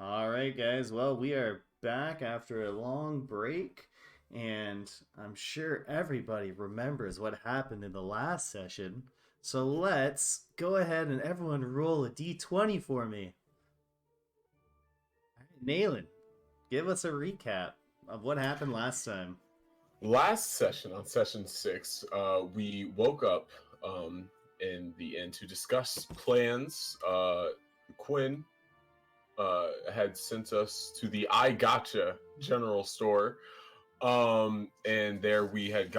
All right, guys. Well, we are back after a long break, and I'm sure everybody remembers what happened in the last session. So let's go ahead and everyone roll a d20 for me. All right, Nayland, give us a recap of what happened last time. Last session, on session 6, we woke up in the inn to discuss plans. Quinn had sent us to the I Gotcha general store, and there we had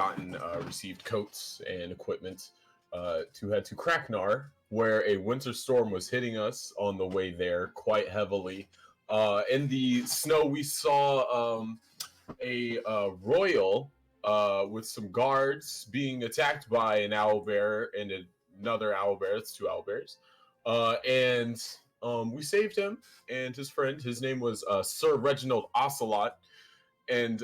received coats and equipment to head to Kraknar, where a winter storm was hitting us on the way there quite heavily. In the snow, we saw a royal with some guards being attacked by an owlbear and another owlbear. It's two owlbears. And we saved him and his friend. His name was Sir Reginald Ocelot. And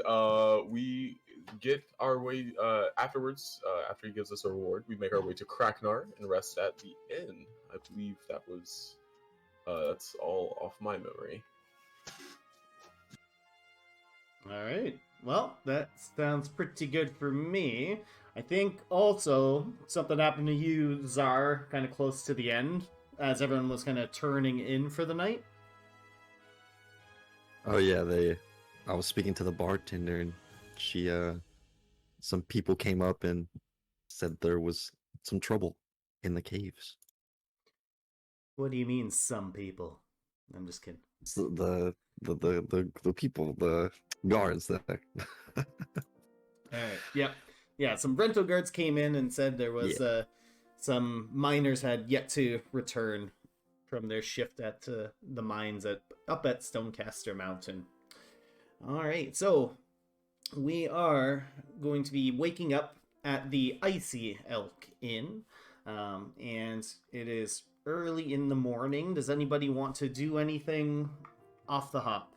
we get our way afterwards. After he gives us a reward, we make our way to Kraknar and rest at the inn. I believe that's all off my memory. All right. Well, that sounds pretty good for me. I think also something happened to you, Czar, kind of close to the end, as everyone was kind of turning in for the night. Oh yeah, I was speaking to the bartender and she some people came up and said there was some trouble in the caves. What do you mean, some people? I'm just kidding. So the people, the guards there. All right. Yep. Yeah. Some rental guards came in and said there was some miners had yet to return from their shift at the mines up at Stonecaster Mountain. All right. So we are going to be waking up at the Icy Elk Inn, and it is early in the morning. Does anybody want to do anything off the hop?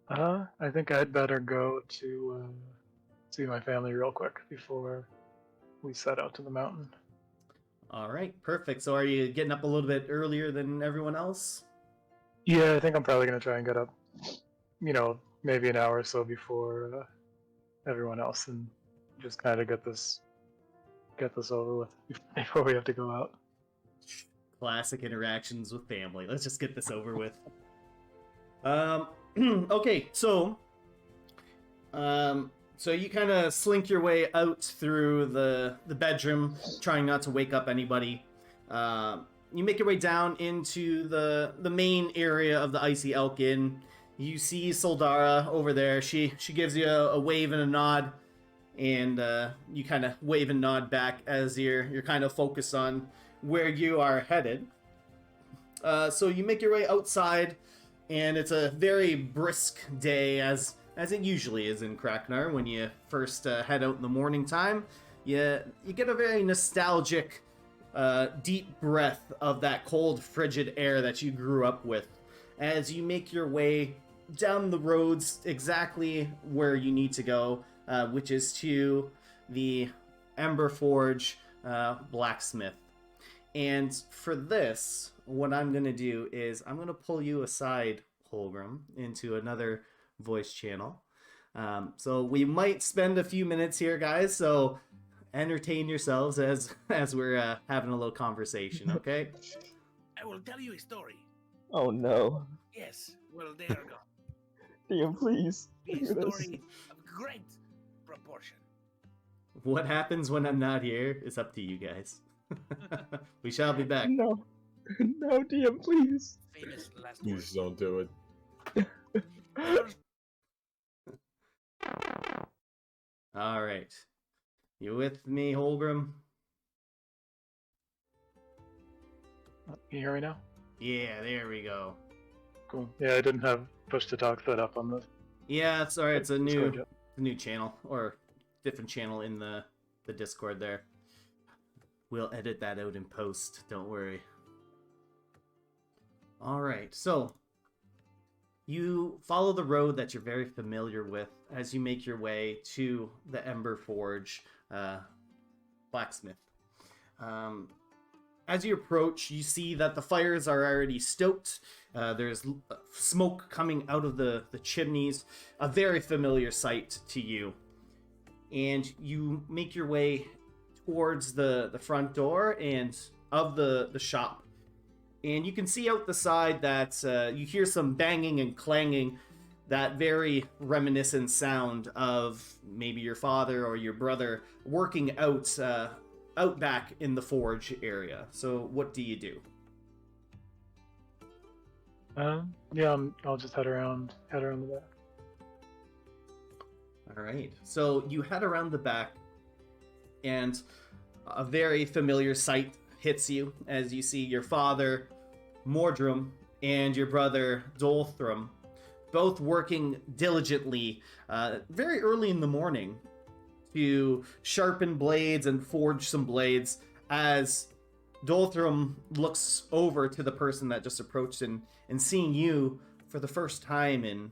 I think I'd better go to see my family real quick before we set out to the mountain. All right, perfect. So are you getting up a little bit earlier than everyone else? Yeah, I think I'm probably gonna try and get up, maybe an hour or so before everyone else, and just kind of get this over with before we have to go out. Classic interactions with family. Let's just get this over with. Okay, so you kind of slink your way out through the bedroom, trying not to wake up anybody. You make your way down into the main area of the Icy Elk Inn. You see Soldara over there. She gives you a wave and a nod, and you kind of wave and nod back as you're kind of focused on where you are headed. So you make your way outside, and it's a very brisk day, as it usually is in Kraknar when you first head out in the morning time. You get a very nostalgic, deep breath of that cold, frigid air that you grew up with as you make your way down the roads exactly where you need to go, which is to the Ember Forge blacksmith. And for this, what I'm going to do is I'm going to pull you aside, Holgram, into another voice channel. So we might spend a few minutes here, guys, so entertain yourselves as we're having a little conversation, okay? I will tell you a story. Oh no. Yes, well, there you go. DM, please. A story of great proportion. What happens when I'm not here is up to you guys. We shall be back. No. No, DM, please. Famous last Please words. don't do it. All right. You with me, Holgram? Can you hear me now? Yeah, there we go. Cool. Yeah, I didn't have push to talk set up on the. Yeah, it's alright. It's a Discord new yet. new channel, or different channel in the Discord there. We'll edit that out in post, don't worry. Alright, so you follow the road that you're very familiar with as you make your way to the Ember Forge blacksmith. As you approach, you see that the fires are already stoked, There's smoke coming out of the chimneys, a very familiar sight to you. And you make your way towards the front door and of the shop. And you can see out the side that you hear some banging and clanging, that very reminiscent sound of maybe your father or your brother working out back in the forge area. So what do you do? Yeah, I'll just head around the back. All right. So you head around the back, and a very familiar sight hits you as you see your father, Mordrum, and your brother, Dolthram, both working diligently very early in the morning to sharpen blades and forge some blades, as Dolthram looks over to the person that just approached and seeing you for the first time in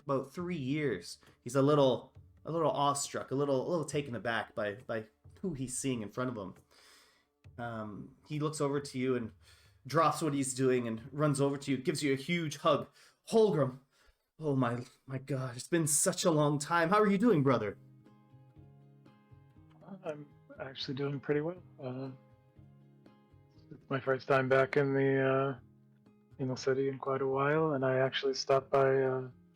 about 3 years. He's a little awestruck, a little taken aback by who he's seeing in front of him. He looks over to you and drops what he's doing and runs over to you, gives you a huge hug. Holgrim, oh my God, it's been such a long time. How are you doing, brother? I'm actually doing pretty well. It's my first time back in the city in quite a while, and I actually stopped by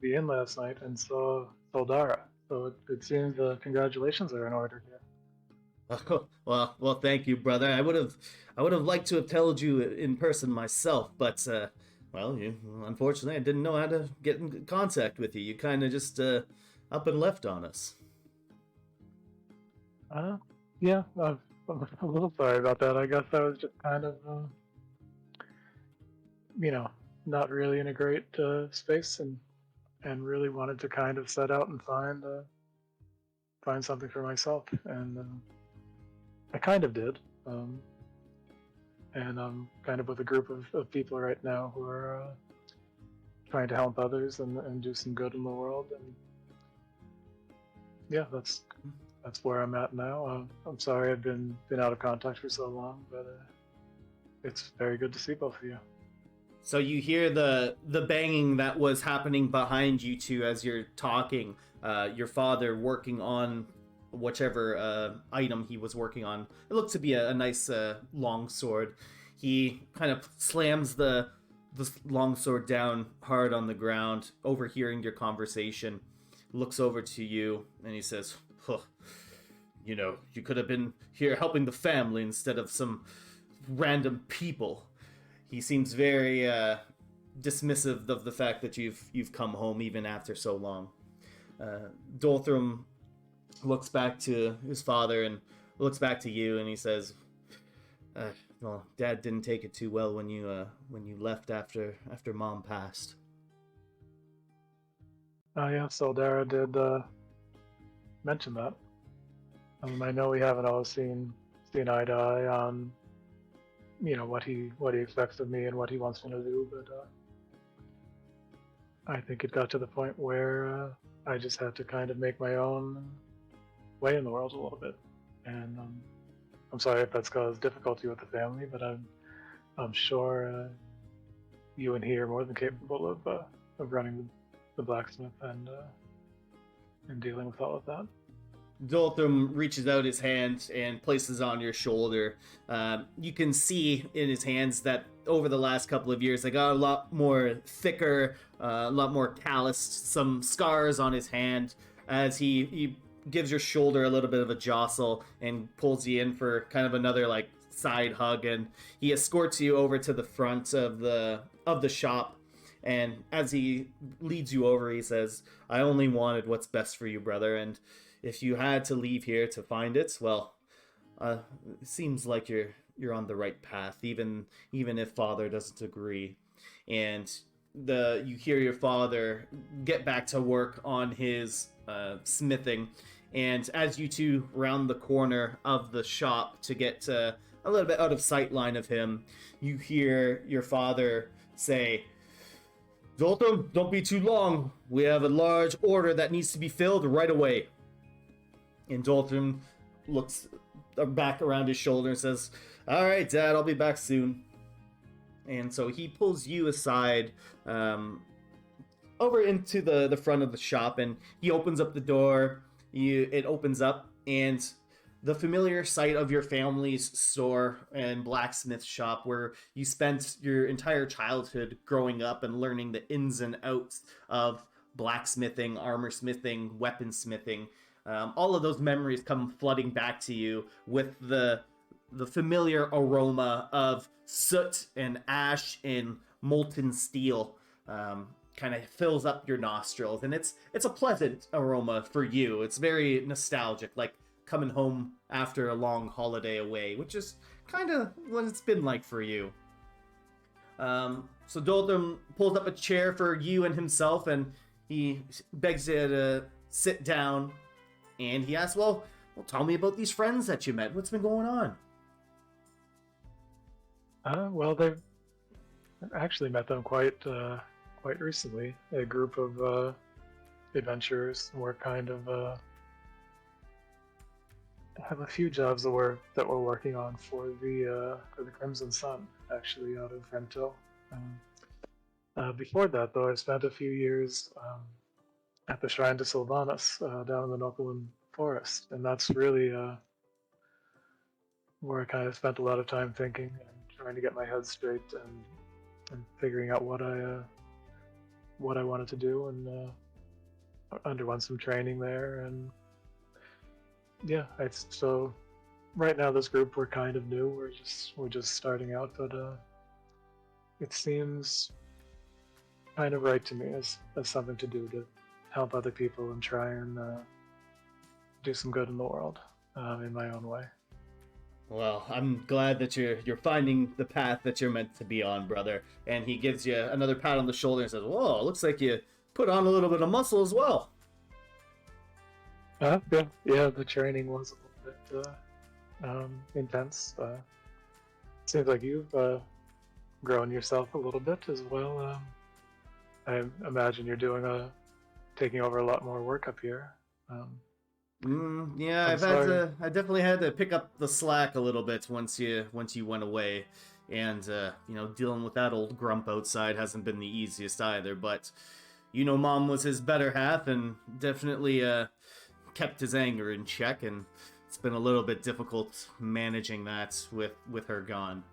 the inn last night and saw Soldara. So it seems congratulations are in order here. Well, thank you, brother. I would have liked to have told you in person myself, but unfortunately, I didn't know how to get in contact with you. You kind of just up and left on us. Yeah, I'm a little sorry about that. I guess I was just kind of, not really in a great space, and really wanted to kind of set out and find something for myself, and I kind of did. And I'm kind of with a group of people right now who are trying to help others and do some good in the world, and yeah, that's where I'm at now. I'm sorry I've been out of contact for so long, but it's very good to see both of you. So you hear the banging that was happening behind you two as you're talking. Your father working on whichever item he was working on. It looked to be a nice long sword. He kind of slams the long sword down hard on the ground, overhearing your conversation. Looks over to you and he says, huh, you could have been here helping the family instead of some random people. He seems very dismissive of the fact that you've come home even after so long. Dolthram looks back to his father and looks back to you, and he says, well, Dad didn't take it too well when you left after Mom passed. Oh yeah, Soldara did mention that. I know we haven't always seen eye to eye on what he expects of me and what he wants me to do, but I think it got to the point where I just had to kind of make my own way in the world a little bit, and I'm sorry if that's caused difficulty with the family, but I'm sure you and he are more than capable of running the blacksmith and dealing with all of that. Dolthram reaches out his hand and places on your shoulder. You can see in his hands that over the last couple of years, they got a lot more thicker, a lot more calloused, some scars on his hand as he gives your shoulder a little bit of a jostle and pulls you in for kind of another like side hug, and he escorts you over to the front of the shop. And as he leads you over, he says, I only wanted what's best for you, brother, and if you had to leave here to find it, well, it seems like you're on the right path, even if Father doesn't agree. And you hear your father get back to work on his smithing, and as you two round the corner of the shop to get a little bit out of sight line of him, you hear your father say, Zoltan, don't be too long. We have a large order that needs to be filled right away. And Dolthram looks back around his shoulder and says, all right, Dad, I'll be back soon. And so he pulls you aside over into the front of the shop, and he opens up the door. It opens up, and the familiar sight of your family's store and blacksmith shop, where you spent your entire childhood growing up and learning the ins and outs of blacksmithing, armor smithing, weaponsmithing. All of those memories come flooding back to you with the familiar aroma of soot and ash and molten steel. Kind of fills up your nostrils, and it's a pleasant aroma for you. It's very nostalgic, like coming home after a long holiday away, which is kind of what it's been like for you. So Doldrum pulls up a chair for you and himself, and he begs you to sit down, and he asks, well, tell me about these friends that you met. What's been going on? Well, they've actually met them quite recently. A group of adventurers. We're kind of have a few jobs that we're working on for the Crimson Sun, actually, out of Femto. Before that, though, I spent a few years at the Shrine to Sylvanas down in the Nokolan Forest, and that's really where I kind of spent a lot of time thinking and trying to get my head straight and figuring out what I wanted to do, and underwent some training there. And yeah, so right now this group, we're kind of new. We're just starting out, but it seems kind of right to me as something to do, to help other people and try and do some good in the world in my own way. Well, I'm glad that you're finding the path that you're meant to be on, brother. And he gives you another pat on the shoulder and says, whoa, looks like you put on a little bit of muscle as well. Yeah, the training was a little bit intense. Seems like you've grown yourself a little bit as well. I imagine you're taking over a lot more work up here. Yeah, I definitely had to pick up the slack a little bit once you went away, and dealing with that old grump outside hasn't been the easiest either. But Mom was his better half, and definitely kept his anger in check, and it's been a little bit difficult managing that with her gone.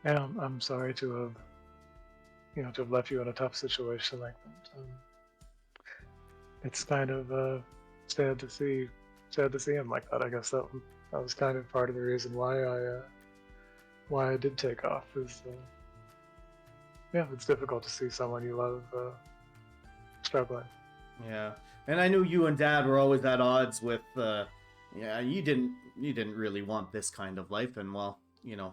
Yeah, I'm sorry to have left you in a tough situation like that. It's kind of sad to see him like that. I guess that was kind of part of the reason why I did take off. Is it's difficult to see someone you love struggling. Yeah, and I knew you and Dad were always at odds with. You didn't really want this kind of life, and well,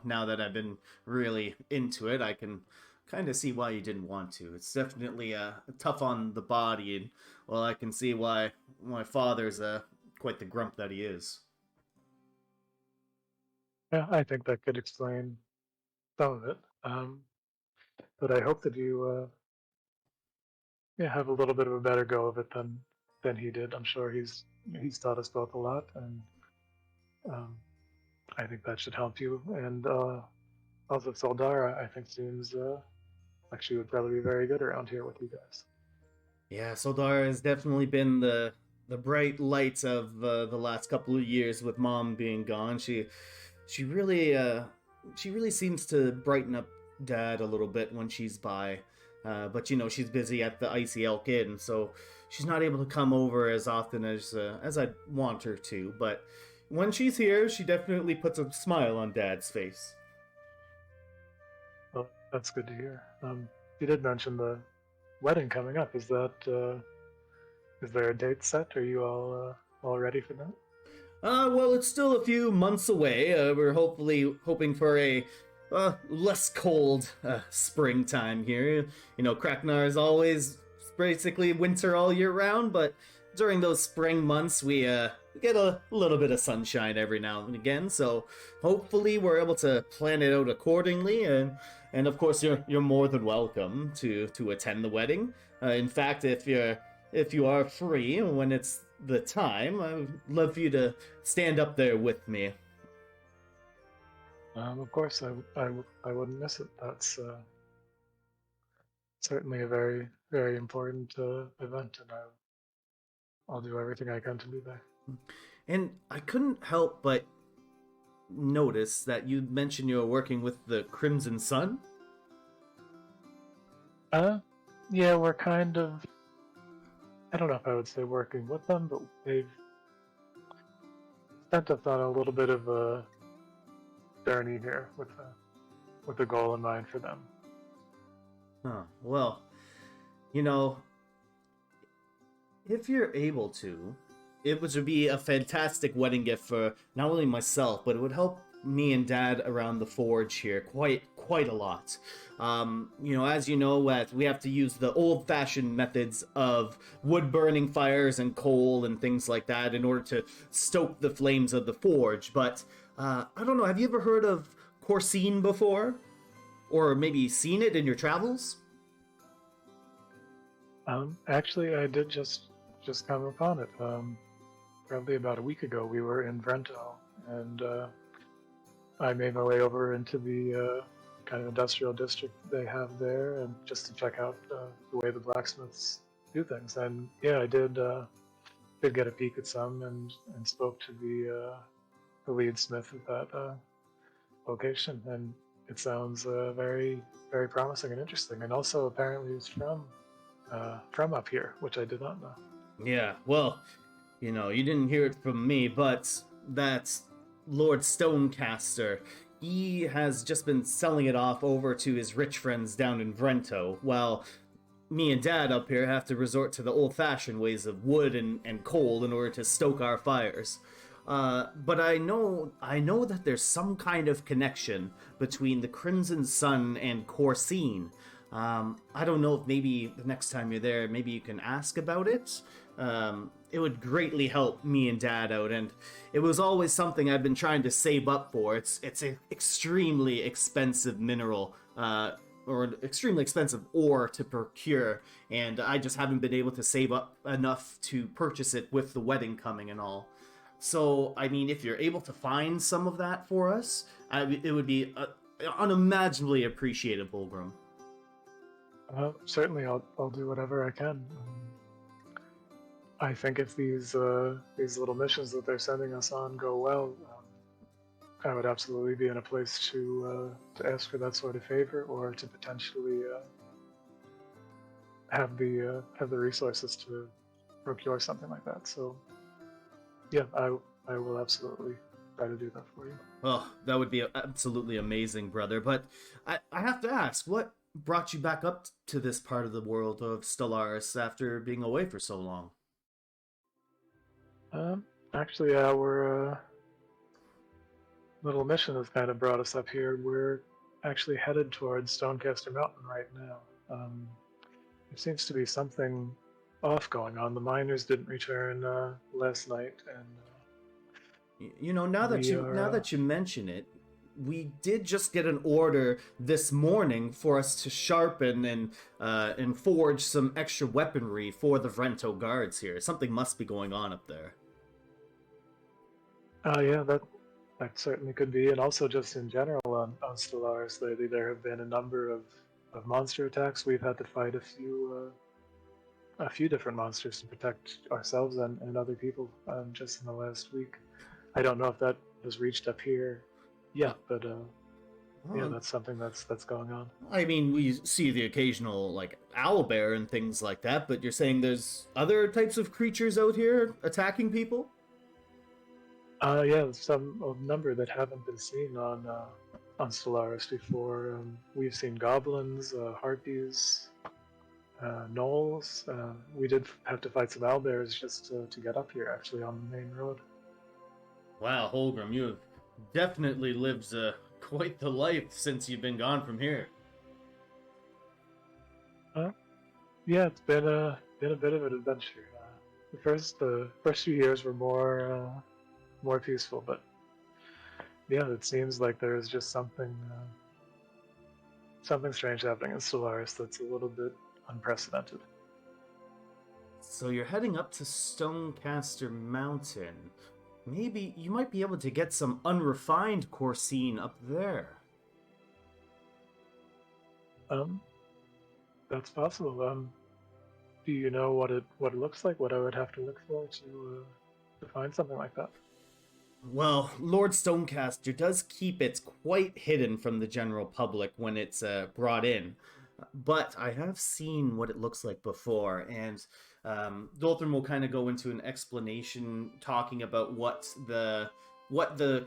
now that I've been really into it, I can kind of see why you didn't want to. It's definitely tough on the body, and well, I can see why my father's quite the grump that he is. Yeah, I think that could explain some of it. But I hope that you have a little bit of a better go of it than he did. I'm sure he's taught us both a lot, and I think that should help you. And also Soldara, I think, seems like she would probably be very good around here with you guys. Yeah, Soldara has definitely been the bright lights of the last couple of years with Mom being gone. She really seems to brighten up Dad a little bit when she's by. But she's busy at the Icy Elk Inn, so she's not able to come over as often as I'd want her to. But when she's here, she definitely puts a smile on Dad's face. Well, that's good to hear. You did mention the wedding coming up. Is there a date set? Are you all ready for that? Well, it's still a few months away. We're hoping for a less cold springtime here. Kraknar is always basically winter all year round, but during those spring months we get a little bit of sunshine every now and again. So hopefully we're able to plan it out accordingly, and of course you're more than welcome to attend the wedding. In fact, if you are free when it's the time, I would love for you to stand up there with me. Of course, I wouldn't miss it. That's certainly a very, very important event, and I'll do everything I can to be there. And I couldn't help but notice that you mentioned you were working with the Crimson Sun. Yeah, we're kind of. I don't know if I would say working with them, but they've sent us on a little bit of a journey here with a goal in mind for them. Huh. Well, you know, if you're able to, it would be a fantastic wedding gift for not only myself, but it would help me and Dad around the forge here quite a lot. As you know, we have to use the old-fashioned methods of wood burning fires and coal and things like that in order to stoke the flames of the forge. But I don't know. Have you ever heard of Corsine before, or maybe seen it in your travels? Actually, I did just come upon it. Probably about a week ago, we were in Vrento, and I made my way over into the kind of industrial district they have there, and just to check out the way the blacksmiths do things. And yeah, I did get a peek at some, and spoke to the lead smith at that location, and it sounds very, very promising and interesting. And also, apparently, he's from up here, which I did not know. Yeah, well, you didn't hear it from me, but that's Lord Stonecaster. He has just been selling it off over to his rich friends down in Vrento, while me and Dad up here have to resort to the old-fashioned ways of wood and coal in order to stoke our fires. But I know that there's some kind of connection between the Crimson Sun and Corsine. I don't know if maybe the next time you're there, maybe you can ask about it. It would greatly help me and Dad out, and it was always something I've been trying to save up for. It's an extremely expensive mineral, or an extremely expensive ore to procure, and I just haven't been able to save up enough to purchase it with the wedding coming and all. So, I mean, if you're able to find some of that for us, it would be unimaginably appreciated, Bulgrim. Certainly, I'll do whatever I can. I think if these little missions that they're sending us on go well, I would absolutely be in a place to ask for that sort of favor, or to potentially have the resources to procure something like that. So, yeah, I will absolutely try to do that for you. Oh, that would be absolutely amazing, brother. But I have to ask, what brought you back up to this part of the world of Stellaris after being away for so long? Actually, our little mission has kind of brought us up here. We're actually headed towards Stonecaster Mountain right now. There seems to be something off going on. The miners didn't return last night, and Now that you mention it, we did just get an order this morning for us to sharpen and forge some extra weaponry for the Vrento guards here. Something must be going on up there. yeah, that certainly could be, and also just in general on Stellaris lately, there have been a number of monster attacks. We've had to fight a few different monsters to protect ourselves and other people just in the last week. I don't know if that has reached up here yet, but yeah, that's something that's going on. I mean, we see the occasional, like, owlbear and things like that, but you're saying there's other types of creatures out here attacking people? Yeah, a number that haven't been seen on Stellaris before. We've seen goblins, harpies, gnolls. We did have to fight some owlbears just to get up here, actually, on the main road. Wow, Holgrim, you have definitely lived quite the life since you've been gone from here. Yeah, it's been a bit of an adventure. The first few years were more peaceful, but yeah, it seems like there's just something strange happening in Stellaris that's a little bit unprecedented. So you're heading up to Stonecaster Mountain. maybe you might be able to get some unrefined Corsine up there. That's possible. Do you know what it looks like? What I would have to look for to find something like that? Well, Lord Stonecaster does keep it quite hidden from the general public when it's brought in, but I have seen what it looks like before, and Dolthrin will kind of go into an explanation talking about what the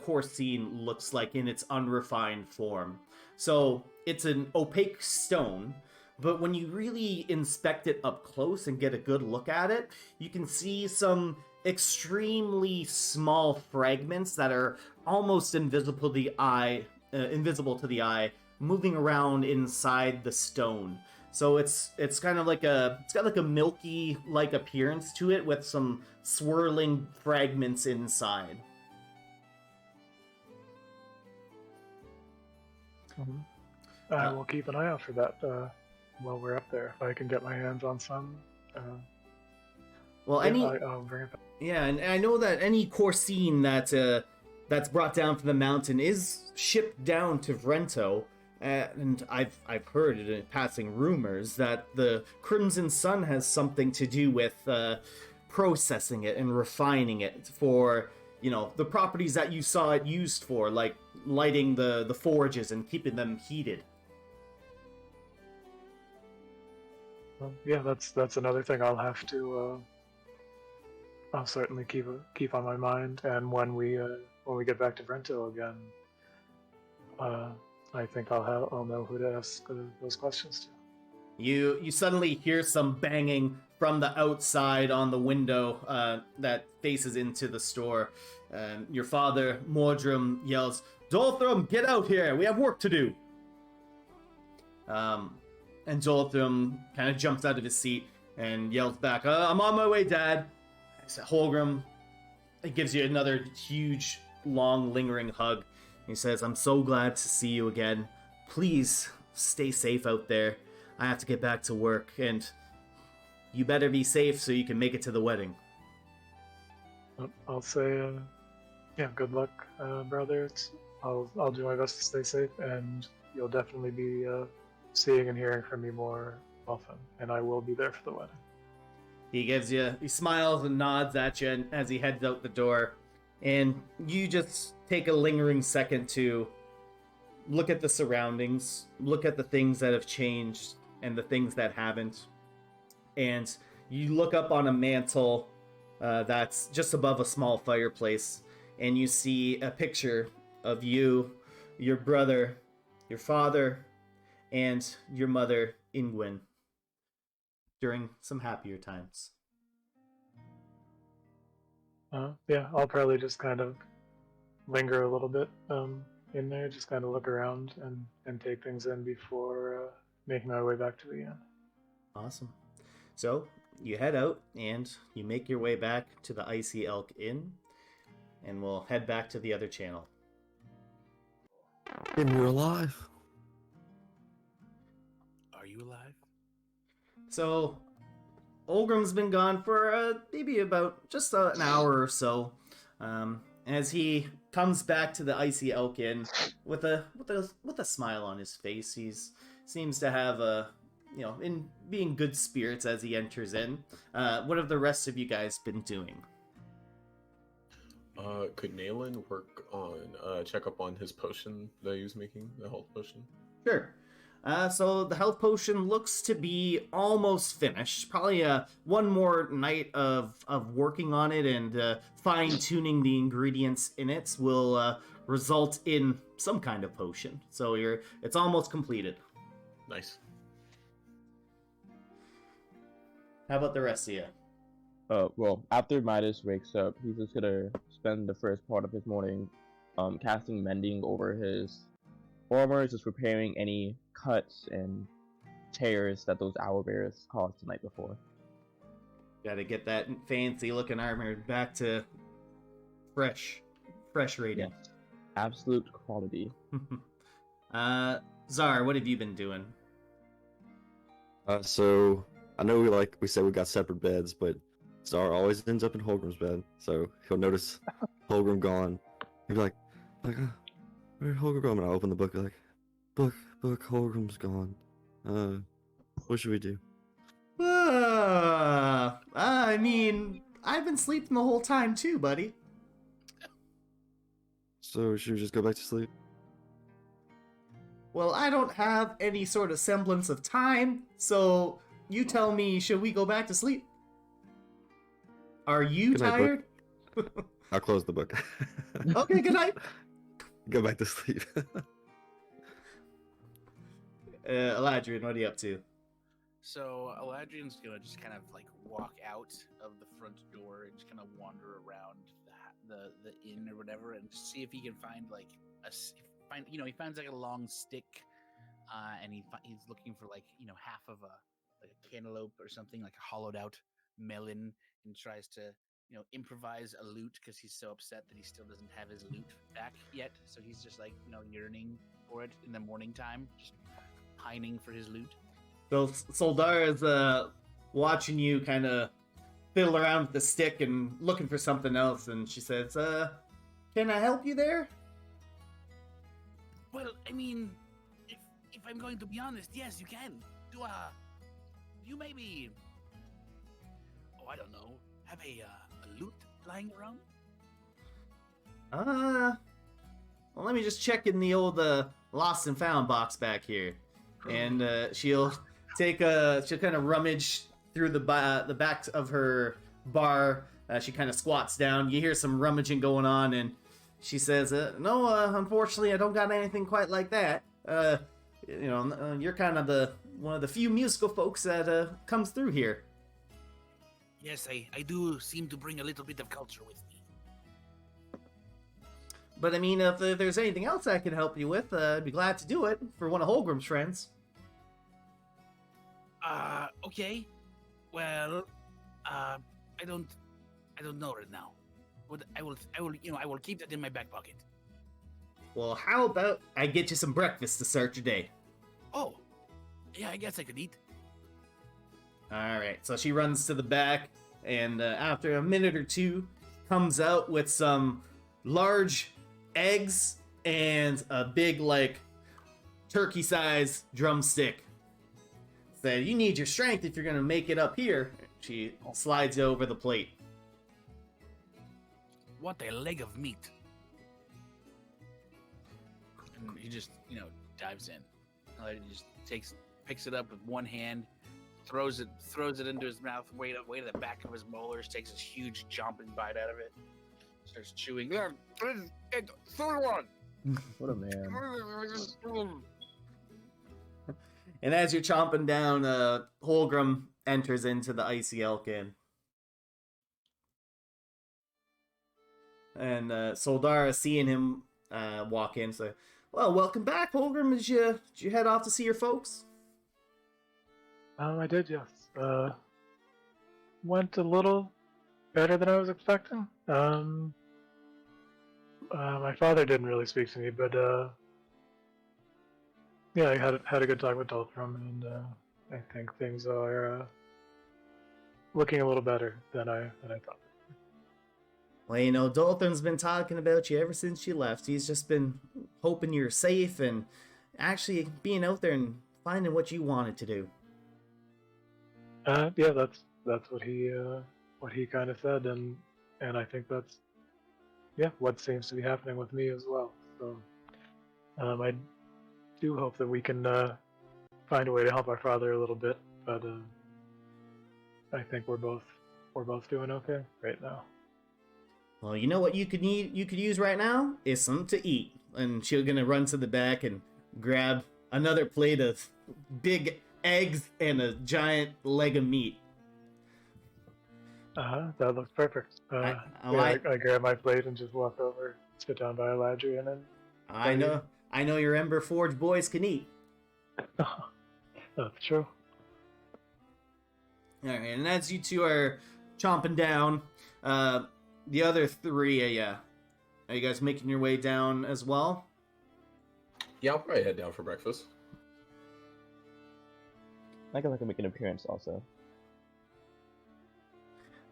Corsine looks like in its unrefined form. So it's an opaque stone, but when you really inspect it up close and get a good look at it, you can see some extremely small fragments that are almost invisible to the eye, moving around inside the stone. So it's kind of like it's got like a milky like appearance to it with some swirling fragments inside. I will keep an eye out for that while we're up there. If I can get my hands on some, Well, I'll bring it back. Yeah, and I know that any Corsine that's brought down from the mountain is shipped down to Vrento, and I've heard in passing rumors that the Crimson Sun has something to do with processing it and refining it for, the properties that you saw it used for, like lighting the forges and keeping them heated. Well, yeah, that's another thing I'll have to. I'll certainly keep on my mind, and when we get back to Brento again, I think I'll know who to ask those questions to. You suddenly hear some banging from the outside on the window that faces into the store. Your father, Mordrum, yells, "Dolthrum, get out here! We have work to do!" And Dolthrum kind of jumps out of his seat and yells back, "I'm on my way, Dad." Holgrim gives you another huge, long, lingering hug. He says, "I'm so glad to see you again. Please stay safe out there. I have to get back to work, and you better be safe so you can make it to the wedding." I'll say, yeah, good luck, brother. I'll do my best to stay safe, and you'll definitely be seeing and hearing from me more often, and I will be there for the wedding. He smiles and nods at you as he heads out the door, and you just take a lingering second to look at the surroundings, look at the things that have changed and the things that haven't, and you look up on a mantle that's just above a small fireplace, and you see a picture of you, your brother, your father, and your mother, Ingwin, during some happier times. Yeah, I'll probably just kind of linger a little bit in there, just kind of look around and take things in before making my way back to the inn. Awesome. So you head out and you make your way back to the Icy Elk Inn, and we'll head back to the other channel. And you're alive. Are you alive? So Olgrim's been gone for maybe about just an hour or so. As he comes back to the Icy Elk Inn with a smile on his face, seems to have in being good spirits as he enters in. What have the rest of you guys been doing? Could Nayland work on check up on his potion that he was making, the health potion? Sure. So the health potion looks to be almost finished. Probably one more night of working on it and fine-tuning the ingredients in it will result in some kind of potion. So it's almost completed. Nice. How about the rest of you? Well, after Midas wakes up, he's just gonna spend the first part of his morning casting mending over his armor, just repairing any cuts and tears that those owlbears caused the night before. Gotta get that fancy looking armor back to fresh rating. Yes. Absolute quality. Zar, what have you been doing? So I know we said we got separate beds, but Star always ends up in Holgrim's bed, so he'll notice Holgrim gone. He'll be where'd Holgrim go? And I'll open the book, like, book, Holgrim's gone. What should we do? I mean, I've been sleeping the whole time too, buddy. So should we just go back to sleep? Well, I don't have any sort of semblance of time, so you tell me, should we go back to sleep? Are you Good night, tired? I'll close the book. Okay, good night. Go back to sleep. Eladrian, what are you up to? So Eladrian's gonna just kind of like walk out of the front door and just kind of wander around the inn or whatever, and see if he can find like he finds like a long stick, and he's looking for like half of a cantaloupe or something, like a hollowed out melon, and tries to improvise a lute because he's so upset that he still doesn't have his lute back yet. So he's just like yearning for it in the morning time, just pining for his lute. So Soldar is watching you kind of fiddle around with the stick and looking for something else, and she says, can I help you there? Well, I mean, if I'm going to be honest, yes, you can. Do you maybe, I don't know, have a lute lying around? Well, let me just check in the old lost and found box back here, and she'll kind of rummage through the back of her bar. She kind of squats down. You hear some rummaging going on, and she says, no, unfortunately, I don't got anything quite like that. You're kind of one of the few musical folks that comes through here. Yes, I do seem to bring a little bit of culture with me. But I mean, if there's anything else I can help you with, I'd be glad to do it for one of Holgrim's friends. Okay. Well, I don't know right now. But I will keep that in my back pocket. Well, how about I get you some breakfast to start your day? Oh, yeah, I guess I could eat. Alright, so she runs to the back, and after a minute or two, comes out with some large eggs and a big, like, turkey-sized drumstick. Said, you need your strength if you're gonna make it up here. She slides you over the plate. What a leg of meat. And he just, dives in. He just picks it up with one hand, throws it into his mouth, way to the back of his molars, takes this huge chomping bite out of it, starts chewing. What a man. And as you're chomping down, Holgrim enters into the Icy Elkin. And Soldara, seeing him walk in, say, well, welcome back, Holgrim. Did you head off to see your folks? I did, yes. Went a little better than I was expecting. My father didn't really speak to me, but yeah, I had a good talk with Daltrum, and I think things are looking a little better than I thought. Well, Dalton's been talking about you ever since you left. He's just been hoping you're safe and actually being out there and finding what you wanted to do. Yeah, that's what he kind of said, and I think that's what seems to be happening with me as well. So I do hope that we can find a way to help our father a little bit, but I think we're both doing okay right now. Well, you know what you could use right now is something to eat. And she's gonna run to the back and grab another plate of big eggs and a giant leg of meat. That looks perfect. I grab my plate and just walk over, sit down by Eladrian, and I know your Ember Forge boys can eat. That's true. All right, and as you two are chomping down, the other three, are you guys making your way down as well? Yeah, I'll probably head down for breakfast. I guess I can make an appearance also.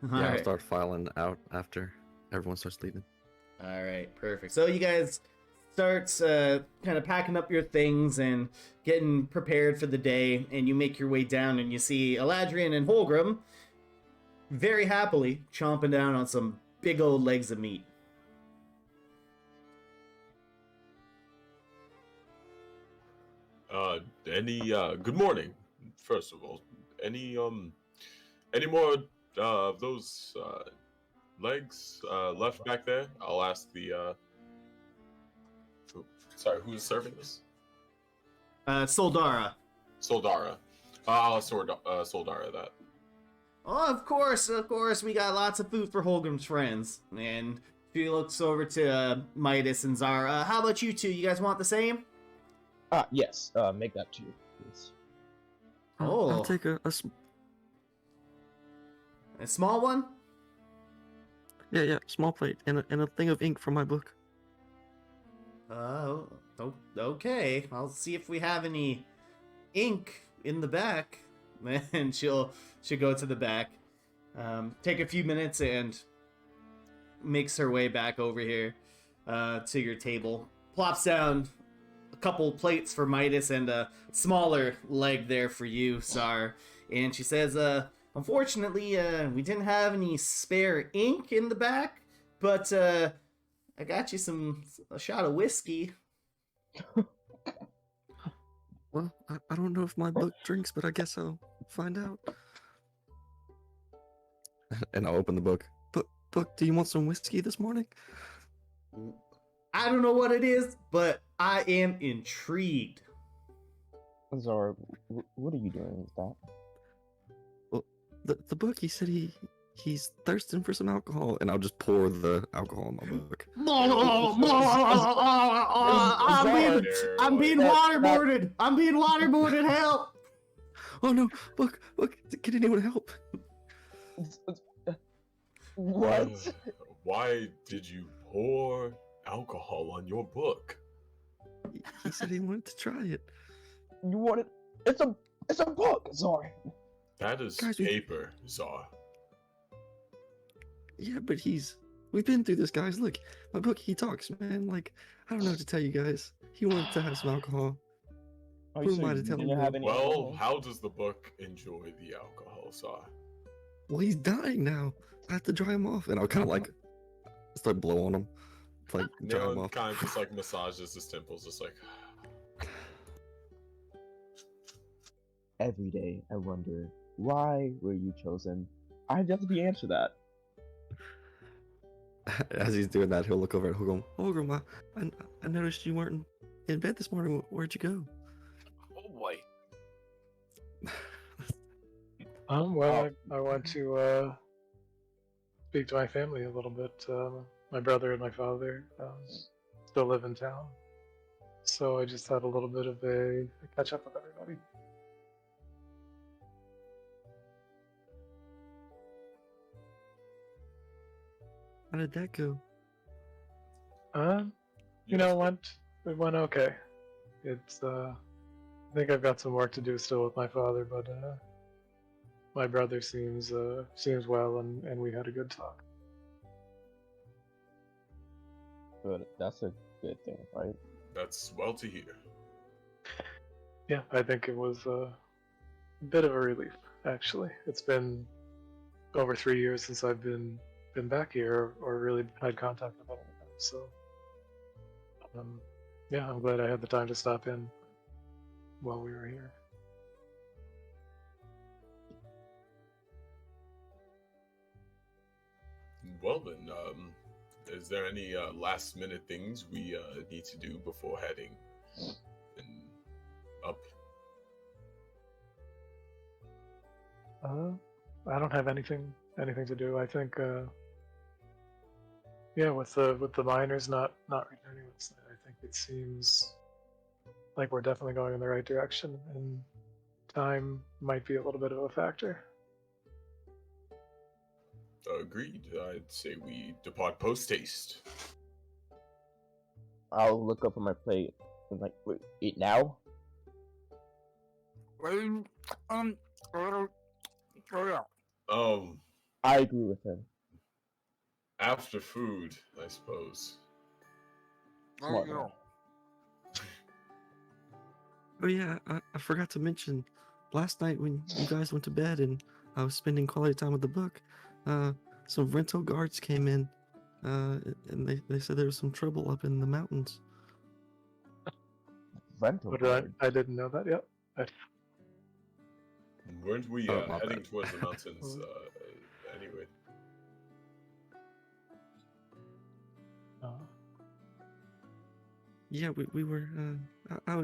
Yeah, I'll Alright. start filing out after everyone starts leaving. All right, perfect. So you guys start kind of packing up your things and getting prepared for the day, and you make your way down, and you see Eladrian and Holgrim very happily chomping down on some big old legs of meat. Good morning, first of all. Any more of those legs left back there? I'll ask the sorry, who's serving this? Soldara. Soldara. I'll ask Soldara that. Oh, of course, we got lots of food for Holgrim's friends. And he looks over to Midas and Zara. How about you two? You guys want the same? Yes. Make that 2, please. I'll Oh. take a A small one? yeah, small plate and a thing of ink for my book. Okay. I'll see if we have any ink in the back. And she'll go to the back, take a few minutes, and makes her way back over here to your table. Plops down a couple plates for Midas and a smaller leg there for you, Sar. And she says, unfortunately, we didn't have any spare ink in the back, but I got you a shot of whiskey. Well, I don't know if my book drinks, but I guess I'll find out. And I'll open the book. Book, do you want some whiskey this morning? I don't know what it is, but I am intrigued. Zara, what are you doing with that? Well, the book, he said he's thirsting for some alcohol, and I'll just pour the alcohol in my book. I'm being waterboarded. I'm being waterboarded. Help! Oh no, book, can anyone help? What? Why did you pour alcohol on your book? He said he wanted to try it. You want it? It's a book. Sorry. That is Guys, paper, Zar. Yeah, but we've been through this, guys. Look, my book, he talks, man. Like, I don't know what to tell you guys. He wanted to have some alcohol. Are Who you am I sure to you tell him didn't no? have any Well, alcohol? how does the book enjoy the alcohol, Zar? Well, he's dying now. I have to dry him off, and I'll kind of like start blow on him, to, like dry him Neon off. kind of just like massages his temples, just like. Every day, I wonder, why were you chosen? I have yet to be answered that. As he's doing that, he'll look over at Holgrim. Holgrim, I noticed you weren't in bed this morning. Where'd you go? Oh boy. Well, I want to speak to my family a little bit. My brother and my father still live in town, so I just had a little bit of a catch up with everybody. How did that go? It went okay. It's I think I've got some work to do still with my father, but my brother seems well, and we had a good talk. Good. That's a good thing, right? That's well to hear. Yeah, I think it was a bit of a relief, actually. It's been over 3 years since I've been back here or really had contact with anyone. So, yeah, I'm glad I had the time to stop in while we were here. Well then, is there any last minute things we need to do before heading up? I don't have anything to do. I think, yeah, with the miners not returning, I think it seems like we're definitely going in the right direction, and time might be a little bit of a factor. Agreed. I'd say we depart post haste. I'll look up on my plate and like, wait, eat now? Oh yeah. I agree with him. After food, I suppose. Smart man. Oh yeah, I forgot to mention, last night when you guys went to bed and I was spending quality time with the book, some rental guards came in, and they said there was some trouble up in the mountains. Rental But guard. I didn't know that yet. Weren't we Oh, my heading bad. towards the mountains anyway? Yeah, we were. I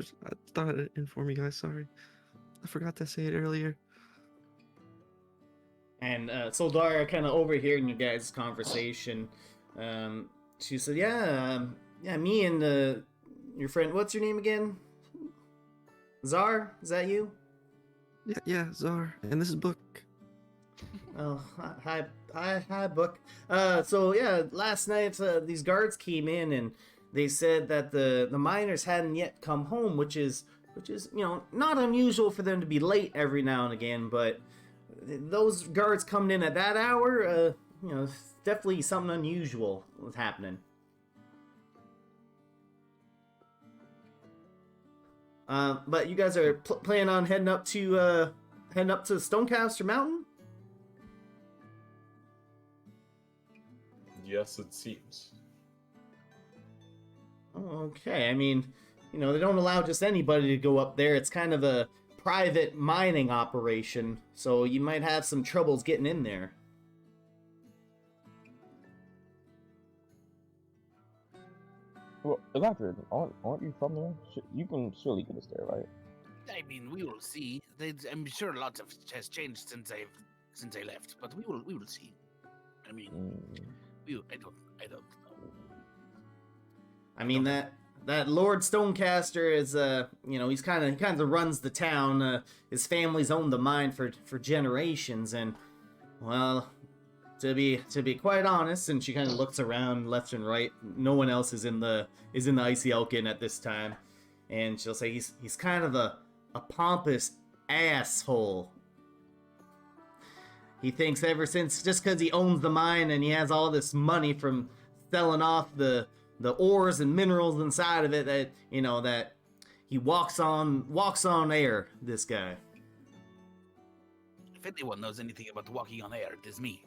thought I'd inform you guys. Sorry, I forgot to say it earlier. And Soldara, kind of overhearing your guys' conversation, she said, "Yeah, yeah, me and your friend. What's your name again? Zar? Is that you? Yeah, Czar, and this is Book. Oh, hi, Book. So yeah, last night these guards came in and they said that the miners hadn't yet come home, which is not unusual for them to be late every now and again, but those guards coming in at that hour, definitely something unusual was happening. But you guys are planning on heading up to Stonecaster Mountain? Yes, it seems. Okay, I mean, they don't allow just anybody to go up there. It's kind of a private mining operation, so you might have some troubles getting in there. Well, Electric, aren't you from there? You can surely get us there, right? I mean, we will see. I'm sure lots has changed since I left, but we will see. I mean, I don't know. I mean that Lord Stonecaster is he kind of runs the town. His family's owned the mine for generations, and well, to be quite honest, and she kind of looks around left and right. No one else is in the Icy Elkin at this time, and she'll say he's kind of a pompous asshole. He thinks ever since, just because he owns the mine and he has all this money from selling off the ores and minerals inside of it, that that he walks on air. This guy. If anyone knows anything about walking on air, it is me.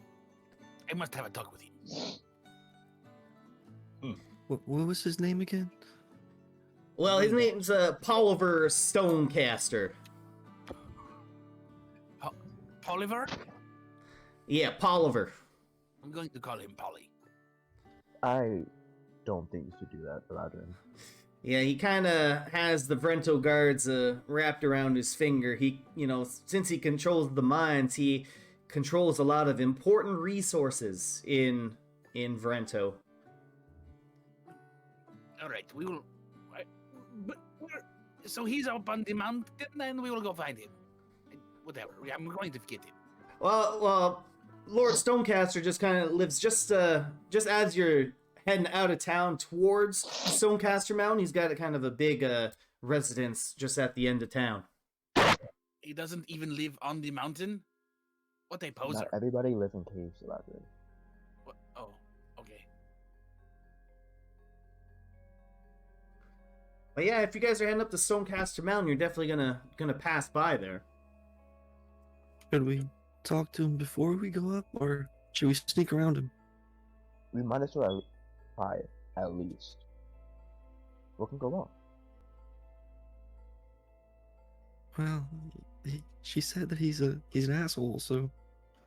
I must have a talk with him. What was his name again? Well, his name's Poliver Stonecaster. Poliver? Yeah, Poliver. I'm going to call him Polly. I don't think you should do that, Eladrin. Yeah, he kind of has the Vrento guards wrapped around his finger. He, since he controls the mines, he controls a lot of important resources in Vrento. All right, we will. So he's up on the mountain, and we will go find him. Whatever. I'm going to get him. Well, Lord Stonecaster just kind of lives just as you're heading out of town towards Stonecaster Mountain. He's got a kind of a big residence just at the end of town. He doesn't even live on the mountain? What a poser. Not everybody lives in caves, Eladrin. What? Oh, okay. But yeah, if you guys are heading up to Stonecaster Mountain, you're definitely gonna pass by there. Should we talk to him before we go up, or should we sneak around him? We might as well try it, at least. What can go wrong? Well, she said that he's an asshole, so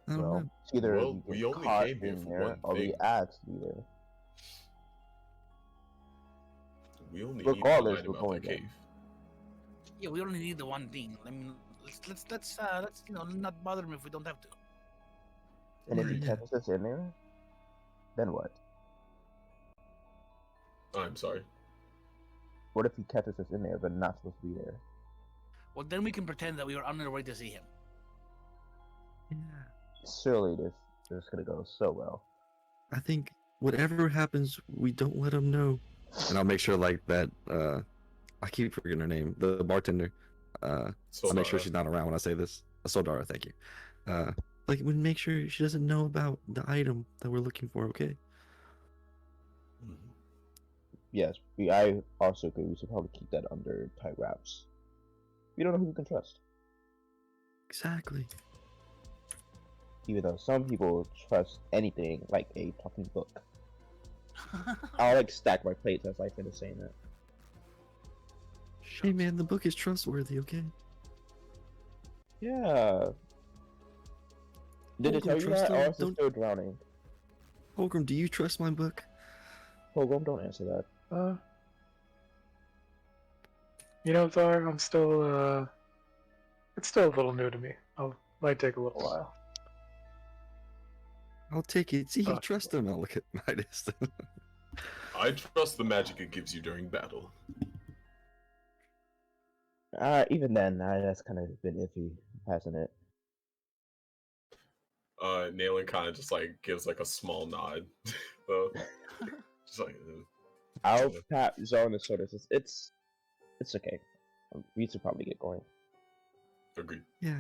I don't know. It's either Well, you we get only caught came here in for there, one or we thing. actually there. We only Regardless, need to we're find him out going the there. cave. Yeah, we only need the one thing. I mean, let's not bother him if we don't have to. And if he Yeah. catches us in there, then what? I'm sorry. What if he catches us in there, but not supposed to be there? Well, then we can pretend that we were on our way to see him. Yeah. Surely this is gonna go so well. I think whatever happens, we don't let him know. And I'll make sure like that. I keep forgetting her name. The bartender. I'll make sure Soldara. she's not around when I say this. Soldara, thank you. like, we make sure she doesn't know about the item that we're looking for, okay? Yes, I also agree. We should probably keep that under tight wraps. We don't know who we can trust. Exactly. Even though some people trust anything like a talking book. I'll like stack my plates as I finish saying that. Hey man, the book is trustworthy, okay? Yeah. Did it tell you trust that? him. Or is it Don't- still drowning? Holgrim, do you trust my book? Holgrim, don't answer that. Thar, I'm still it's still a little new to me. Might take a little while. I'll take it. See, Oh. trust him. I'll look at Midas. I trust the magic it gives you during battle. Even then, that's kind of been iffy, hasn't it? Nailing kind of just like gives like a small nod, though. Just like, I'll tap Zar on the shoulder. It's okay. We should probably get going. agreed. Yeah.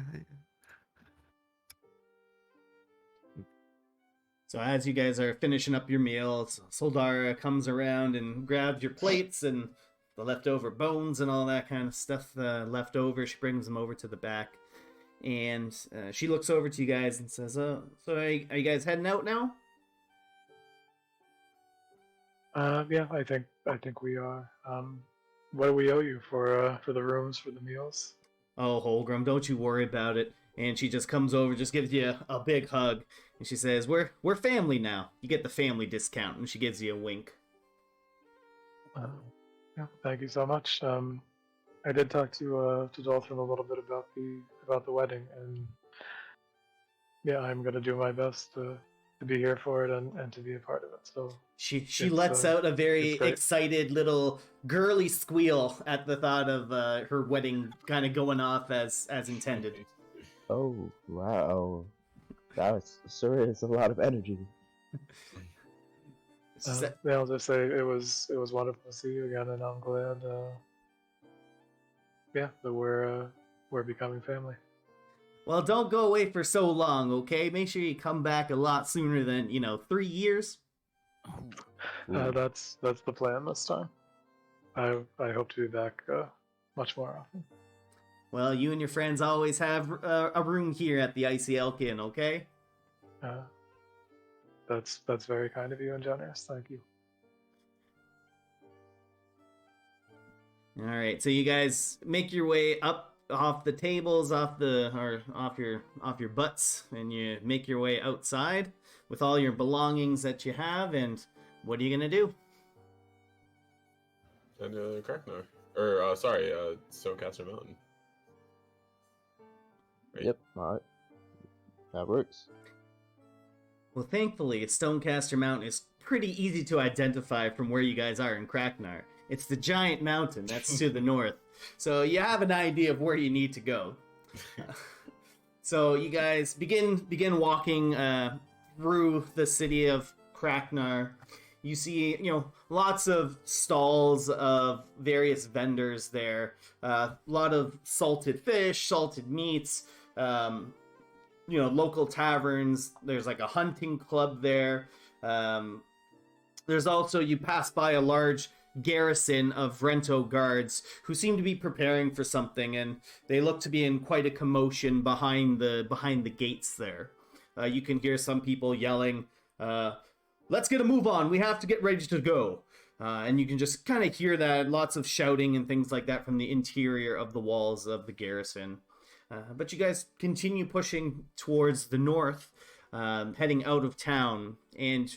So as you guys are finishing up your meals, Soldara comes around and grabs your plates and the leftover bones and all that kind of stuff left over. She brings them over to the back, and she looks over to you guys and says, "So are you guys heading out now?" Yeah, I think we are. What do we owe you for the rooms, for the meals? Oh, Holgrim, don't you worry about it. And she just comes over, just gives you a big hug, and she says, "We're family now. You get the family discount." And she gives you a wink. Yeah, thank you so much. I did talk to Dalton a little bit about the wedding, and yeah, I'm gonna do my best to be here for it and to be a part of it. So She It's, lets out a very it's great. excited little girly squeal at the thought of her wedding kind of going off as intended. Oh wow, that was sure is a lot of energy. yeah, I'll just say it was wonderful to see you again, and I'm glad. Yeah, that we're becoming family. Well, don't go away for so long, okay? Make sure you come back a lot sooner than 3 years. That's the plan this time. I hope to be back much more often. Well, you and your friends always have a room here at the Icy Elk Inn, okay? That's very kind of you and generous. Thank you. All right, so you guys make your way up off the tables, off your butts, and you make your way outside with all your belongings that you have. And what are you gonna do? And Kraknar. Or Stonecaster Mountain. Right? Yep, alright. That works. Well, thankfully, Stonecaster Mountain is pretty easy to identify from where you guys are in Kraknar. It's the giant mountain that's to the north, so you have an idea of where you need to go. So you guys begin walking through the city of Kraknar. You see, lots of stalls of various vendors there. A lot of salted fish, salted meats. Local taverns. There's like a hunting club there. There's also, you pass by a large garrison of Rento guards who seem to be preparing for something, and they look to be in quite a commotion behind the gates there. You can hear some people yelling, "Let's get a move on, we have to get ready to go." And you can just kind of hear that, lots of shouting and things like that from the interior of the walls of the garrison. But you guys continue pushing towards the north, heading out of town. And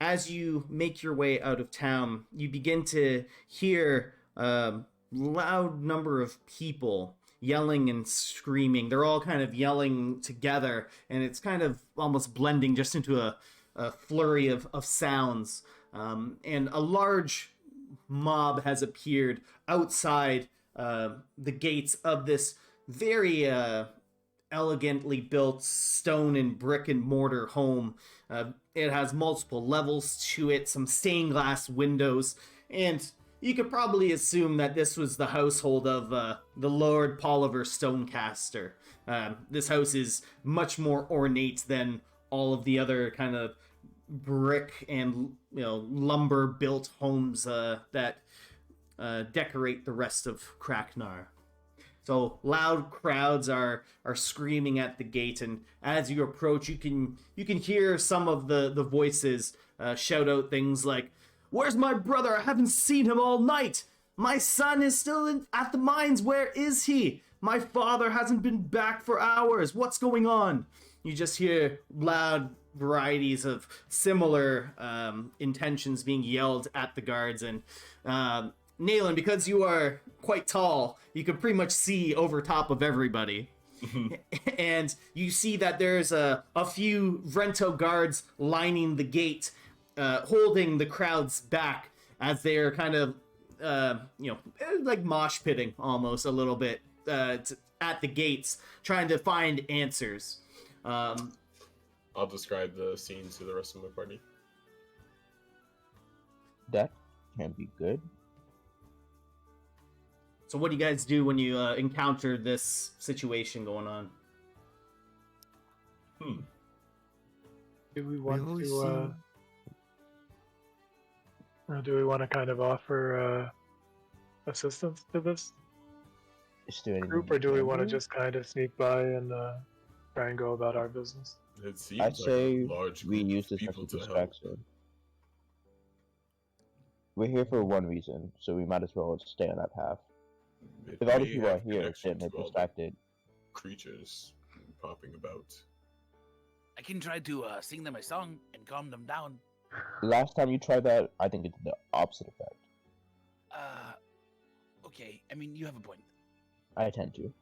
as you make your way out of town, you begin to hear a loud number of people yelling and screaming. They're all kind of yelling together, and it's kind of almost blending just into a flurry of sounds. And a large mob has appeared outside the gates of this very elegantly built stone and brick and mortar home. It has multiple levels to it, some stained glass windows, and you could probably assume that this was the household of the Lord Poliver Stonecaster. This house is much more ornate than all of the other kind of brick and lumber built homes that decorate the rest of Kraknar. So loud crowds are screaming at the gate, and as you approach, you can hear some of the voices shout out things like, "Where's my brother? I haven't seen him all night. My son is still at the mines. Where is he? My father hasn't been back for hours. What's going on?" You just hear loud varieties of similar intentions being yelled at the guards, and Nayland, because you are quite tall, you can pretty much see over top of everybody. And you see that there's a few Vrento guards lining the gate, holding the crowds back as they're kind of, like mosh pitting almost a little bit at the gates, trying to find answers. I'll describe the scene to the rest of my party. That can be good. So what do you guys do when you encounter this situation going on? Do we want always to? Do we want to kind of offer assistance to this Is there anything group, or do we want to do? just kind of sneak by and try and go about our business? It seems I'd like say a large we group use of this as people a to help. distraction. We're here for one reason, so we might as well stay on that path. It If all the may people are have here, connection then they're to all the distracted. creatures popping about. I can try to sing them a song and calm them down. Last time you tried that, I think it did the opposite effect. Okay. I mean, you have a point. I tend to.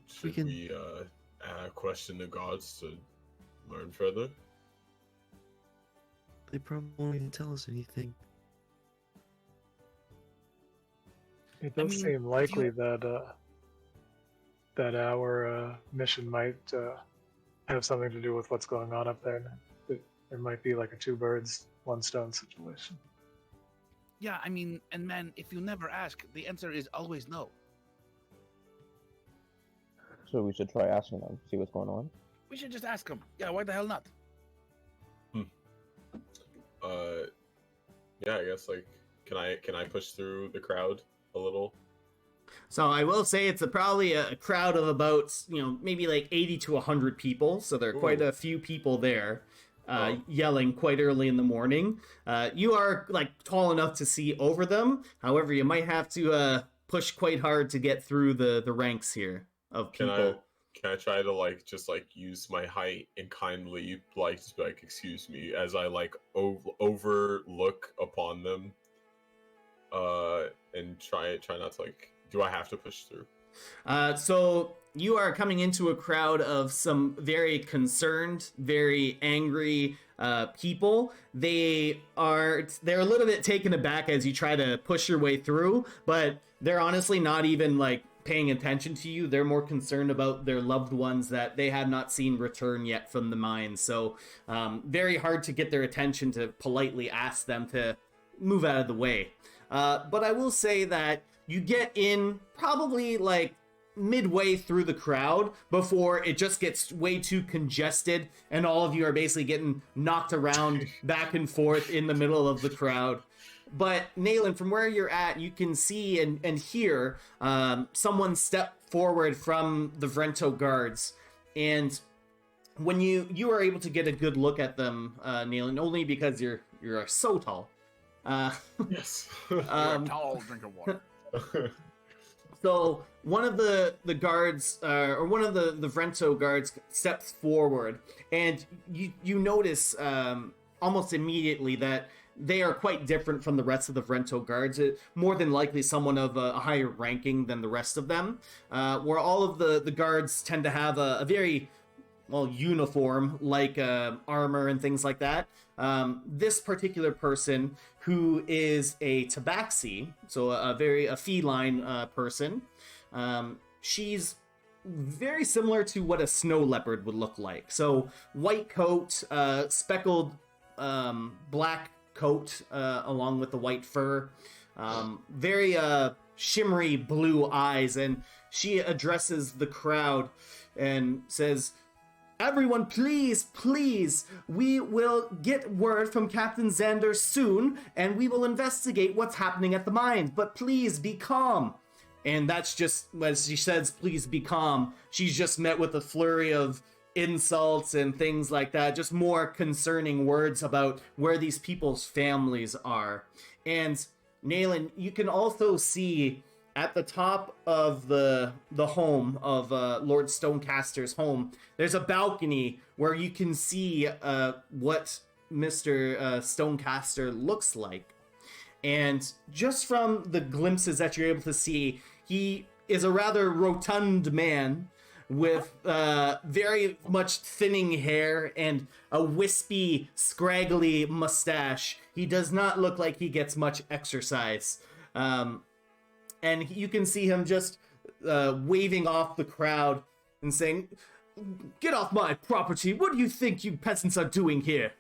Should can- we question the gods to learn further? They probably won't even tell us anything. It does mean, seem if you- likely that our mission might have something to do with what's going on up there. There might be like a two birds, one stone situation. Yeah, I mean, and man, if you never ask, the answer is always no. So we should try asking them, see what's going on. We should just ask them. Yeah, why the hell not? Yeah, I guess like can I push through the crowd a little? So I will say it's probably a crowd of about, maybe like 80 to 100 people. So there are quite Ooh. a few people there Oh. yelling quite early in the morning. You are like tall enough to see over them. However, you might have to push quite hard to get through the ranks here of Can people. I try to just use my height and kindly just be like, excuse me, as I overlook upon them, and try not to do I have to push through? So you are coming into a crowd of some very concerned, very angry people. They're a little bit taken aback as you try to push your way through, but they're honestly not even paying attention to you. They're more concerned about their loved ones that they have not seen return yet from the mines. So very hard to get their attention to politely ask them to move out of the way. But I will say that you get in probably midway through the crowd before it just gets way too congested and all of you are basically getting knocked around back and forth in the middle of the crowd. But Nayland, from where you're at, you can see and hear someone step forward from the Vrento guards. And when you are able to get a good look at them, Nayland, only because you're so tall. Yes. You're a tall drink of water. So one of the guards, or one of the Vrento guards, steps forward, and you notice almost immediately that they are quite different from the rest of the Vrento guards. More than likely, someone of a higher ranking than the rest of them. Where all of the guards tend to have a very uniform, armor and things like that. This particular person, who is a tabaxi, so a feline person, she's very similar to what a snow leopard would look like. So white coat, speckled black coat along with the white fur. Very shimmery blue eyes, and she addresses the crowd and says, "Everyone, please, please, we will get word from Captain Xander soon, and we will investigate what's happening at the mines, but please be calm." And that's just, as she says, "Please be calm," she's just met with a flurry of insults and things like that, just more concerning words about where these people's families are. And Nayland, you can also see at the top of the home of Lord Stonecaster's home, there's a balcony where you can see what Mr. Stonecaster looks like. And just from the glimpses that you're able to see, he is a rather rotund man with very much thinning hair and a wispy, scraggly mustache. He does not look like he gets much exercise. And you can see him just waving off the crowd and saying, "Get off my property! What do you think you peasants are doing here?"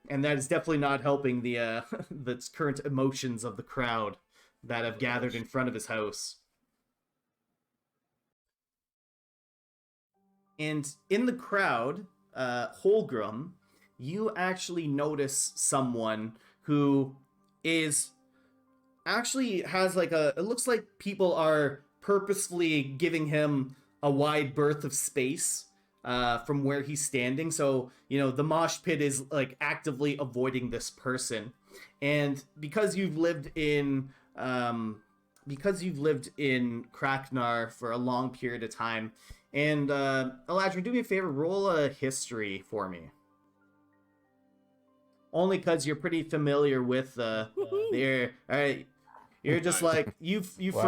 And that is definitely not helping the the current emotions of the crowd that have gathered in front of his house. And in the crowd, Holgrim, you actually notice someone who is actually has like it looks like people are purposefully giving him a wide berth of space from where he's standing. So, you know, the mosh pit is like actively avoiding this person. And because you've lived in Kraknar for a long period of time, and Eladrin, do me a favor, roll a history for me. Only because you're pretty familiar with the area. All right, you're just like you've Wow.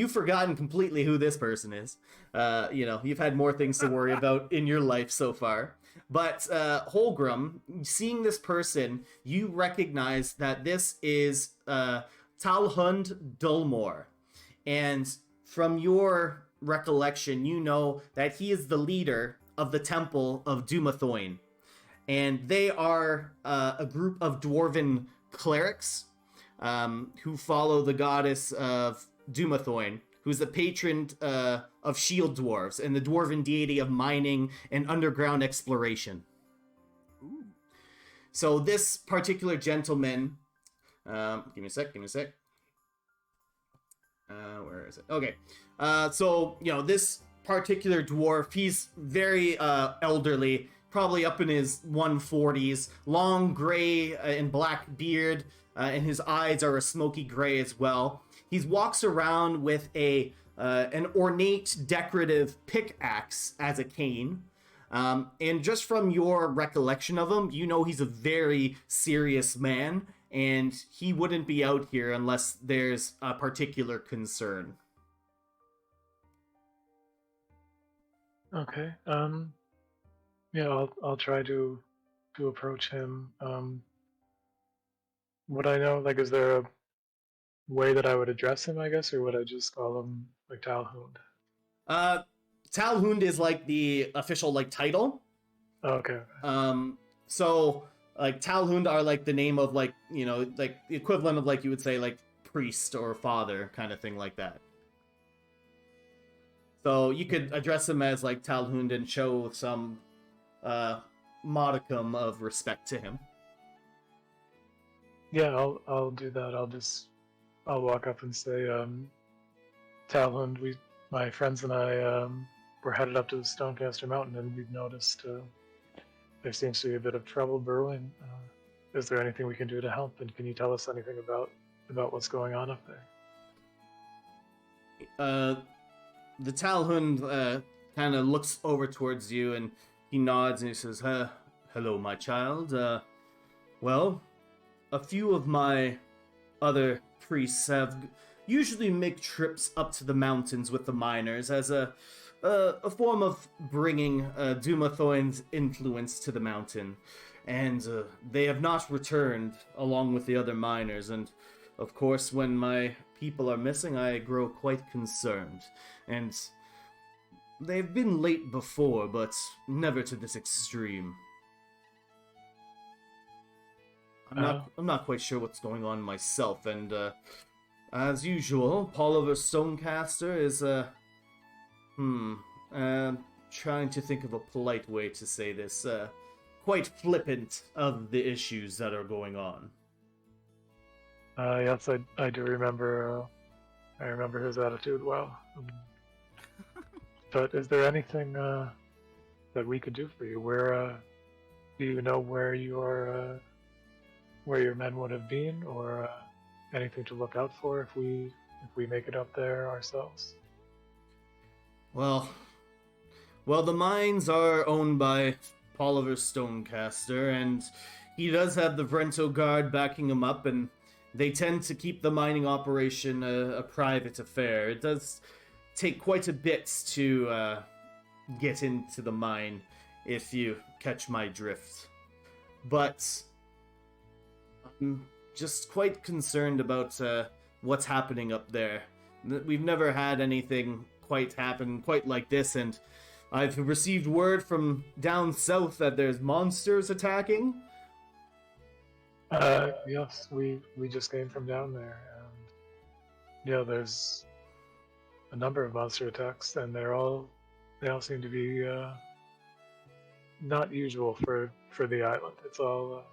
forgotten completely who this person is. You know, you've had more things to worry about in your life so far. But Holgrim, seeing this person, you recognize that this is Talhund Dulmore, and from your recollection, you know that he is the leader of the Temple of Dumathoin, and they are a group of dwarven clerics who follow the goddess of Dumathoin, who's the patron of shield dwarves and the dwarven deity of mining and underground exploration. Ooh. So this particular gentleman, give me a sec. Where is it? Okay. So, you know, this particular dwarf, he's very elderly, probably up in his 140s, long gray and black beard, and his eyes are a smoky gray as well. He walks around with an ornate decorative pickaxe as a cane. And just from your recollection of him, you know he's a very serious man, and he wouldn't be out here unless there's a particular concern. Okay. Yeah, I'll try to approach him. Would I know, like, is there a way that I would address him, I guess, or would I just call him like Talhund? Talhund is like the official like title. Oh, okay. So like Talhund are like the name of like, you know, like the equivalent of like you would say like priest or father kind of thing like that. So you could address him as like Talhund and show some modicum of respect to him. Yeah, I'll do that. I'll walk up and say, Talhund, my friends and I, we're headed up to the Stonecaster Mountain, and we've noticed there seems to be a bit of trouble brewing. Is there anything we can do to help? And can you tell us anything about what's going on up there? The Talhund kind of looks over towards you and he nods and he says, "Hello, my child. Well, a few of my other priests have usually make trips up to the mountains with the miners as a form of bringing Dumathoin's influence to the mountain, and they have not returned along with the other miners, and of course when my people are missing I grow quite concerned, and they've been late before, but never to this extreme." I'm not quite sure what's going on myself, and as usual, Oliver Stonecaster is trying to think of a polite way to say this, quite flippant of the issues that are going on. Yes, I do remember. I remember his attitude well. But is there anything that we could do for you? Where do you know where your men would have been, or anything to look out for if we make it up there ourselves? Well, the mines are owned by Oliver Stonecaster, and he does have the Vrento Guard backing him up, and they tend to keep the mining operation a private affair. It does take quite a bit to get into the mine, if you catch my drift. But I'm just quite concerned about what's happening up there. We've never had anything happen quite like this, and I've received word from down south that there's monsters attacking. Yes, we just came from down there, and yeah, there's a number of monster attacks, and they all seem to be not usual for the island. It's all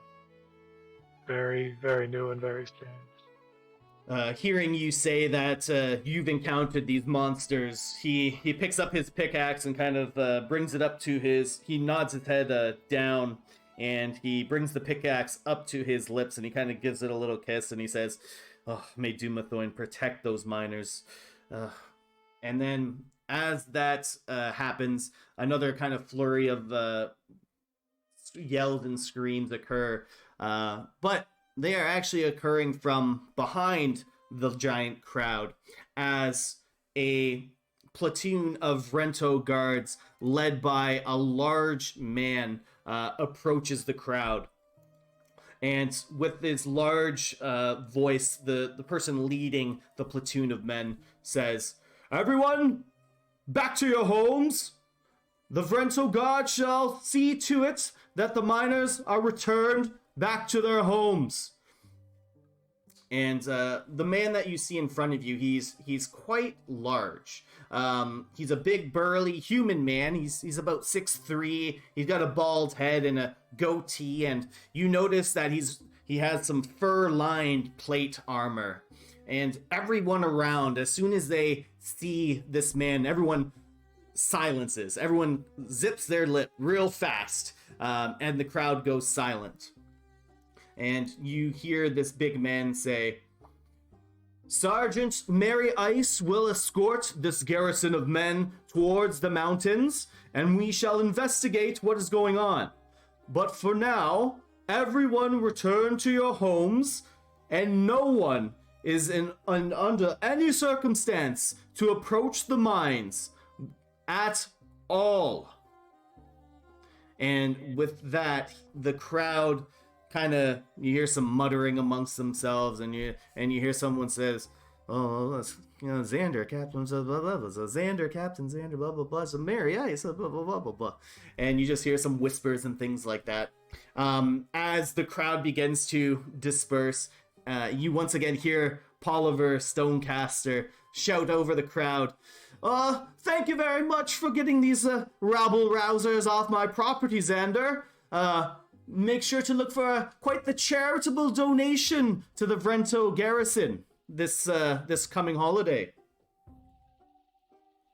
very, very new and very strange. Hearing you say that you've encountered these monsters, he picks up his pickaxe and kind of brings it up to he nods his head down, and he brings the pickaxe up to his lips, and he kind of gives it a little kiss, and he says, "Oh, may Dumathoin protect those miners." And then, as that happens, another kind of flurry of yells and screams occur, but they are actually occurring from behind the giant crowd as a platoon of Vrento guards led by a large man approaches the crowd. And with this large voice, the person leading the platoon of men says, "Everyone, back to your homes! The Vrento guard shall see to it that the miners are returned back to their homes." And the man that you see in front of you, he's quite large. He's a big, burly human man. He's about 6'3". He's got a bald head and a goatee, and you notice that he has some fur-lined plate armor. And everyone around, as soon as they see this man, everyone silences. Everyone zips their lip real fast, and the crowd goes silent. And you hear this big man say, "Sergeant Mary Ice will escort this garrison of men towards the mountains, and we shall investigate what is going on. But for now, everyone return to your homes, and no one is under any circumstance to approach the mines at all." And with that, the crowd you hear some muttering amongst themselves, and you hear someone says, "Oh, Xander, Captain, blah, blah, blah, blah. So Xander, Captain Xander, blah, blah, blah. So Mary Ice, blah, blah, blah, blah, blah." And you just hear some whispers and things like that. As the crowd begins to disperse, you once again hear Oliver Stonecaster shout over the crowd, "Thank you very much for getting these rabble-rousers off my property, Xander. Make sure to look for quite the charitable donation to the Vrento garrison this coming holiday."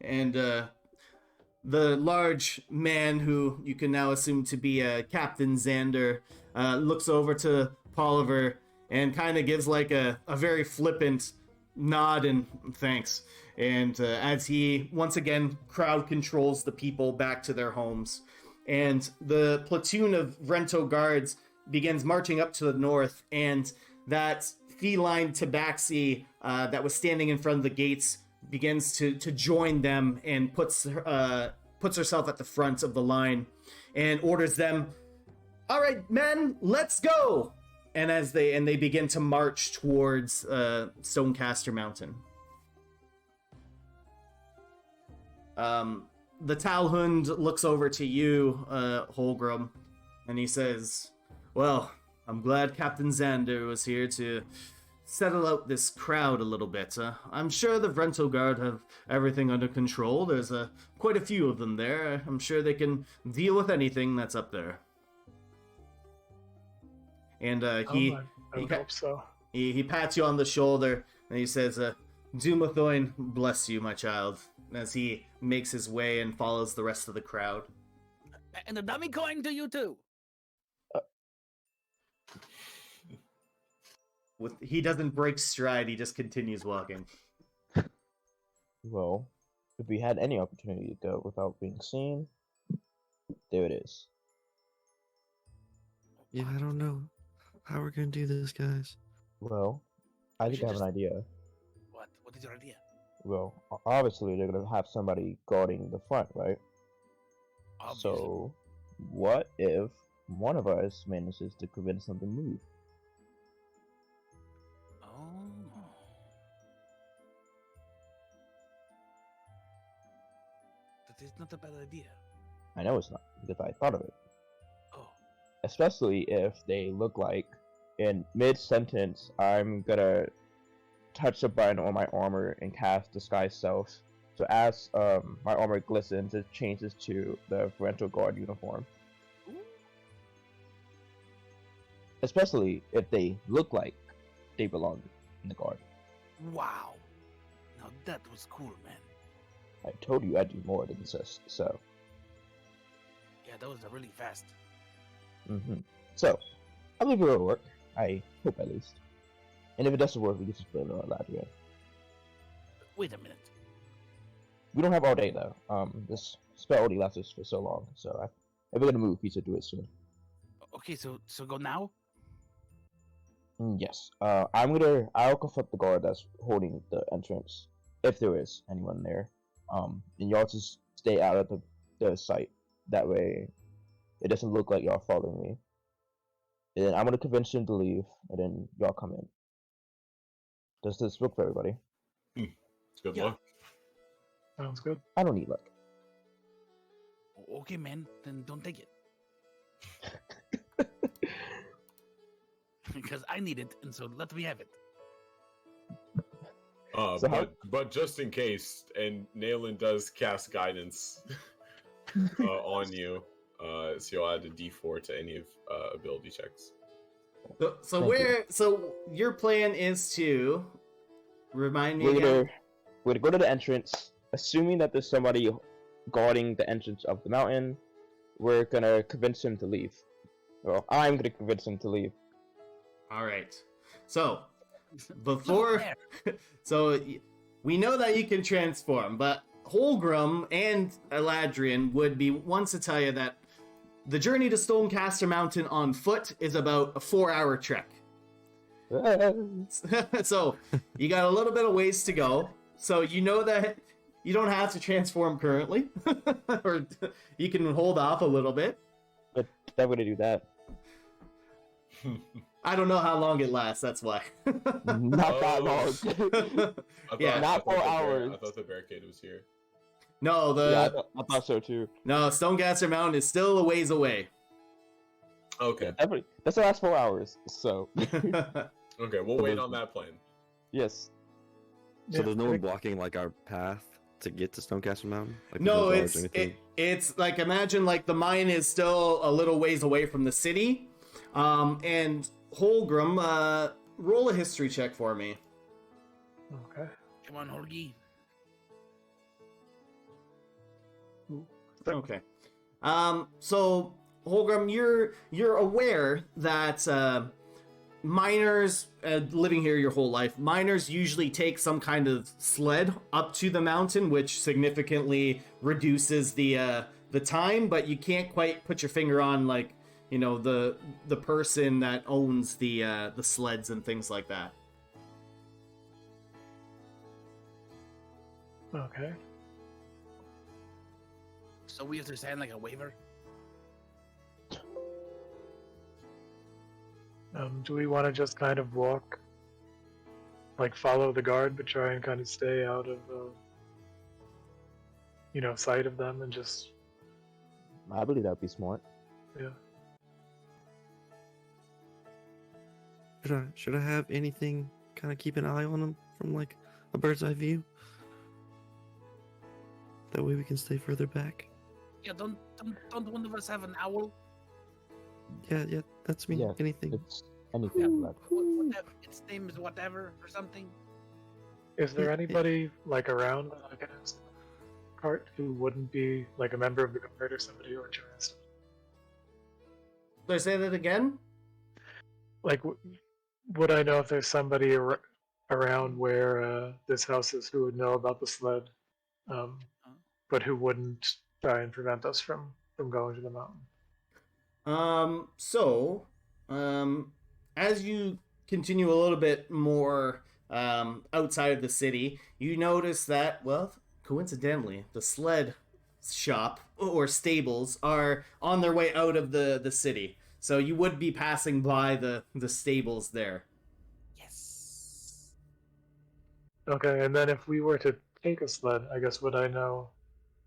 And the large man, who you can now assume to be Captain Xander, looks over to Oliver and kind of gives like a very flippant nod and thanks. And as he once again crowd controls the people back to their homes. And the platoon of Vrento guards begins marching up to the north, and that feline tabaxi that was standing in front of the gates begins to join them and puts herself at the front of the line and orders them, "All right, men, let's go!" And they begin to march towards Stonecaster Mountain. The Talhund looks over to you, Holgrim, and he says, "Well, I'm glad Captain Xander was here to settle out this crowd a little bit. I'm sure the rental guard have everything under control. There's quite a few of them there. I'm sure they can deal with anything that's up there. And I would hope so. he pats you on the shoulder and he says, Dumathoin, bless you, my child, as he makes his way and follows the rest of the crowd. And the dummy coin to you too. He doesn't break stride, he just continues walking. Well, if we had any opportunity to go without being seen, there it is. Yeah, I don't know how we're gonna do this, guys. Well, I think I have an idea. What? What is your idea? Well, obviously they're gonna have somebody guarding the front, right? Obviously. So, what if one of us manages to convince them to move? Oh. That is not a bad idea. I know it's not, because I thought of it. Oh. Especially if they look like, in mid-sentence, I'm gonna touch a button on my armor and cast Disguise Self. So as my armor glistens, it changes to the rental guard uniform. Ooh. Especially if they look like they belong in the guard. Wow. Now that was cool, man. I told you I'd do more than this, so. Yeah, that was really fast. So, I believe it'll work. I hope at least. And if it doesn't work, we can just blame it on Ladrian. Wait a minute. We don't have all day though. This spell only lasts us for so long, so if we're gonna move, we should do it soon. Okay, so go now? Yes. I'll confront the guard that's holding the entrance, if there is anyone there. And y'all just stay out of the sight. That way, it doesn't look like y'all following me. And then I'm gonna convince him to leave, and then y'all come in. Does this work for everybody? Good Yeah. luck. Sounds good. I don't need luck. Okay, man. Then don't take it. Because I need it, and so let me have it. So but just in case, and Nayland does cast guidance on you, so you'll add a D4 to any of ability checks. So your plan is to remind me We're again? gonna go to the entrance, assuming that there's somebody guarding the entrance of the mountain. We're gonna convince him to leave. Well, I'm gonna convince him to leave. All right. So before, we know that you can transform, but Holgrim and Eladrian would be wants to tell you that the journey to Stonecaster Mountain on foot is about a 4-hour trek. So you got a little bit of ways to go. So you know that you don't have to transform currently, or you can hold off a little bit. But I'm gonna do that. I don't know how long it lasts. That's why. Not that long. Yeah. Not 4 hours. I thought the barricade was here. No, I thought so too. no, Stonecaster Mountain is still a ways away. Okay. That's the last 4 hours. So Okay, we'll wait on that plan. yes. So Yeah, there's no I one think- blocking like our path to get to Stonecaster Mountain? Like, there's No, guards or anything? it's like, imagine like the mine is still a little ways away from the city. And Holgrim, roll a history check for me. Okay. Come on, Horgy. Okay. So Holgrim, you're aware that miners living here your whole life, miners usually take some kind of sled up to the mountain, which significantly reduces the time, but you can't quite put your finger on, like, you know, the person that owns the sleds and things like that. Okay. So we have to sign like a waiver? Do we want to just kind of walk, like follow the guard, but try and kind of stay out of, sight of them and just, I believe that'd be smart. yeah. should I have anything kind of keep an eye on them from like a bird's eye view? That way we can stay further back. Yeah, don't one of us have an owl? Yeah, that's me. Yeah, Anything. it's anything. Like, Whatever, its name is whatever or something. Is there anybody like around that I can ask cart who wouldn't be like a member of the guard or somebody who interested? Did I say that again? Like, would I know if there's somebody around where this house is who would know about the sled, but who wouldn't try and prevent us from going to the mountain? As you continue a little bit more outside of the city, you notice that, well, coincidentally, the sled shop or stables are on their way out of the city. So you would be passing by the stables there. Yes. Okay, and then if we were to take a sled, I guess would I know?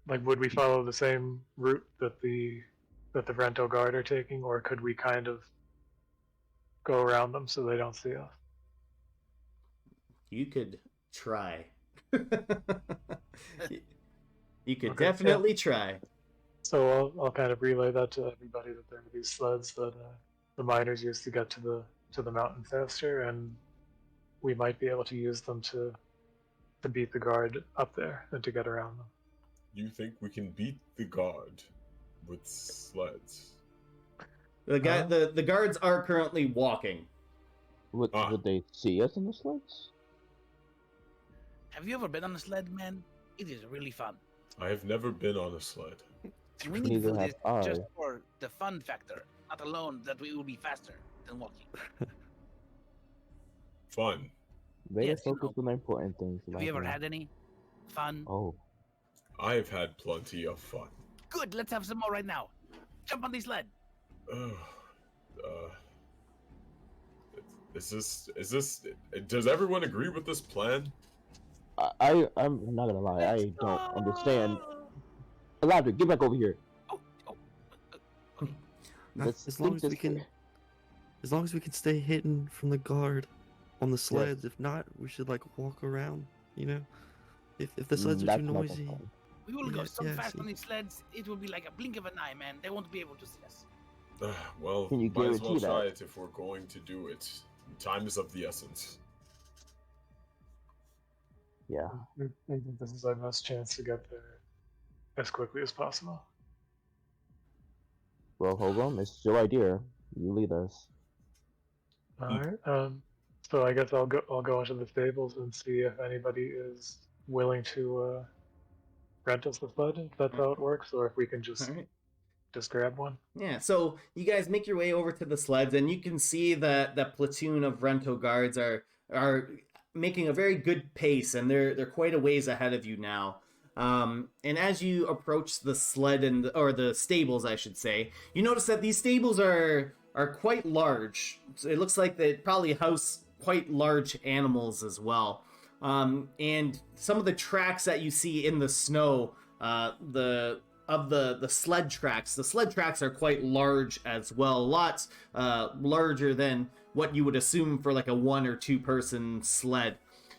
Like, would we follow the same route that the Rento Guard are taking, or could we kind of go around them so they don't see us? You could try. You could Okay, definitely try. So I'll kind of relay that to everybody that there are these sleds that the miners used to get to the mountain faster, and we might be able to use them to beat the guard up there and to get around them. You think we can beat the guard with sleds? The guards are currently walking. would they see us in the sleds? Have you ever been on a sled, man? It is really fun. I have never been on a sled. We need to do this just for the fun factor, not alone that we will be faster than walking. Fun. They Yes, focus on the important things. Have you ever had any fun? Oh, I've had plenty of fun. Good, let's have some more right now. Jump on the sled. Is this? Does everyone agree with this plan? I'm not gonna lie. I don't understand. Elijah, get back over here. As long as we can stay hidden from the guard on the sleds. If not, we should like walk around. You know, if the sleds are That's too not the noisy. plan. We will go so fast see. on these sleds, it will be like a blink of an eye, man. They won't be able to see us. Well, Can you might as well guarantee try that? it if we're going to do it. Time is of the essence. Yeah. I think this is our best chance to get there as quickly as possible. Well, Holgram, it's your idea. You lead us. All right. So I guess I'll go into the stables and see if anybody is willing to rent us the sled, if that's how it works, or if we can just All right. just grab one. Yeah, so you guys make your way over to the sleds, and you can see that that platoon of Rento guards are making a very good pace, and they're quite a ways ahead of you now. And as you approach the sled or the stables, I should say, you notice that these stables are quite large. It looks like they probably house quite large animals as well. And some of the tracks that you see in the snow, the sled tracks are quite large as well, lots larger than what you would assume for like a 1 or 2 person sled.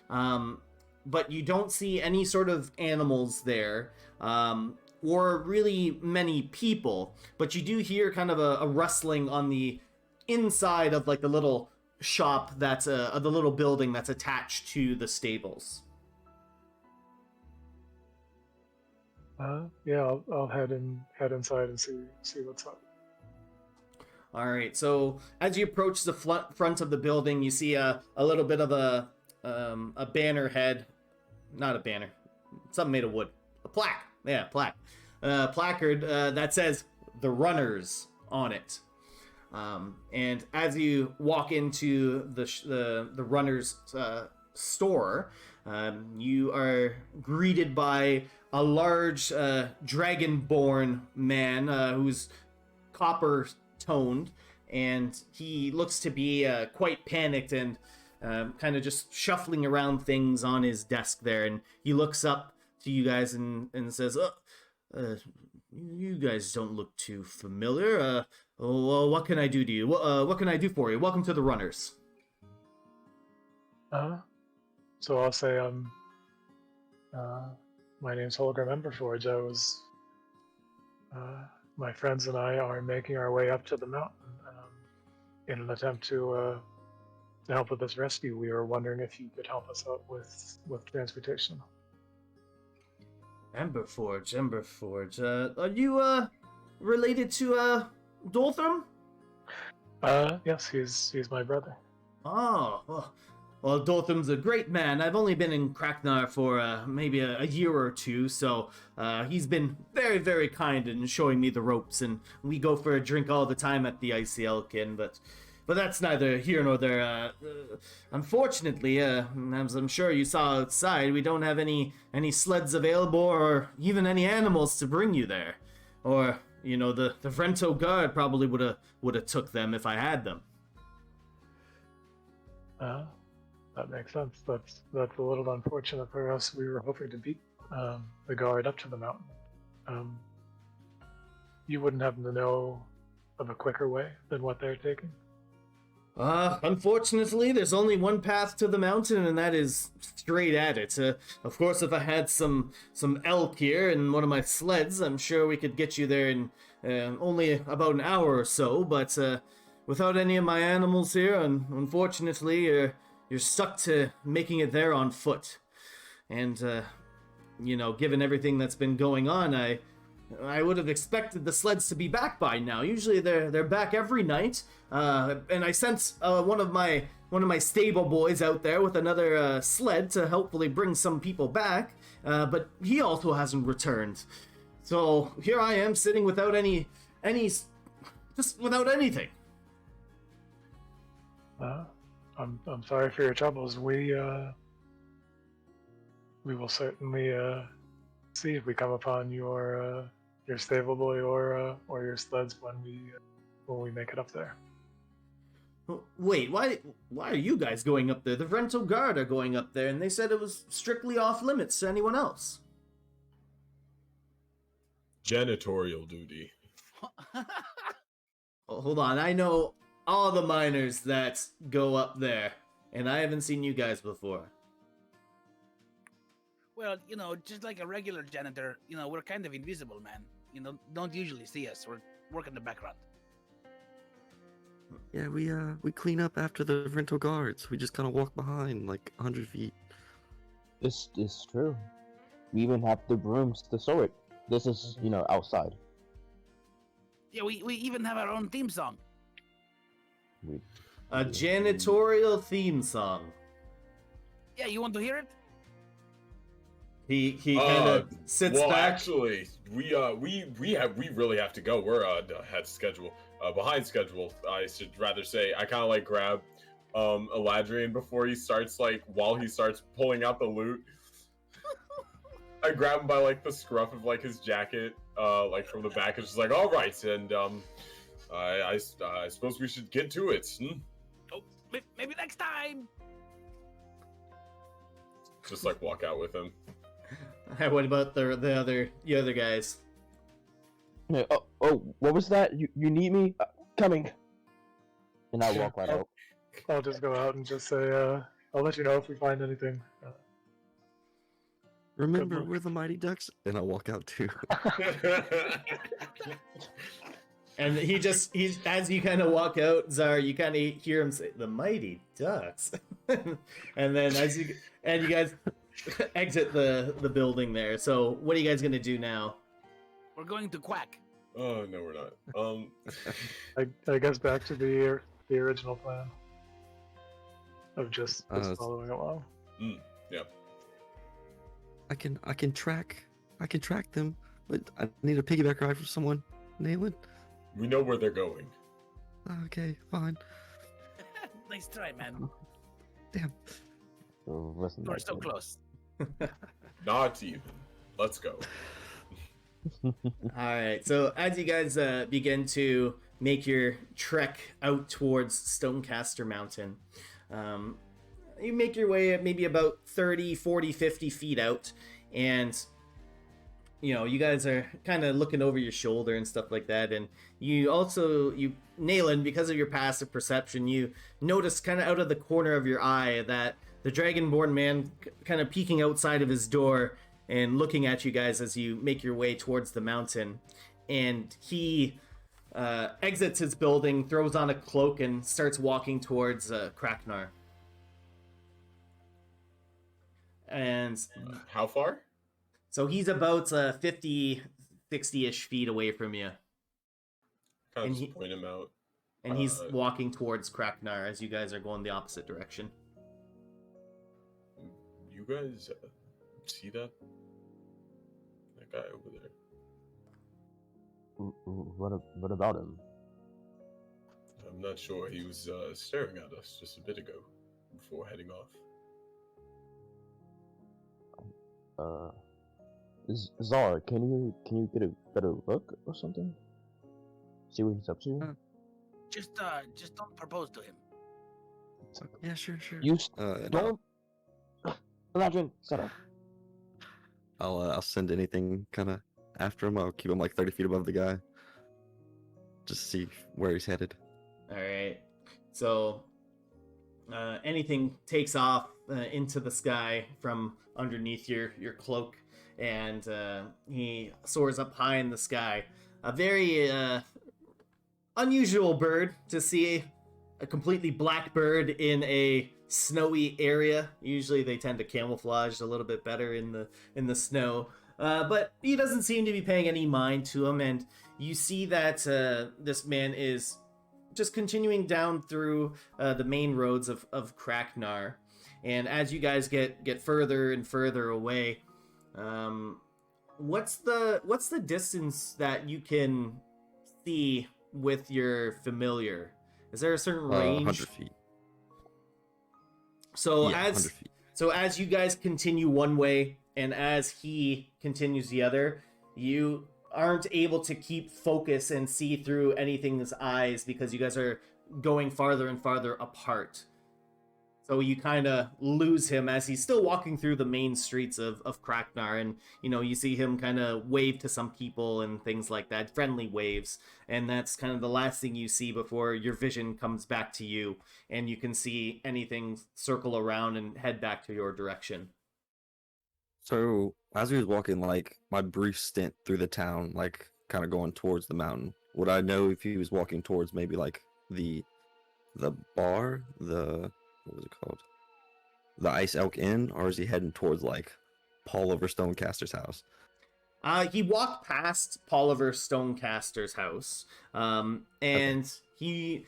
But you don't see any sort of animals there, or really many people, but you do hear kind of a rustling on the inside of like the little shop that's the little building that's attached to the stables. Yeah, I'll head inside and see what's up. All right, so as you approach the front of the building, you see a little bit of a banner head, not a banner, something made of wood, a plaque, placard that says "The Runners" on it. And as you walk into the Runners store, you are greeted by a large dragonborn man who's copper toned, and he looks to be quite panicked and kind of just shuffling around things on his desk there. And he looks up to you guys and says, you guys don't look too familiar. Well, what can I do to you? What can I do for you? Welcome to the Runners. So I'll say my name's Holger Emberforge. My friends and I are making our way up to the mountain in an attempt to help with this rescue. We were wondering if you could help us out with transportation. Emberforge. Are you related to Dolthram? Yes, he's my brother. Oh, well, Doltham's a great man. I've only been in Kraknar for maybe a year or two, so he's been very, very kind in showing me the ropes, and we go for a drink all the time at the Icy Elkin, but that's neither here nor there. Unfortunately, as I'm sure you saw outside, we don't have any sleds available or even any animals to bring you there. Or, you know, the Vrento guard probably would have took them if I had them. That makes sense. That's a little unfortunate for us. We were hoping to beat the guard up to the mountain. You wouldn't happen to know of a quicker way than what they're taking? Unfortunately, there's only one path to the mountain, and that is straight at it. Of course, if I had some elk here and one of my sleds, I'm sure we could get you there in only about an hour or so, but without any of my animals here, unfortunately, you're stuck to making it there on foot. And, you know, given everything that's been going on, I would have expected the sleds to be back by now. Usually they're back every night. And I sent one of my stable boys out there with another sled to hopefully bring some people back. But he also hasn't returned. So here I am sitting without just without anything. I'm sorry for your troubles. We will certainly see if we come upon your stable boy or your sleds when we make it up there. Wait, why are you guys going up there? The Rental Guard are going up there, and they said it was strictly off limits to anyone else. Janitorial duty. Oh, hold on, I know all the miners that go up there, and I haven't seen you guys before. Well, you know, just like a regular janitor, you know, we're kind of invisible, man. You know, don't usually see us. We're working the background. Yeah, we clean up after the rental guards. We just kind of walk behind like 100 feet. This is true. We even have the brooms to sew it. This is, you know, outside. Yeah, we even have our own theme song. A janitorial theme song. Yeah, you want to hear it? He kind of sits well, back. Actually, we really have to go. We're ahead schedule, behind schedule. I should rather say. I kind of like grab Eladrian before he starts, like while he starts pulling out the loot. I grab him by like the scruff of like his jacket, like from the back. It's just like, all right, and I suppose we should get to it. Oh, maybe next time. Just like walk out with him. What about the other guys? Oh, what was that? You need me? Coming. And I walk right out. I'll just go out and just say, I'll let you know if we find anything. Remember, we're the Mighty Ducks, and I walk out too. And he as you kind of walk out, Zara, you kind of hear him say, "The Mighty Ducks," and then you guys exit the building there. So what are you guys gonna do now? We're going to Quack. Oh no, we're not. I guess back to the original plan of just following along. Yeah. I can track them, but I need a piggyback ride from someone. Nayland? We know where they're going. Okay, fine. Nice try, man. Damn. Listen, We're so close. Not even. Let's go. All right. So as you guys begin to make your trek out towards Stonecaster Mountain, you make your way maybe about 30, 40, 50 feet out, and you know, you guys are kind of looking over your shoulder and stuff like that, and you Nayland, because of your passive perception, you notice kind of out of the corner of your eye that the Dragonborn man kind of peeking outside of his door and looking at you guys as you make your way towards the mountain. And he exits his building, throws on a cloak, and starts walking towards Kraknar. And How far? so he's about 50, 60-ish feet away from you. Kind And of he- just point him out. And he's walking towards Kraknar as you guys are going the opposite direction. You guys see that? That guy over there. What about him? I'm not sure. He was staring at us just a bit ago before heading off. Zara, can you get a better look or something? See what he's up to? Just don't propose to him. Yeah, sure. You No, don't. Imagine, shut up. I'll send anything kind of after him. I'll keep him like 30 feet above the guy. Just see where he's headed. All right. So anything takes off into the sky from underneath your cloak, and he soars up high in the sky. A very unusual bird to see, a completely black bird in a snowy area. Usually they tend to camouflage a little bit better in the snow. But he doesn't seem to be paying any mind to him, and you see that this man is just continuing down through the main roads of Kraknar. And as you guys get further and further away, what's the distance that you can see with your familiar? Is there a certain range? 100 feet. So Yeah, 100 feet. as you guys continue one way and as he continues the other, you aren't able to keep focus and see through anything's eyes because you guys are going farther and farther apart. So you kind of lose him as he's still walking through the main streets of Kraknar, and you see him kind of wave to some people and things like that, friendly waves, and that's kind of the last thing you see before your vision comes back to you, and you can see anything circle around and head back to your direction. So as we was walking, like my brief stint through the town, like kind of going towards the mountain, would I know if he was walking towards maybe like the bar, what was it called? The Ice Elk Inn, or is he heading towards like Paul over Stonecaster's house? He walked past Paul over Stonecaster's house, and he,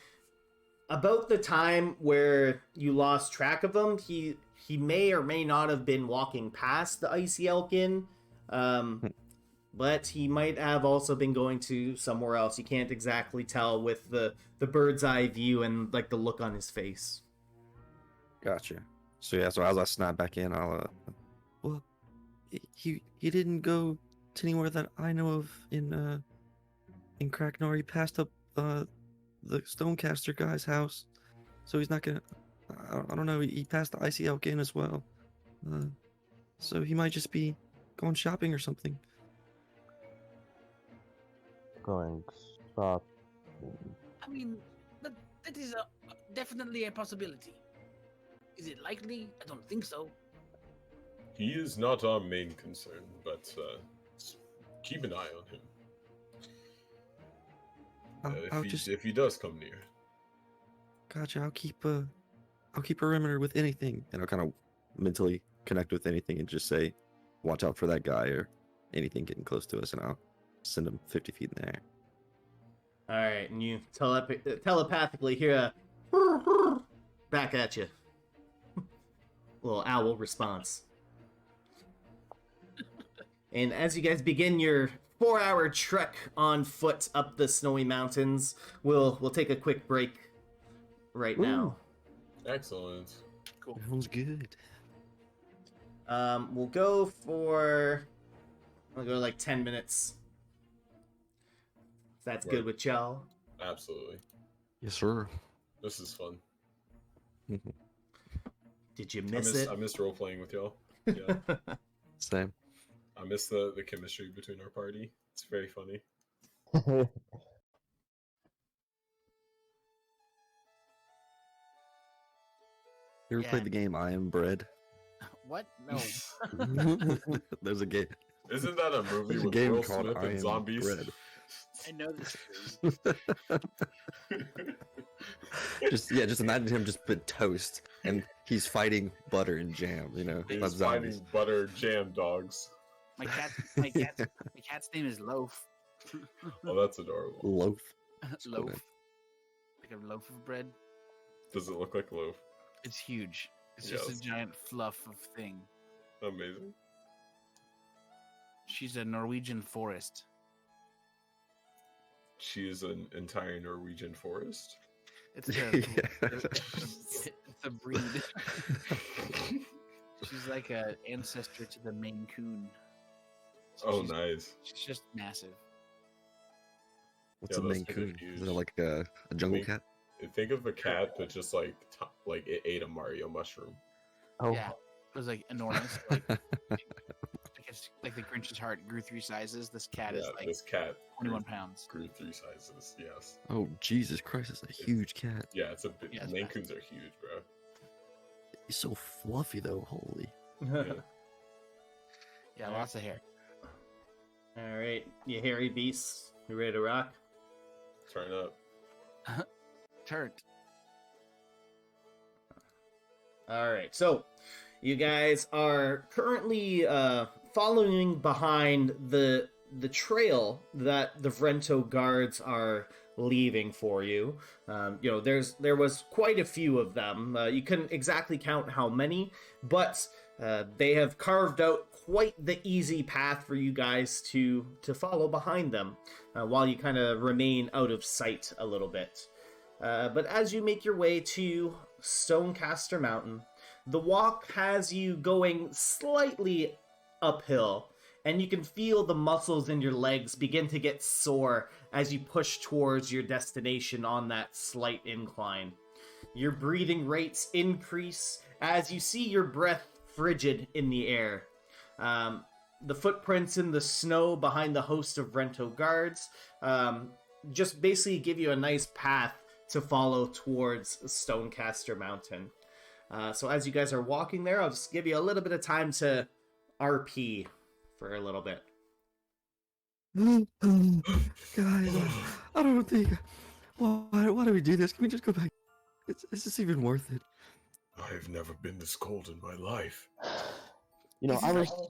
about the time where you lost track of him, he may or may not have been walking past the Icy Elk Inn, but he might have also been going to somewhere else. You can't exactly tell with the bird's eye view and like the look on his face. Gotcha. So yeah, so as I snap back in, I'll well, he didn't go to anywhere that I know of in Kraknar. He passed up the Stonecaster guy's house, so he's not gonna. I don't know. He passed the Icy Elk Inn as well, so he might just be going shopping or something. Going stop. I mean, that is definitely a possibility. Is it likely? I don't think so. He is not our main concern, but keep an eye on him. If he does come near. Gotcha. I'll keep perimeter with anything, and I'll kind of mentally connect with anything and just say, "Watch out for that guy," or anything getting close to us, and I'll send him 50 feet in the air. All right, and you telepathically hear a back at you. Little owl response. And as you guys begin your 4-hour trek on foot up the snowy mountains, we'll take a quick break right now. Excellent. Cool. Sounds good. We'll go like 10 minutes. If that's good with y'all. Absolutely. Yes, sir. This is fun. Did you miss it? I miss role playing with y'all. Yeah. Same. I miss the chemistry between our party. It's very funny. You ever Yeah. played the game I Am Bread? What? No. There's a game. Isn't that a movie There's a with game Will called Smith I and Am zombies? Bread. I know this is Just imagine him just put toast, and he's fighting butter and jam. You know, He's that's zombies. fighting butter jam dogs. my cat's name is Loaf. Oh, that's adorable. Loaf. Loaf. funny. Like a loaf of bread. Does it look like loaf? It's huge. It's just Yes. a giant fluff of thing. Amazing. She's a Norwegian forest. She is an entire Norwegian forest. It's a, Yeah. it's a breed. She's like an ancestor to the Maine Coon. So Oh, she's, nice. she's just massive. What's Yeah, a those Maine things are Coon? Is huge. it like a jungle Maine- cat? Think of a cat that just like it ate a Mario mushroom. Oh, Yeah, it was like enormous. Like the Grinch's heart grew 3 sizes. This cat is like this cat 21 pounds. grew 3 sizes. Yes. Oh Jesus Christ! It's a huge cat. Yeah, it's a bit. Yeah, it's Maine massive. Coons are huge, bro. He's so fluffy though. Holy. Yeah, lots of hair. All right, you hairy beasts, you ready to rock? Turn up. Turnt. All right, so you guys are currently following behind the trail that the Vrento guards are leaving for you. You know, there was quite a few of them. You couldn't exactly count how many, but they have carved out quite the easy path for you guys to follow behind them, while you kind of remain out of sight a little bit. But as you make your way to Stonecaster Mountain, the walk has you going slightly uphill, and you can feel the muscles in your legs begin to get sore as you push towards your destination on that slight incline. Your breathing rates increase as you see your breath frigid in the air. The footprints in the snow behind the host of Vrento guards just basically give you a nice path to follow towards Stonecaster Mountain. So as you guys are walking there, I'll just give you a little bit of time to RP for a little bit. Guys, I don't think. Why do we do this? Can we just go back? Is this even worth it? I've never been this cold in my life. you know, This I is was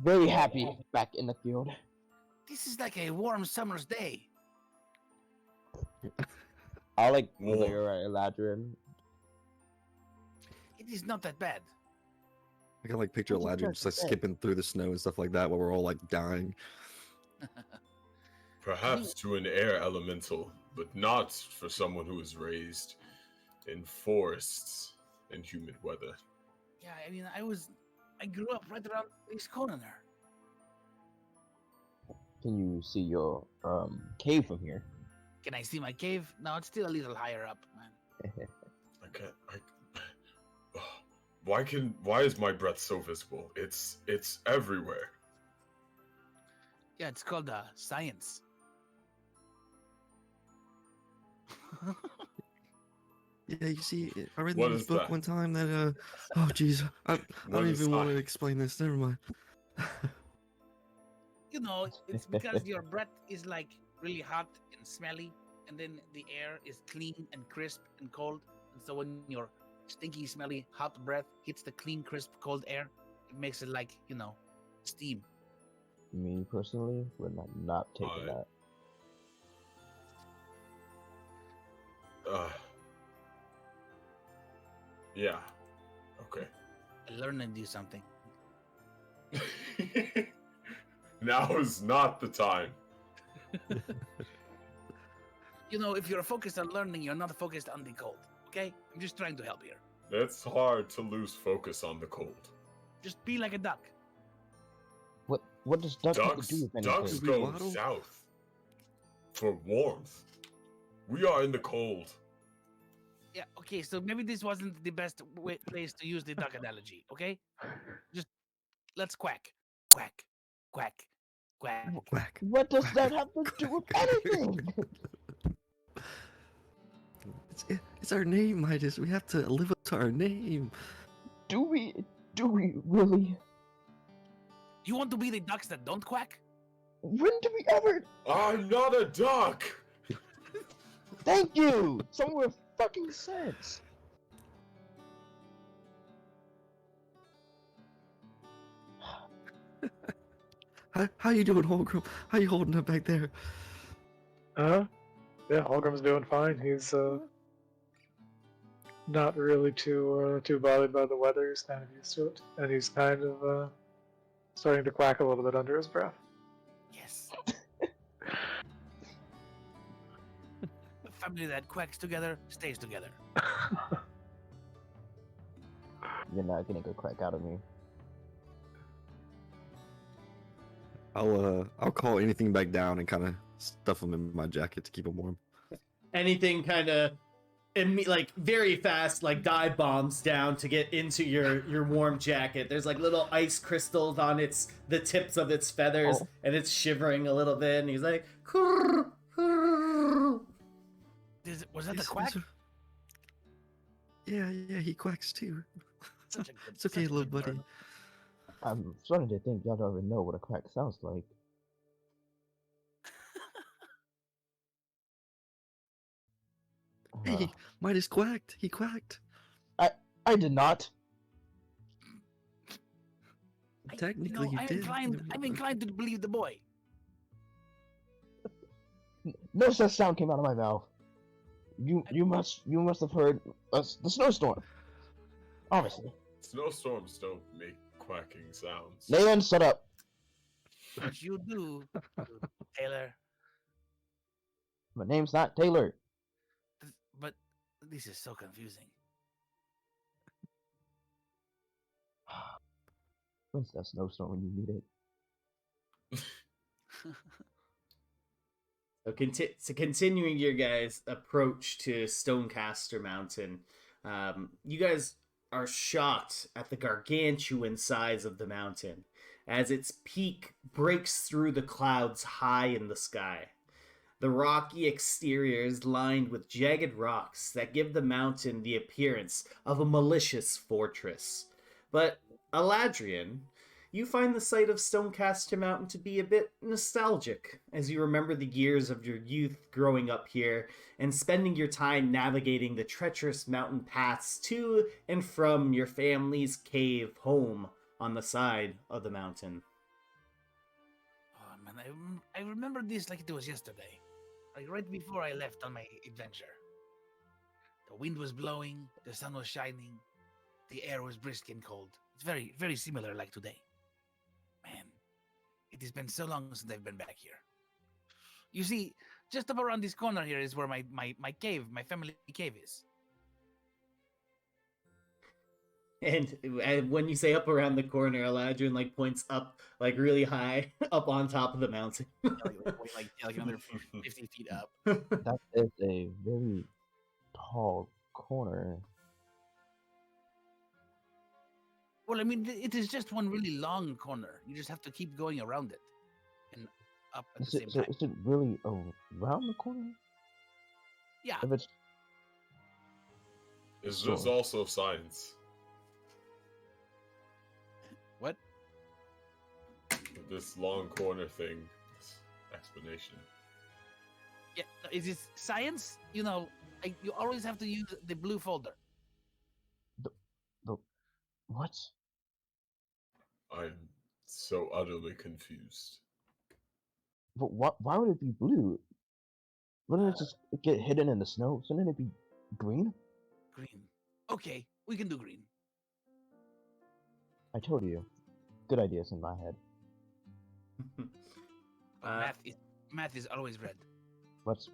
very happy back in the field. This is like a warm summer's day. I like Whoa. Eladrin. It is not that bad. I can like picture What's Elijah worth just like it? skipping through the snow and stuff like that while we're all like dying. Perhaps to an air elemental, but not for someone who is raised in forests and humid weather. Yeah, I mean, I grew up right around this corner there. Can you see your cave from here? Can I see my cave? No, it's still a little higher up, man. I can't. Why is my breath so visible? It's everywhere. Yeah, it's called science. Yeah, you see, I read What in this is book that? one time that oh jeez, I What don't is even want that? to explain this. Never mind. You know, it's because your breath is like really hot and smelly, and then the air is clean and crisp and cold. And so when your stinky, smelly, hot breath hits the clean, crisp, cold air, it makes it like, you know, steam. Me personally, we're not taking I- that. Yeah. Okay. I learned to do something. Now is not the time. You know, if you're focused on learning, you're not focused on the cold. Okay? I'm just trying to help here. It's hard to lose focus on the cold. Just be like a duck. What does duck have to Ducks, do with ducks anything? We go waddle? south for warmth. We are in the cold. Yeah, okay, so maybe this wasn't the best place to use the duck analogy, okay? Just let's quack. Quack. Quack. Quack. Quack. What does that have to do with anything? It's our name, Midas. We have to live up to our name. Do we really? You want to be the ducks that don't quack? When do we ever? I'm not a duck. Thank you. Some with fucking sense. How you doing, Holgrim? How you holding up back there? Yeah, Holgrim's doing fine. He's not really too bothered by the weather. He's kind of used to it, and he's kind of starting to quack a little bit under his breath. Yes. A family that quacks together stays together. You're not getting a good crack out of me. I'll call anything back down and kind of stuff them in my jacket to keep them warm. Anything kind of like very fast, like dive bombs down to get into your warm jacket. There's like little ice crystals on the tips of its feathers, and it's shivering a little bit. And he's like, "Kurr, kurr." Was that the quack? Yeah, he quacks too. Such a good, It's okay, such a little good buddy. bird. I'm starting to think y'all don't even know what a crack sounds like. Hey, Midas quacked. He quacked. I did not. Technically, you I'm did. inclined to believe the boy. No such sound came out of my mouth. You must have heard the snowstorm. Obviously. Snowstorms don't make quacking sounds. Nathan, shut up. But you do, Taylor. My name's not Taylor. But this is so confusing. When's that snowstorm when you need it? So continuing your guys' approach to Stonecaster Mountain, you guys are shocked at the gargantuan size of the mountain as its peak breaks through the clouds high in the sky. The rocky exterior is lined with jagged rocks that give the mountain the appearance of a malicious fortress. But Eladrian, you find the sight of Stonecaster Mountain to be a bit nostalgic, as you remember the years of your youth growing up here and spending your time navigating the treacherous mountain paths to and from your family's cave home on the side of the mountain. Oh man, I remember this like it was yesterday, like right before I left on my adventure. The wind was blowing, the sun was shining, the air was brisk and cold. It's very, very similar like today. Man, it has been so long since I've been back here. You see, just up around this corner here is where my cave, my family cave is. And when you say up around the corner, Eladrian like points up, like really high, up on top of the mountain. like another 50 feet up. That is a very tall corner. Well, I mean, it is just one really long corner. You just have to keep going around it and up at the same time. Is it really around the corner? Yeah. If it's There's also science. What? This long corner thing, this explanation. Yeah. Is it science? You know, you always have to use the blue folder. what? I'm so utterly confused. But why would it be blue? Wouldn't it just get hidden in the snow? Shouldn't it be green? Green. Okay, we can do green. I told you. Good ideas in my head. But math is always red. Let's.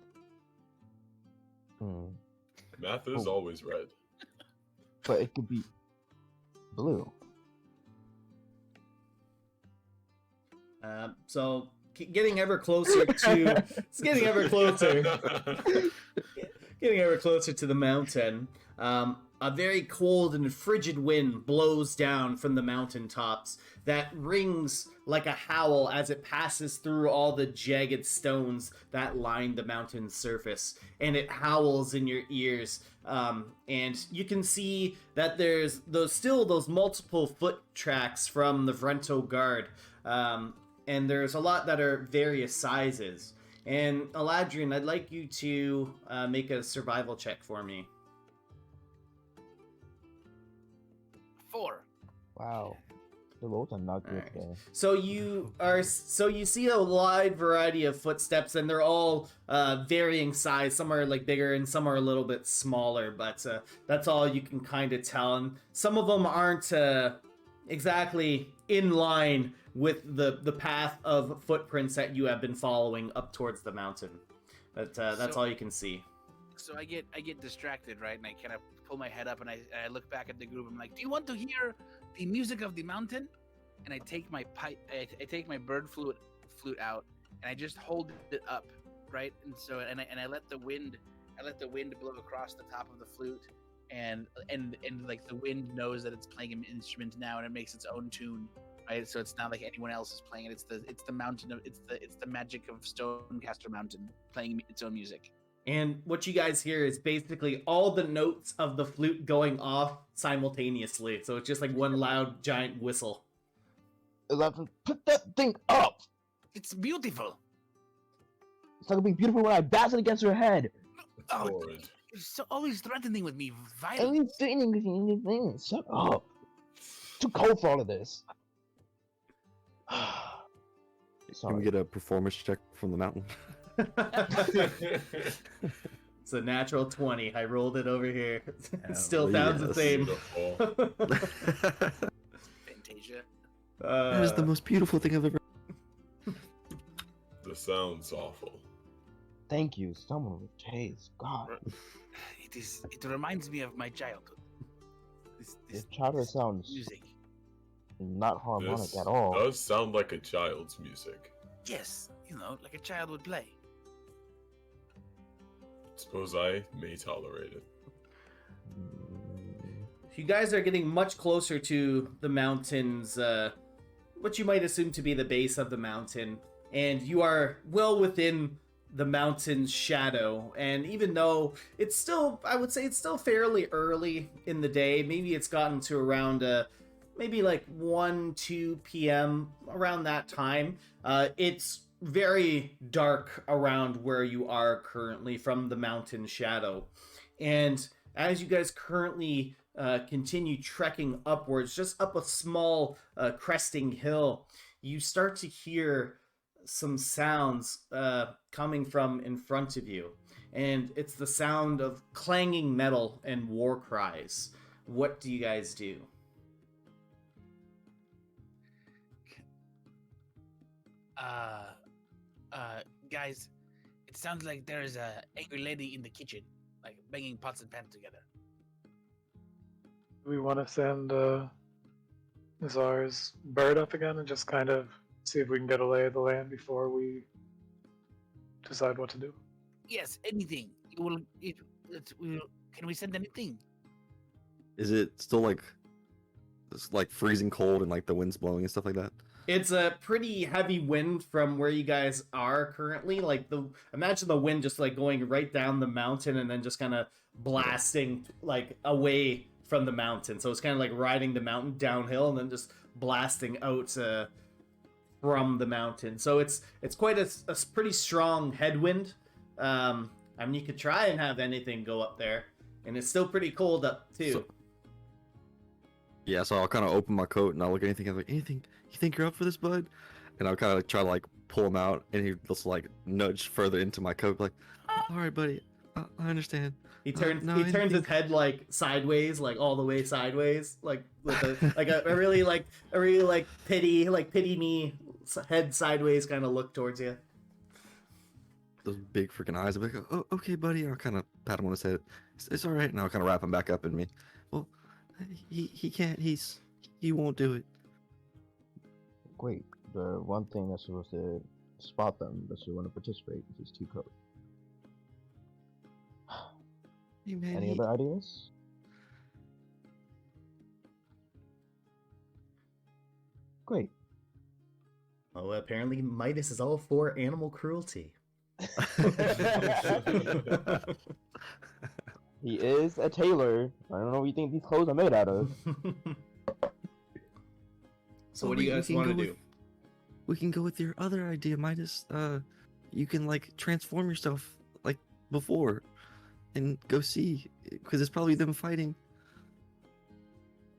Math is Oh. always red. But it could be blue. So getting ever closer to it's getting ever closer. getting ever closer to the mountain, a very cold and frigid wind blows down from the mountain tops that rings like a howl as it passes through all the jagged stones that line the mountain's surface, and it howls in your ears. And you can see that there's those multiple foot tracks from the Vrento guard, and there's a lot that are various sizes. And Eladrin, I'd like you to make a survival check for me. 4. Wow. The rolls are not good Alright. there. So you see a wide variety of footsteps, and they're all varying size. Some are like bigger, and some are a little bit smaller. But that's all you can kind of tell. And some of them aren't exactly in line with the path of footprints that you have been following up towards the mountain. But that's So- all you can see. So I get distracted, right? And I kind of pull my head up and I look back at the group. I'm like, "Do you want to hear the music of the mountain?" And I take my pipe, I take my bird flute out, and I just hold it up, right? And so I let the wind blow across the top of the flute, and like the wind knows that it's playing an instrument now, and it makes its own tune, right? So it's not like anyone else is playing it. It's the mountain of it's the magic of Stonecaster Mountain playing its own music. And what you guys hear is basically all the notes of the flute going off simultaneously. So it's just like one loud giant whistle. 11, put that thing up! It's beautiful. It's not gonna be beautiful when I bash it against your head. It's Oh, horrid. You're so always threatening with me, I violence. ain't doing anything. Shut up. Too cold for all of this. Can Sorry. we get a performance check from the mountain? It's a natural 20. I rolled it over here. It still Hell sounds the yes. same. Beautiful. Fantasia. That is the most beautiful thing I've ever. The sound's awful. Thank you. Someone with taste. God. It reminds me of my childhood. This Your childhood sounds music. not harmonic This at all. does sound like a child's music. Yes, like a child would play. Suppose I may tolerate it. You guys are getting much closer to the mountains, what you might assume to be the base of the mountain, and you are well within the mountain's shadow. And even though it's still, I would say it's still fairly early in the day, maybe it's gotten to around maybe like 1-2 p.m. around that time, it's very dark around where you are currently from the mountain shadow. And as you guys currently continue trekking upwards, just up a small cresting hill, you start to hear some sounds coming from in front of you. And it's the sound of clanging metal and war cries. What do you guys do? Guys, it sounds like there is a angry lady in the kitchen, like banging pots and pans together. Do we want to send Nazar's bird up again and just kind of see if we can get a lay of the land before we decide what to do? Yes, anything. Can we send anything? Is it still like it's like freezing cold and like the wind's blowing and stuff like that? It's a pretty heavy wind from where you guys are currently. Imagine the wind just like going right down the mountain and then just kind of blasting like away from the mountain. So it's kind of like riding the mountain downhill and then just blasting out from the mountain. So it's quite a pretty strong headwind. I mean, you could try and have anything go up there, and it's still pretty cold up too. So- Yeah, so I'll kind of open my coat and I'll look at anything. I'm like, anything? You think you're up for this, bud? And I'll kind of try to like pull him out, and he just like nudge further into my coat, like, all right, buddy, I understand. He turns no, he turns anything- his head like sideways, like all the way sideways, like with a really pity me head sideways kind of look towards you. Those big freaking eyes. I'm like, oh, okay, buddy. I'll kind of pat him on his head. It's all right, and I'll kind of wrap him back up in me. Well, he can't. He won't do it. Wait, the one thing that's supposed to spot them that you want to participate is too cold. Hey, man, Any other ideas? Great. Oh, apparently Midas is all for animal cruelty. He is a tailor. I don't know what you think these clothes are made out of. So what do you guys want to do? We can go with your other idea, Midas. You can like transform yourself like before, and go see, because it's probably them fighting.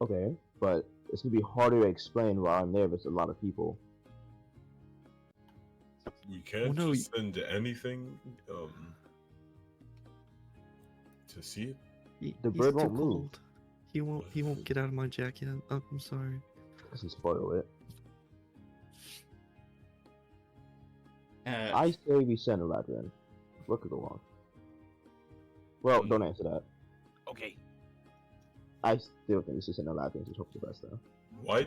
Okay, but it's gonna be harder to explain while I'm there. There's a lot of people. We can't no, just send anything to see it. The He's bird too won't move. cold. He won't get out of my jacket. Oh, I'm sorry. This is spoil it. Uh, I say we send a Ladrin. What could go wrong? Well, don't answer that. Okay. I still think we should send a Ladrin to hope for the best, though. Why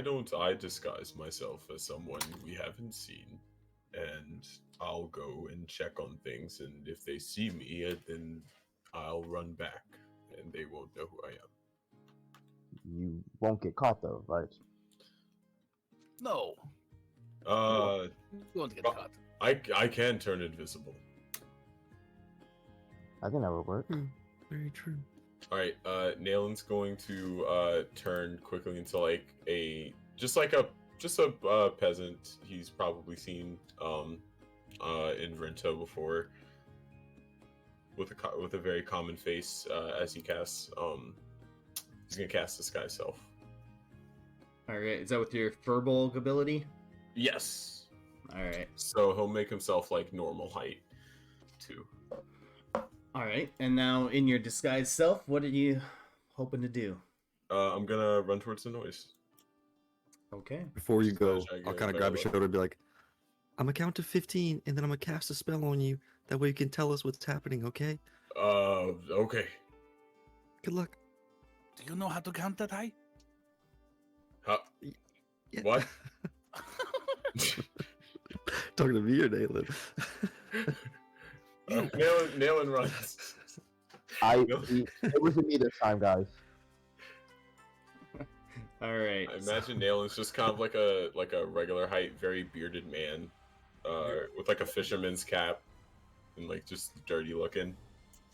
don't I disguise myself as someone we haven't seen, and I'll go and check on things, and if they see me, then I'll run back, and they won't know who I am. You won't get caught, though, right? No. Uh, You won't get Uh, caught. I can turn invisible. I think that would work. Very true. All right, Nalen's going to turn quickly into like a peasant. He's probably seen in Rento before, with a very common face as he casts. He's gonna cast Disguise Self. all right, is that with your Furbolg ability? Yes. All right, So he'll make himself like normal height, too. all right. And now in your disguised self, what are you hoping to do? I'm gonna run towards the noise. Okay. Before you Just go, as I get I'll a kind of better grab your look. shoulder and be like, I'm gonna count to 15, and then I'm gonna cast a spell on you. That way you can tell us what's happening, okay? Okay. Good luck. Do you know how to count that high? Huh? Yeah. What? Talking to me or Nayland? Nailen runs. It wasn't me this time, guys. All right. I imagine Nalen's just kind of like a regular height, very bearded man, with like a fisherman's cap, and like just dirty looking,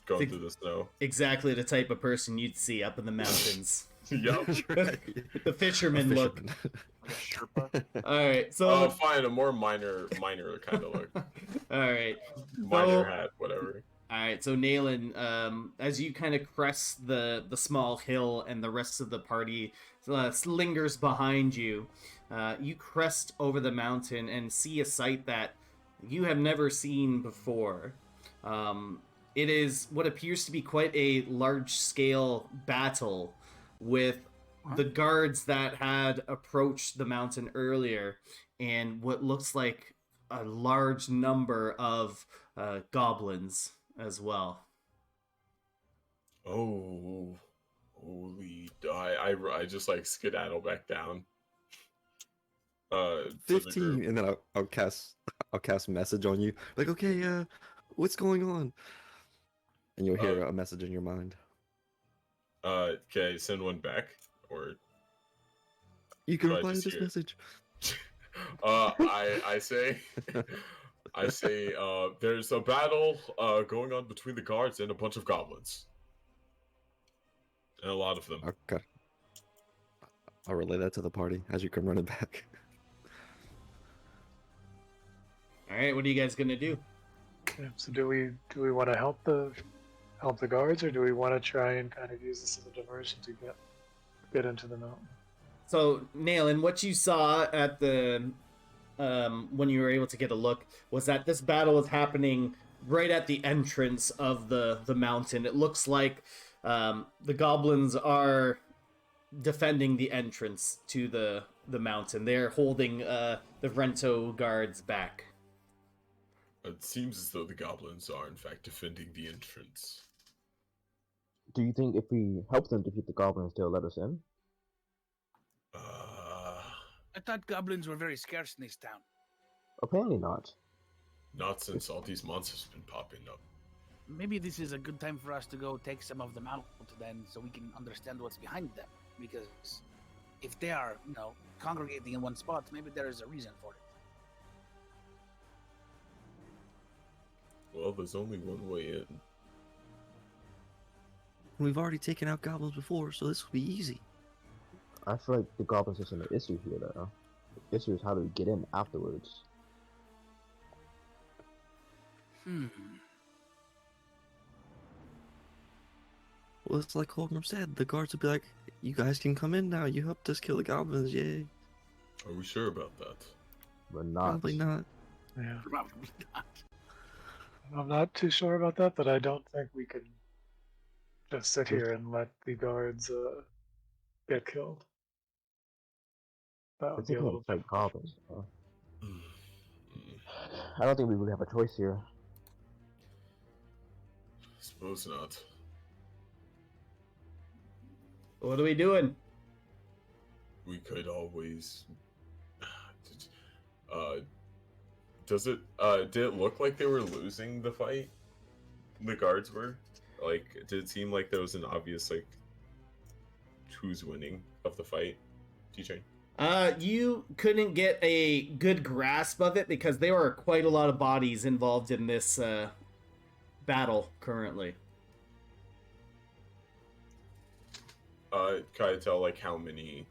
going Think- through the snow. Exactly the type of person you'd see up in the mountains. Yup. The fisherman look. Sherpa? All right. So. Fine, a more minor kind of look. All right. Minor hat, whatever. All right, so Nayland, as you kind of crest the small hill and the rest of the party lingers behind you, you crest over the mountain and see a sight that you have never seen before. It is what appears to be quite a large-scale battle with the guards that had approached the mountain earlier and what looks like a large number of goblins as well. Oh, holy! I just like skedaddle back down. To the 15, group. and then I'll cast message on you. Like, okay, what's going on? And you'll hear a message in your mind. Okay, send one back, or You can do I reply to just this hear it? message. I say, there's a battle going on between the guards and a bunch of goblins, and a lot of them. Okay. I'll relay that to the party as you come running back. All right, what are you guys gonna do? Okay, so do we want to help the guards, or do we want to try and kind of use this as a diversion to get into the mountain? So, Nayland, what you saw at the when you were able to get a look was that this battle was happening right at the entrance of the mountain. It looks like the goblins are defending the entrance to the mountain. They're holding the Rento guards back. It seems as though the goblins are, in fact, defending the entrance. Do you think if we help them defeat the goblins, they'll let us in? I thought goblins were very scarce in this town. Apparently not. Not since all these monsters have been popping up. maybe this is a good time for us to go take some of them out then, so we can understand what's behind them. Because if they are, congregating in one spot, maybe there is a reason for it. Well, there's only one way in. We've already taken out goblins before, so this will be easy. I feel like the goblins isn't the issue here, though. The issue is how do we get in afterwards. Well, it's like Holgram said, the guards will be like, you guys can come in now, you helped us kill the goblins, yay. Are we sure about that? But not. Probably not. Yeah. Probably not. I'm not too sure about that, but I don't think we can just sit here and let the guards get killed. That would It's be a okay to little fight difficult. goblins. I don't think we really have a choice here. Suppose not. What are we doing? We could always. Does it? Did it look like they were losing the fight? The guards were. Like, did it seem like there was an obvious who's winning of the fight? T-Train. You couldn't get a good grasp of it because there are quite a lot of bodies involved in this battle currently. Can I tell how many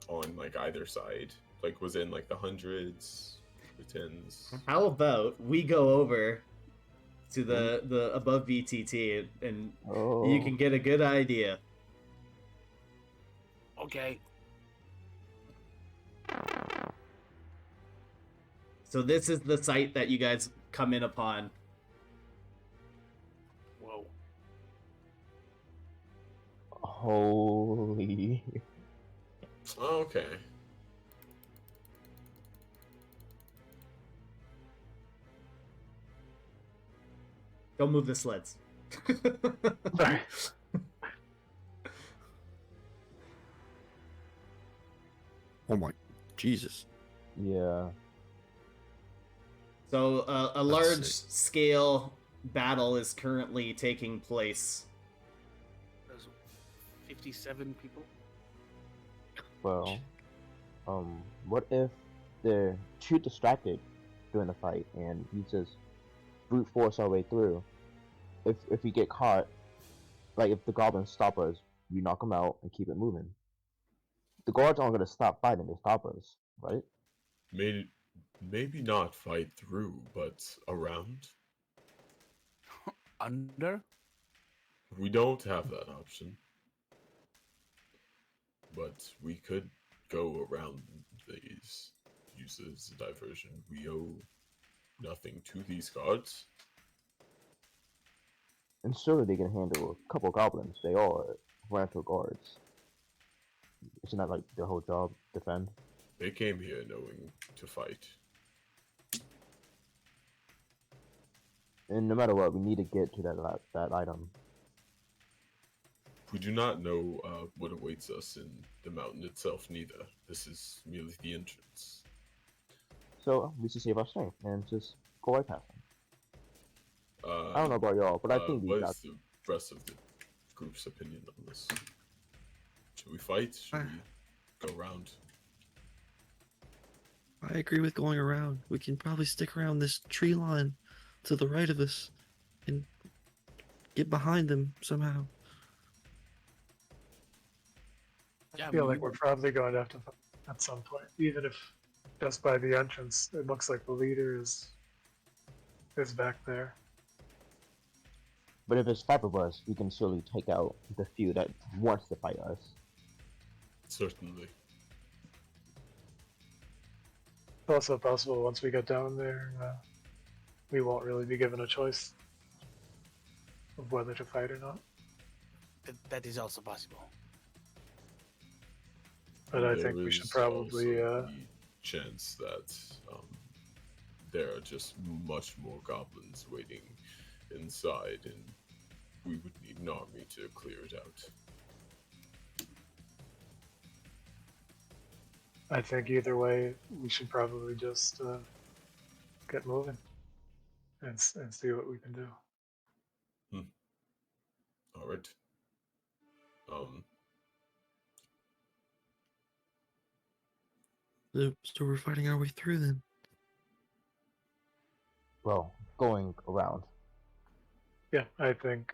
on either side? Was it in the hundreds, the tens? How about we go over to the above VTT and you can get a good idea. Okay. So this is the site that you guys come in upon. Whoa. Holy. Oh, okay. Don't move the sleds. Sorry. Oh my, Jesus. Yeah. So a That's large sick. scale battle is currently taking place. There's 57 people. Well, what if they're too distracted during the fight and we just brute force our way through? If we get caught, if the goblins stop us, we knock them out and keep it moving. The guards aren't gonna stop fighting to stop us, right? Maybe not fight through, but around. Under? We don't have that option. But we could go around these. Use it as a diversion. We owe nothing to these guards. And surely they can handle a couple goblins. They are rancho guards. Isn't that their whole job? Defend? They came here knowing to fight. And no matter what, we need to get to that item. We do not know what awaits us in the mountain itself, neither. This is merely the entrance. So we should save our strength and just go right past them. I I don't know about y'all, but I think we what got. is the rest of the group's opinion on this? Should we fight? Should we go around? I agree with going around. We can probably stick around this tree line to the right of us and get behind them somehow. Yeah, I feel like we're probably going to have to fight at some point, even if just by the entrance, it looks like the leader is back there. But if it's 5 of us, we can surely take out the few that wants to fight us. Certainly. It's also possible once we get down there, we won't really be given a choice of whether to fight or not. That is also possible. But I There think we should is probably. also the chance that there are just much more goblins waiting inside, and we would need an army to clear it out. I think either way, we should probably just get moving. and see what we can do. All right. Um, So we're fighting our way through then. Well, going around. Yeah, I think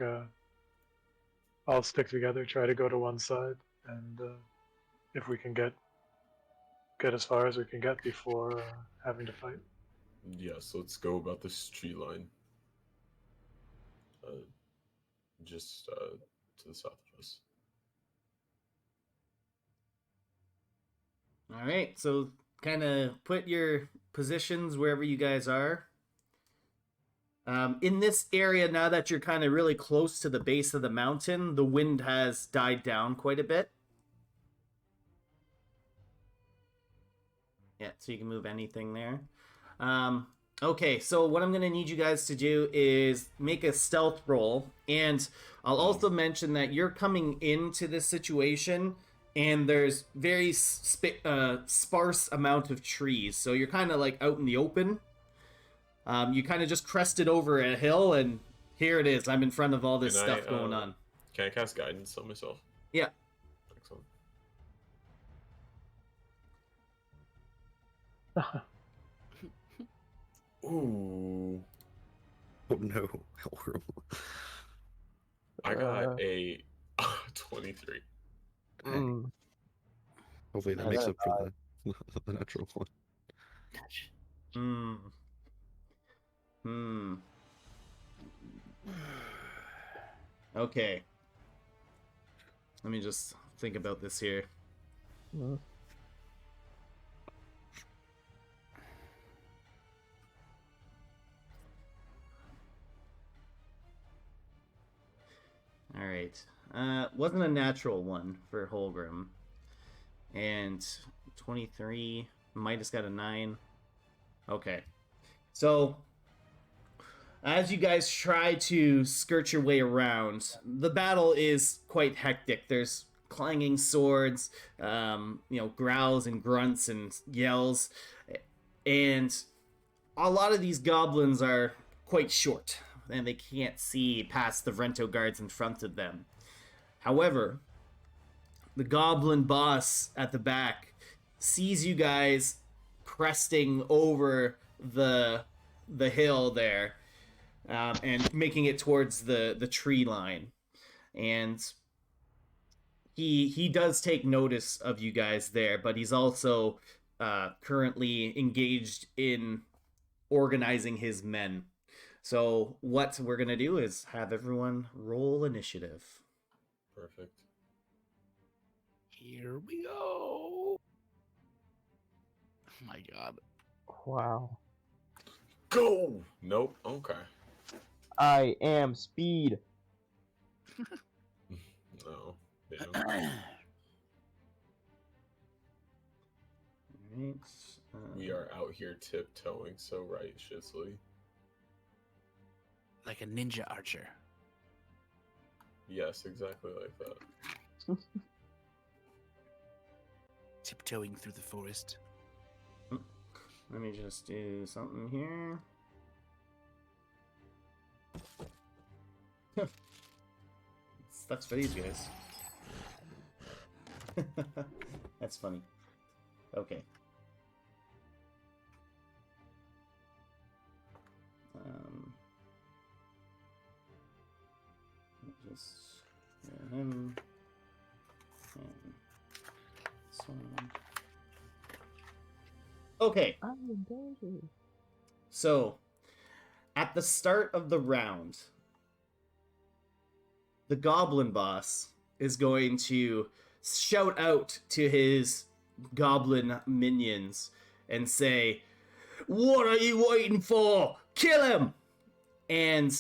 I'll stick together, try to go to one side, and if we can get as far as we can get before having to fight. yes, let's go about this tree line. Just to the south of us. All right, so kind of put your positions wherever you guys are. In this area, now that you're kind of really close to the base of the mountain, the wind has died down quite a bit. Yeah, so you can move anything there. Okay, so what I'm going to need you guys to do is make a stealth roll. And I'll also mention that you're coming into this situation and there's very sparse amount of trees. So you're kind of like out in the open. You kind of just crested over a hill and here it is. I'm in front of all this stuff going on. Can I cast guidance on myself? Yeah. Excellent. Ooh. Oh no. I got a 23. Mm, Hopefully that Yeah, makes that up for the natural one. Hmm. Hmm. Okay. Let me just think about this here. mm. All right. Wasn't a natural one for Holgrim. And 23. Midas got a 9. Okay. So, as you guys try to skirt your way around, the battle is quite hectic. There's clanging swords, growls and grunts and yells. And a lot of these goblins are quite short, and they can't see past the Vrento guards in front of them. However, the goblin boss at the back sees you guys cresting over the hill there, and making it towards the tree line, and he does take notice of you guys there, but he's also currently engaged in organizing his men. So what we're gonna do is have everyone roll initiative. Perfect. Here we go. Oh my god. Wow. Go! Nope. Okay. I am speed. No. Damn. Alright. We are out here tiptoeing so righteously. Like a ninja archer. Yes, exactly like that. Tiptoeing through the forest. Let me just do something here. That's for these guys. That's funny. Okay. Just him and this one. Okay. I'm in danger. So, at the start of the round, the goblin boss is going to shout out to his goblin minions and say, "What are you waiting for? Kill him!" And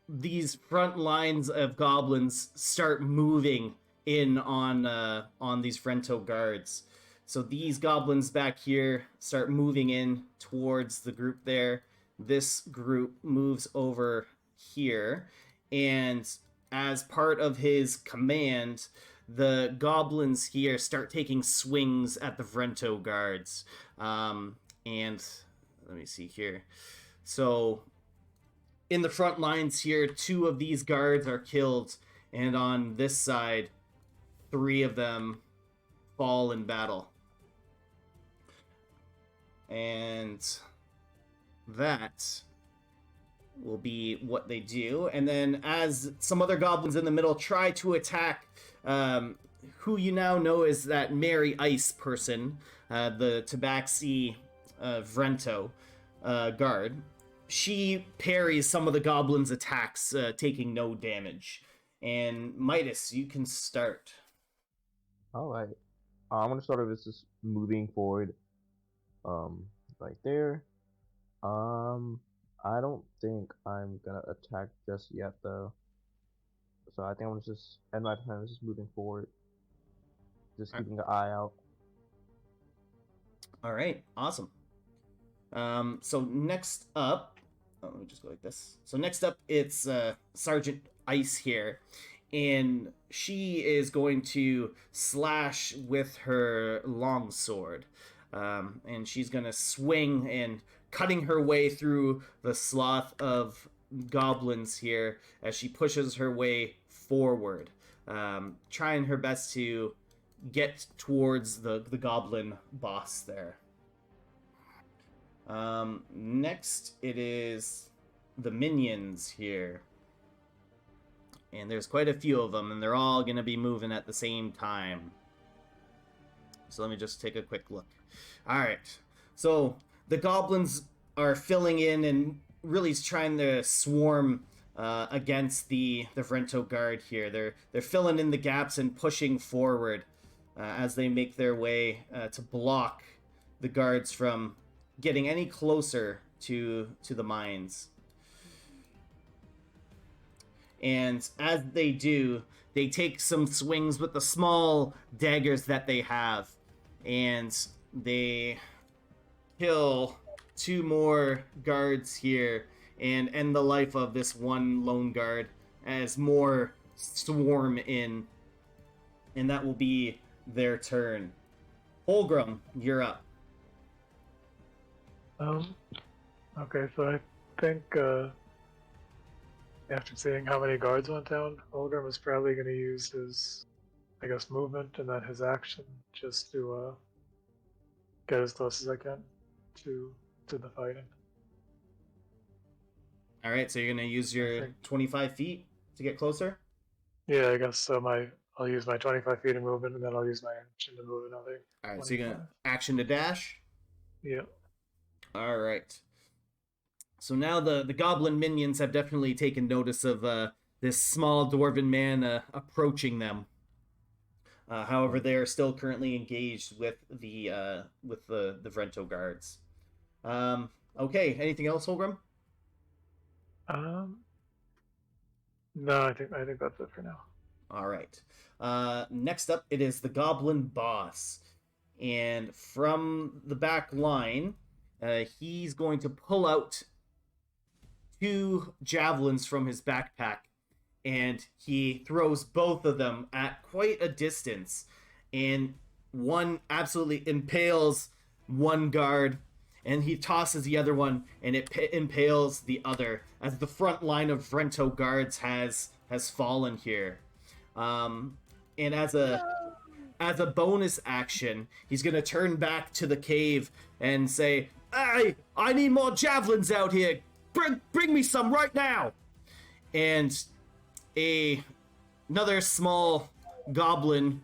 these front lines of goblins start moving in on these Vrento guards. So these goblins back here start moving in towards the group there. This group moves over here, and as part of his command, the goblins here start taking swings at the Vrento guards. And let me see here. So in the front lines here, 2 of these guards are killed, and on this side, 3 of them fall in battle. And that will be what they do. And then as some other goblins in the middle try to attack who you now know is that Mary Ice person, the Tabaxi Vrento guard, she parries some of the goblins' attacks, taking no damage. And Midas, you can start. All right. I'm gonna start with just moving forward. Right there. I don't think I'm gonna attack just yet though. So I think I'm gonna just end my turn just moving forward. Just keeping an eye out. All right, awesome. So next up, let me just go like this. So next up, it's Sergeant Ice here, and she is going to slash with her longsword, and she's gonna swing and cutting her way through the sloth of goblins here as she pushes her way forward, trying her best to get towards the goblin boss there. Next, it is the minions here. And there's quite a few of them, and they're all going to be moving at the same time. So let me just take a quick look. Alright, so the goblins are filling in and really trying to swarm against the Vrento guard here. They're filling in the gaps and pushing forward as they make their way to block the guards from getting any closer to the mines. And as they do, they take some swings with the small daggers that they have, and they kill 2 more guards here and end the life of this one lone guard as more swarm in, and that will be their turn. Holgrim, you're up. Okay, so I think after seeing how many guards went down, Holgrim is probably going to use his, I guess, movement and then his action just to get as close as I can to the fighting. All right, so you're going to use your 25 feet to get closer? Yeah, I guess so. I'll use my 25 feet of movement, and then I'll use my action to move another. All right, so you're going to action to dash? Yeah. All right. So now the goblin minions have definitely taken notice of this small dwarven man approaching them. However, they are still currently engaged with the Vrento guards. Okay, anything else, Holgrim? No, I think that's it for now. All right. Next up, it is the goblin boss, and from the back line, he's going to pull out 2 javelins from his backpack, and he throws both of them at quite a distance, and one absolutely impales one guard, and he tosses the other one, and it impales the other, as the front line of Vrento guards has fallen here. And as a bonus action, he's going to turn back to the cave and say, "Hey, I need more javelins out here. Bring me some right now." And another small goblin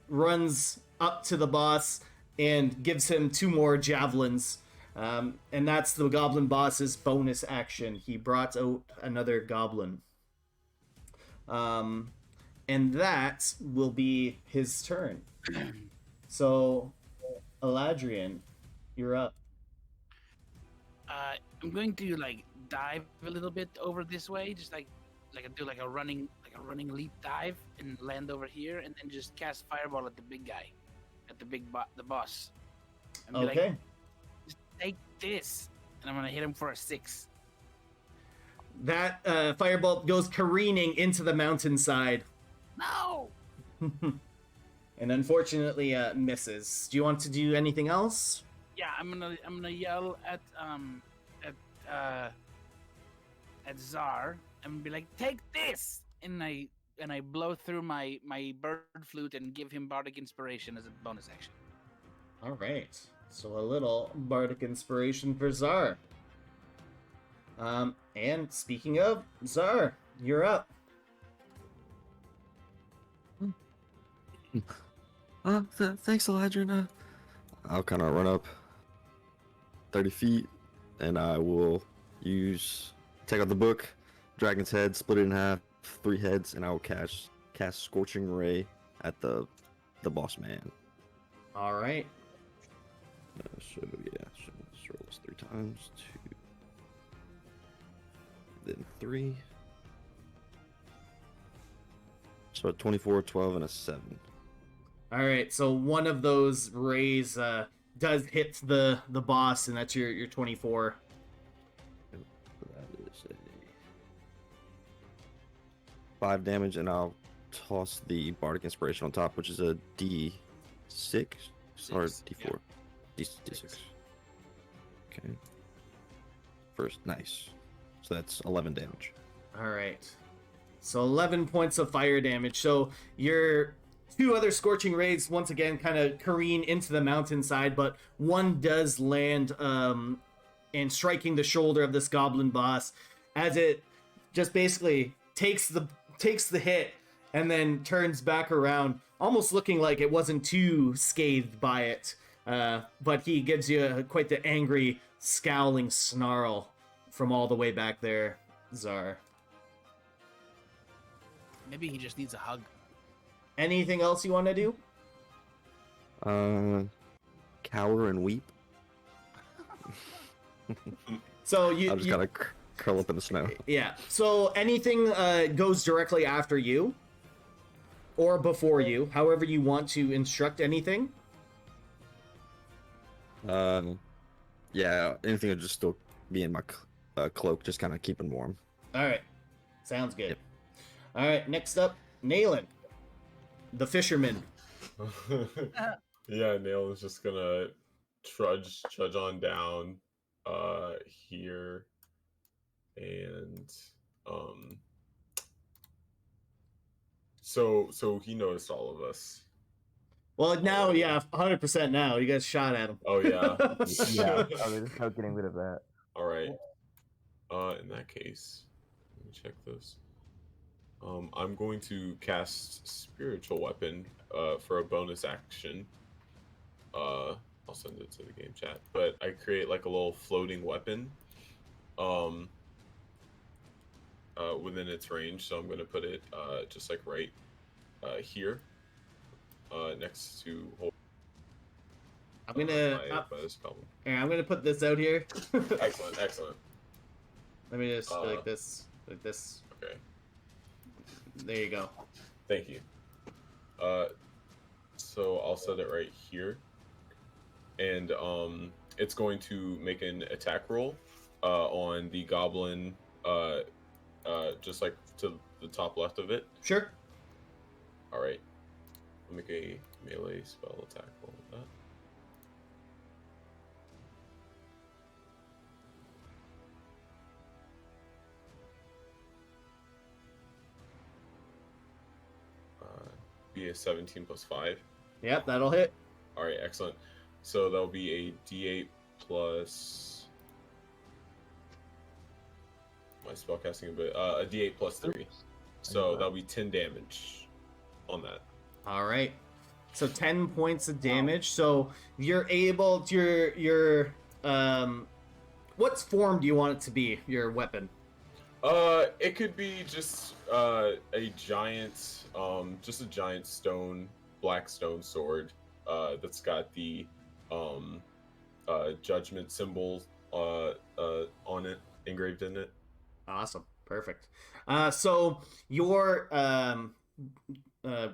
runs up to the boss and gives him 2 more javelins. And that's the goblin boss's bonus action. He brought out another goblin. And that will be his turn. So, Eladrian, you're up. I'm going to dive a little bit over this way, just like do a running leap dive and land over here, and then just cast fireball at the big guy, at the boss. And be Okay. like, just take this, and I'm gonna hit him for a 6. That firebolt goes careening into the mountainside. No. And unfortunately misses. Do you want to do anything else? Yeah, I'm gonna yell at at Czar and be like, "Take this!" And I blow through my bird flute and give him bardic inspiration as a bonus action. All right. So a little bardic inspiration for Czar. And speaking of Czar, you're up. Thanks, Elijah. I'll kind of run up 30 feet, and I will take out the book, Dragon's Head, split it in half, 3 heads, and I will cast Scorching Ray at the boss man. All right. So let's roll this 3 times. 2, then 3. So a 24, 12, and a 7. All right. So one of those rays does hit the boss, and that's your 24. That is a 5 damage, and I'll toss the Bardic Inspiration on top, which is a D6 or D4. Yeah. D6. Okay. First, nice. So that's 11 damage. All right. So 11 points of fire damage. So your 2 other scorching rays once again kind of careen into the mountainside, but one does land and striking the shoulder of this goblin boss as it just basically takes the hit and then turns back around, almost looking like it wasn't too scathed by it. But he gives you quite the angry, scowling snarl from all the way back there, Czar. Maybe he just needs a hug. Anything else you want to do? Cower and weep. So I just gotta curl up in the snow. Yeah. So anything goes directly after you or before you, however you want to instruct anything. Yeah, anything would just still be in my cloak, just kind of keeping warm. All right. Sounds good. Yep. All right. Next up, Nayland, the fisherman. Yeah, Nail is just gonna trudge on down here, and so he noticed all of us. Well, now, yeah, 100% now. You guys shot at him. Oh yeah. Yeah, there's no getting rid of that. All right. In that case, let me check this. I'm going to cast Spiritual Weapon for a bonus action. I'll send it to the game chat. But I create like a little floating weapon within its range. So I'm going to put it just like right here next to... I'm gonna I'm gonna put this out here. Excellent. Let me just like this. Okay. There you go. Thank you. So I'll set it right here, and it's going to make an attack roll on the goblin, just like to the top left of it. Sure. All right. I'll make a melee spell attack roll with that. Be a 17 plus 5. Yep, that'll hit. All right, excellent. So that'll be a D8 plus my spellcasting a bit. A D8 plus 3. So that'll be 10 damage on that. All right. So 10 points of damage. So you're able to your what form do you want it to be? Your weapon. It could be just a giant, black stone sword, that's got the judgment symbol on it, engraved in it. Awesome. Perfect. So your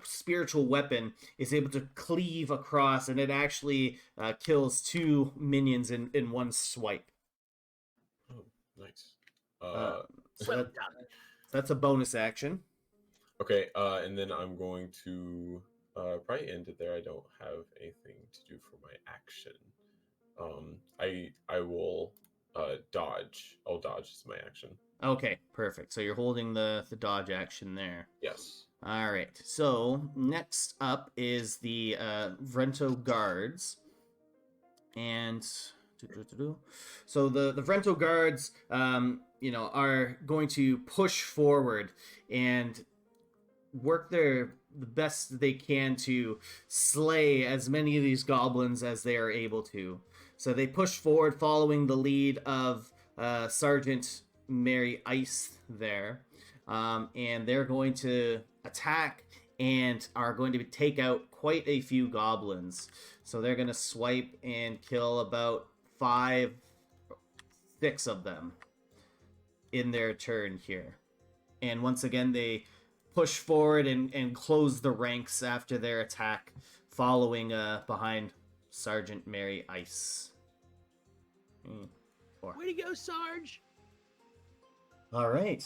spiritual weapon is able to cleave across, and it actually kills 2 minions in one swipe. Oh, nice. Well done. That's a bonus action. Okay, and then I'm going to probably end it there. I don't have anything to do for my action. I will dodge. I'll dodge is my action. Okay, perfect. So you're holding the dodge action there. Yes. All right. So next up is the Vrento guards, and so the Vrento guards, are going to push forward and work the best they can to slay as many of these goblins as they are able to. So they push forward, following the lead of Sergeant Mary Ice there, and they're going to attack and are going to take out quite a few goblins. So they're going to swipe and kill about 5, 6 of them in their turn here. And once again, they push forward and close the ranks after their attack, following behind Sergeant Mary Ice. 4. Way to go, Sarge! All right.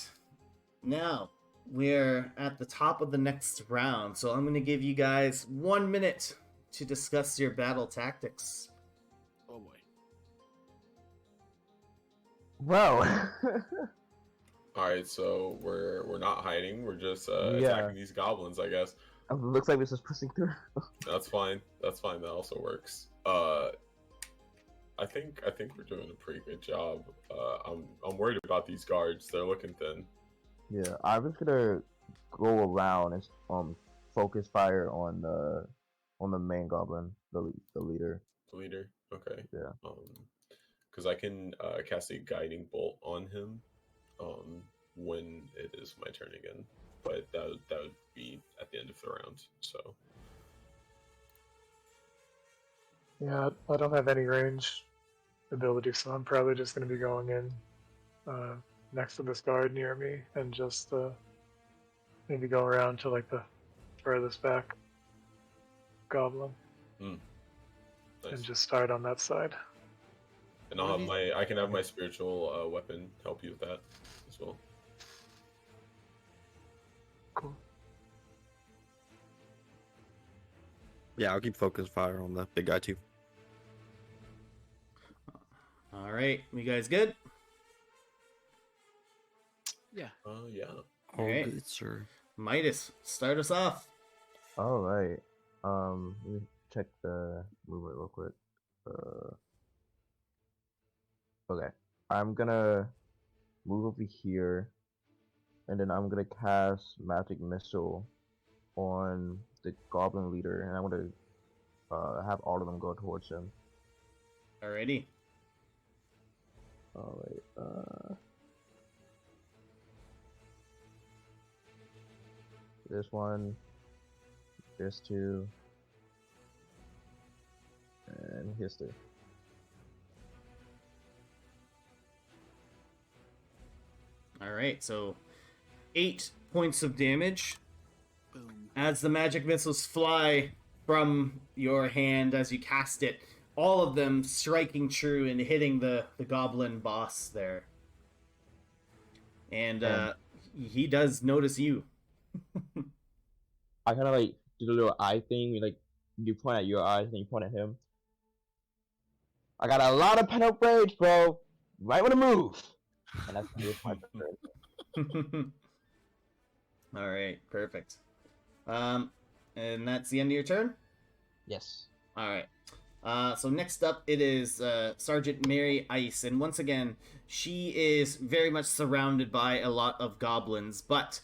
Now, we're at the top of the next round, so I'm going to give you guys 1 minute to discuss your battle tactics. Oh boy. Well, All right, so we're not hiding. We're just Yeah. attacking these goblins, I guess. looks like we're just pushing through. That's fine. That's fine. That also works. I think we're doing a pretty good job. I'm worried about these guards. They're looking thin. Yeah, I was gonna go around and focus fire on the main goblin, the leader. The leader. Okay. Yeah. Because I can cast a guiding bolt on him, when it is my turn again. But that would be at the end of the round. So. Yeah, I don't have any range ability, so I'm probably just going to be going in next to this guard near me and just maybe go around to like the furthest back goblin Nice. and just start on that side. And I'll have I can have my spiritual weapon help you with that as well. Cool. Yeah, I'll keep focus fire on the big guy too. All right, you guys good? Yeah. Yeah. All right. good, sir. Midas, start us off. All right. Let me check the movement real quick. Okay. I'm gonna move over here, and then I'm gonna cast magic missile on the goblin leader, and I'm gonna have all of them go towards him. Alrighty. All right. This one, this two, and here's 2. All right, so 8 points of damage Boom. as the magic missiles fly from your hand as you cast it. All of them striking true and hitting the goblin boss there. And he does notice you. I kind of like did a little eye thing. You point at your eyes and you point at him. I got a lot of pent up rage, bro. You might want to move. And that's my turn. All right, perfect. And that's the end of your turn? Yes. All right. So next up, it is Sergeant Mary Ice, and once again, she is very much surrounded by a lot of goblins, but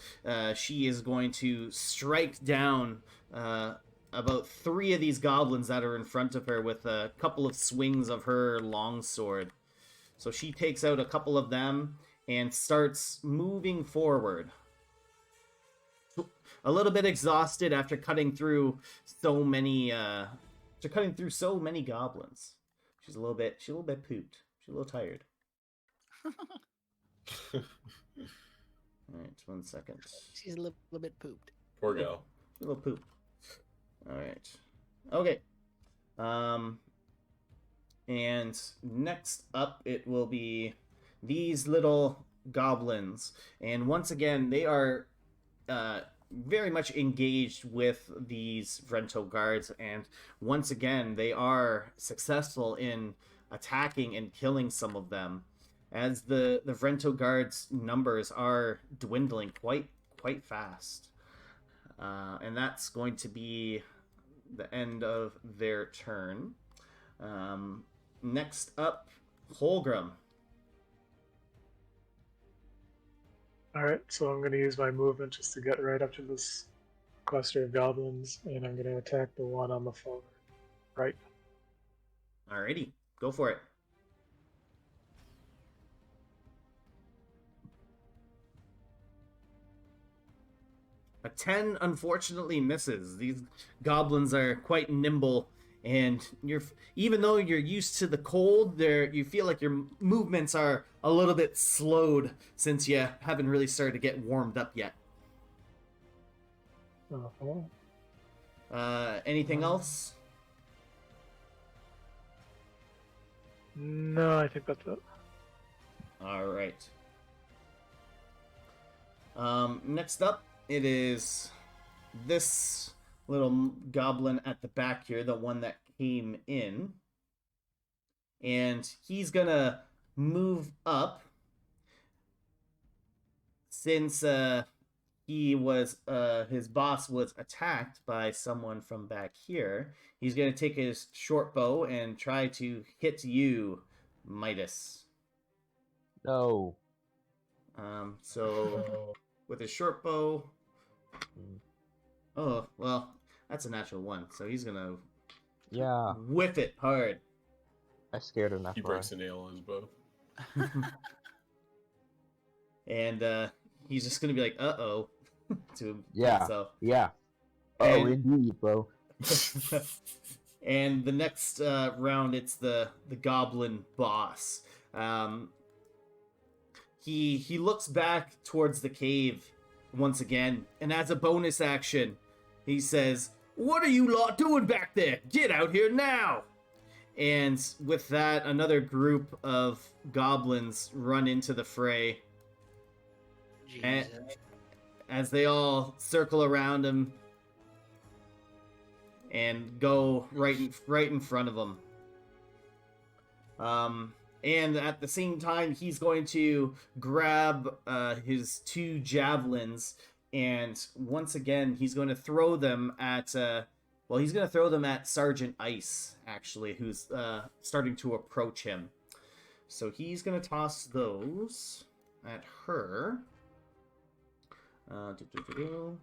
she is going to strike down about 3 of these goblins that are in front of her with a couple of swings of her longsword. So she takes out a couple of them and starts moving forward. A little bit exhausted after cutting through so many goblins. She's a little bit pooped. She's a little tired. All right, 1 second. She's a little bit pooped. Poor gal. A little poop. All right. Okay. And next up, it will be these little goblins, and once again, they are very much engaged with these Vrento guards, and once again, they are successful in attacking and killing some of them. as the Vrento guards' numbers are dwindling quite fast. And that's going to be the end of their turn. Next up, Holgrim. Alright, so I'm going to use my movement just to get right up to this cluster of goblins, and I'm going to attack the one on the far right. Alrighty, go for it. A 10 unfortunately misses. These goblins are quite nimble, and even though you're used to the cold, you feel like your movements are a little bit slowed since you haven't really started to get warmed up yet. Anything else? No, I think that's it. All right. Next up, it is this little goblin at the back here, the one that came in. And he's gonna move up since his boss was attacked by someone from back here. He's gonna take his short bow and try to hit you, Midas. No. So with his short bow. Oh, well, that's a natural one. So he's gonna whip it hard. I scared him that He far. breaks a nail on his bow. And he's just gonna be like, "Uh-oh," to himself. Yeah. Oh, And- indeed, bro. And the next round, it's the goblin boss. He looks back towards the cave once again, and as a bonus action, he says, "What are you lot doing back there? Get out here now!" And with that, another group of goblins run into the fray. And Jesus. as they all circle around him and go right in front of him. And at the same time, he's going to grab his two javelins, and once again, he's going to throw them at Sergeant Ice, actually, who's starting to approach him. So he's going to toss those at her. The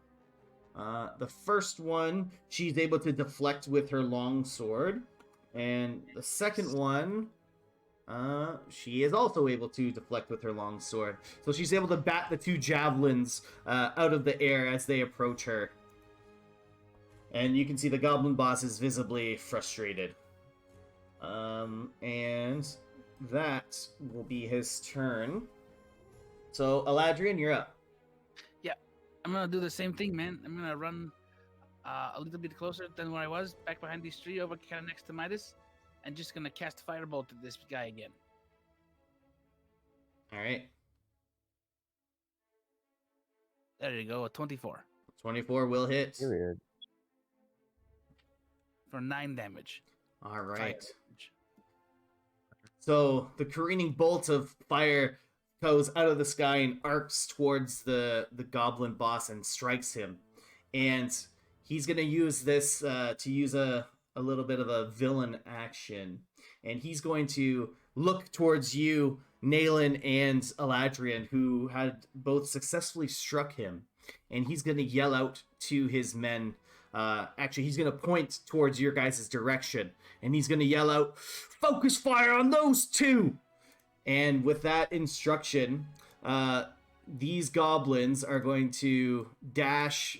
first one, she's able to deflect with her long sword. And the second one, she is also able to deflect with her long sword. So she's able to bat the two javelins out of the air as they approach her. And you can see the goblin boss is visibly frustrated. And that will be his turn. So, Eladrian, you're up. I'm gonna do the same thing, man. I'm gonna run a little bit closer than where I was, back behind these three, over kind of next to Midas, and just gonna cast Firebolt at this guy again. All right. There you go, a 24 24 will hit. Weird. for 9 damage. All right. Fire damage. So the careening bolt of fire goes out of the sky and arcs towards the goblin boss and strikes him. And he's going to use this to use a little bit of a villain action. And he's going to look towards you, Naylan and Eladrian, who had both successfully struck him. And he's going to yell out to his men. Actually, he's going to point towards your guys' direction. And he's going to yell out, "Focus fire on those two!" And with that instruction, these goblins are going to dash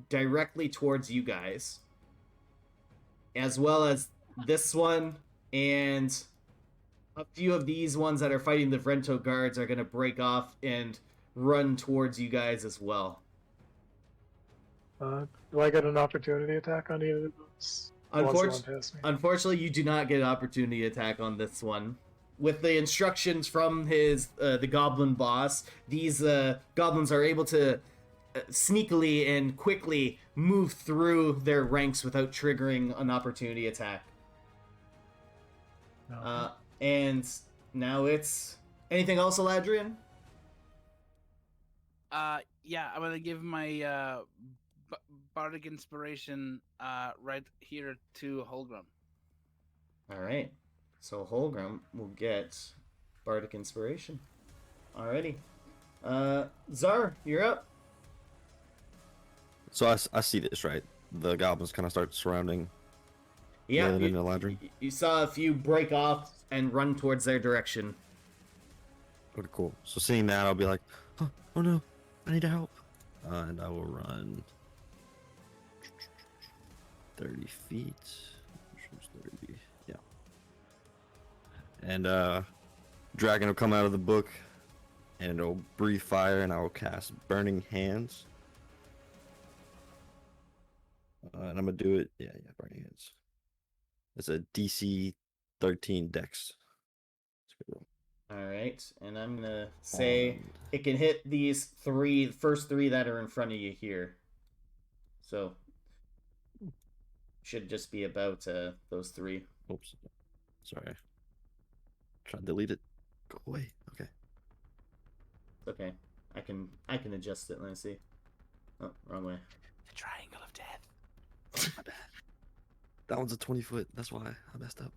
directly towards you guys. As well as this one, and a few of these ones that are fighting the Vrento guards are going to break off and run towards you guys as well. Do I get an opportunity attack on either of those? Unfortunately, you do not get an opportunity attack on this one. With the instructions from the goblin boss, these goblins are able to sneakily and quickly move through their ranks without triggering an opportunity attack. No. And now it's Anything else, Eladrian? Yeah, I'm gonna give my bardic inspiration right here to Holgrim. All right. So Holgrim will get bardic inspiration. Alrighty. Zar, you're up. So I see this, right? The goblins kind of start surrounding Yeah, Nayland and Eladrin. you saw a few break off and run towards their direction. Okay, cool. So seeing that, I'll be like, oh no, I need help. And I will run 30 feet. 30, yeah. And dragon will come out of the book, and it'll breathe fire, and I will cast Burning Hands. And I'm gonna do it. Yeah, Burning Hands. It's a DC 13 Dex. All right, and I'm gonna say And it can hit these first three that are in front of you here. So should just be about those three. oops, sorry. Try to delete it. Go away. Okay. Okay, I can adjust it. Let's see. Oh, wrong way. The triangle of death. My bad. That one's a 20-foot. That's why I messed up.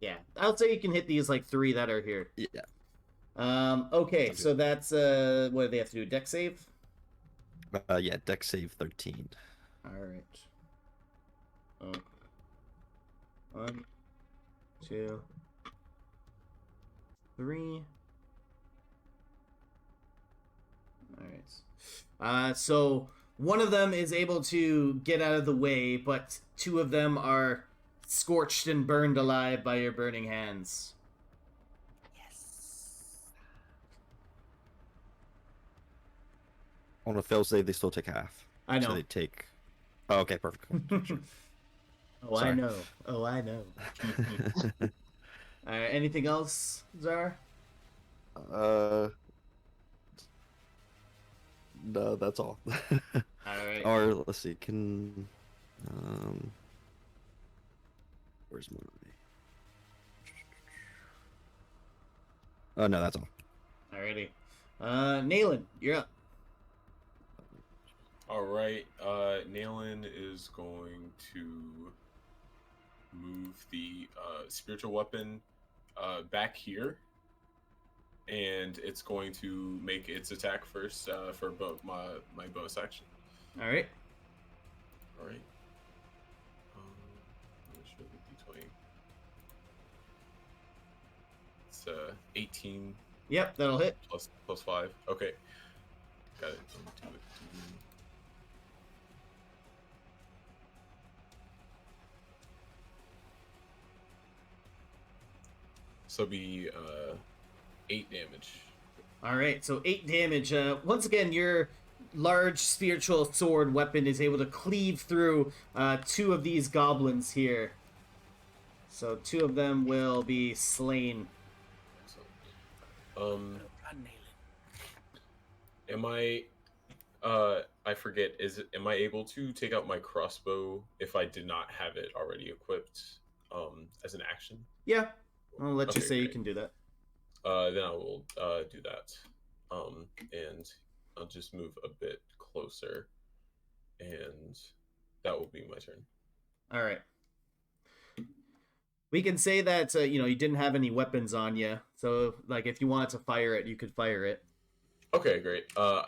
Yeah, I'll say you can hit these like three that are here. Yeah. Okay, Sounds so that's what do they have to do? Deck save. Yeah, Dex save 13. All right. Oh. 1, 2, 3. All right. So one of them is able to get out of the way, but two of them are scorched and burned alive by your burning hands. Yes. On a fail save, they still take half. I know. So they take. Oh, okay, perfect. Oh, I Sorry. know. Oh, I know. Anything else, Zar? No, that's all. All right. Or let's see, where's my? Oh no, that's all. Alrighty. Nayland, you're up. All right. Nayland is going to move the spiritual weapon back here, and it's going to make its attack first for my bonus action. All right. All right. Let me show the D20. It's 18 Yep, that'll hit. plus 5. Okay. Got it. Do it. So be 8 damage. All right, so 8 damage. Once again, your large spiritual sword weapon is able to cleave through two of these goblins here. So 2 of them will be slain. Excellent. Run, Nayland. Am I forget, am I able to take out my crossbow if I did not have it already equipped as an action? Yeah, I'll let you Okay, say you great. can do that. Then I will do that. And I'll just move a bit closer, and that will be my turn. All right. We can say that you didn't have any weapons on you, so like if you wanted to fire it, you could fire it. Okay, great.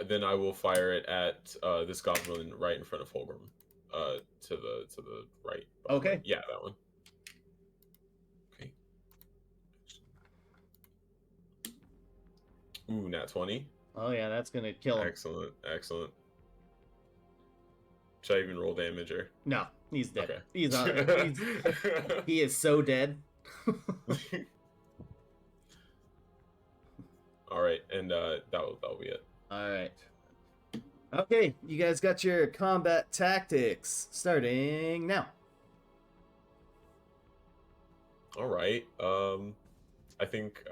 Then I will fire it at this goblin right in front of Fulgrim. To the right. Okay. Yeah, that one. Okay. Ooh, nat 20. Oh yeah, that's gonna kill him. Excellent. Should I even roll damage or? No, he's dead. Okay. He is so dead. All right, and that'll be it. All right. Okay, you guys got your combat tactics starting now. All right. I think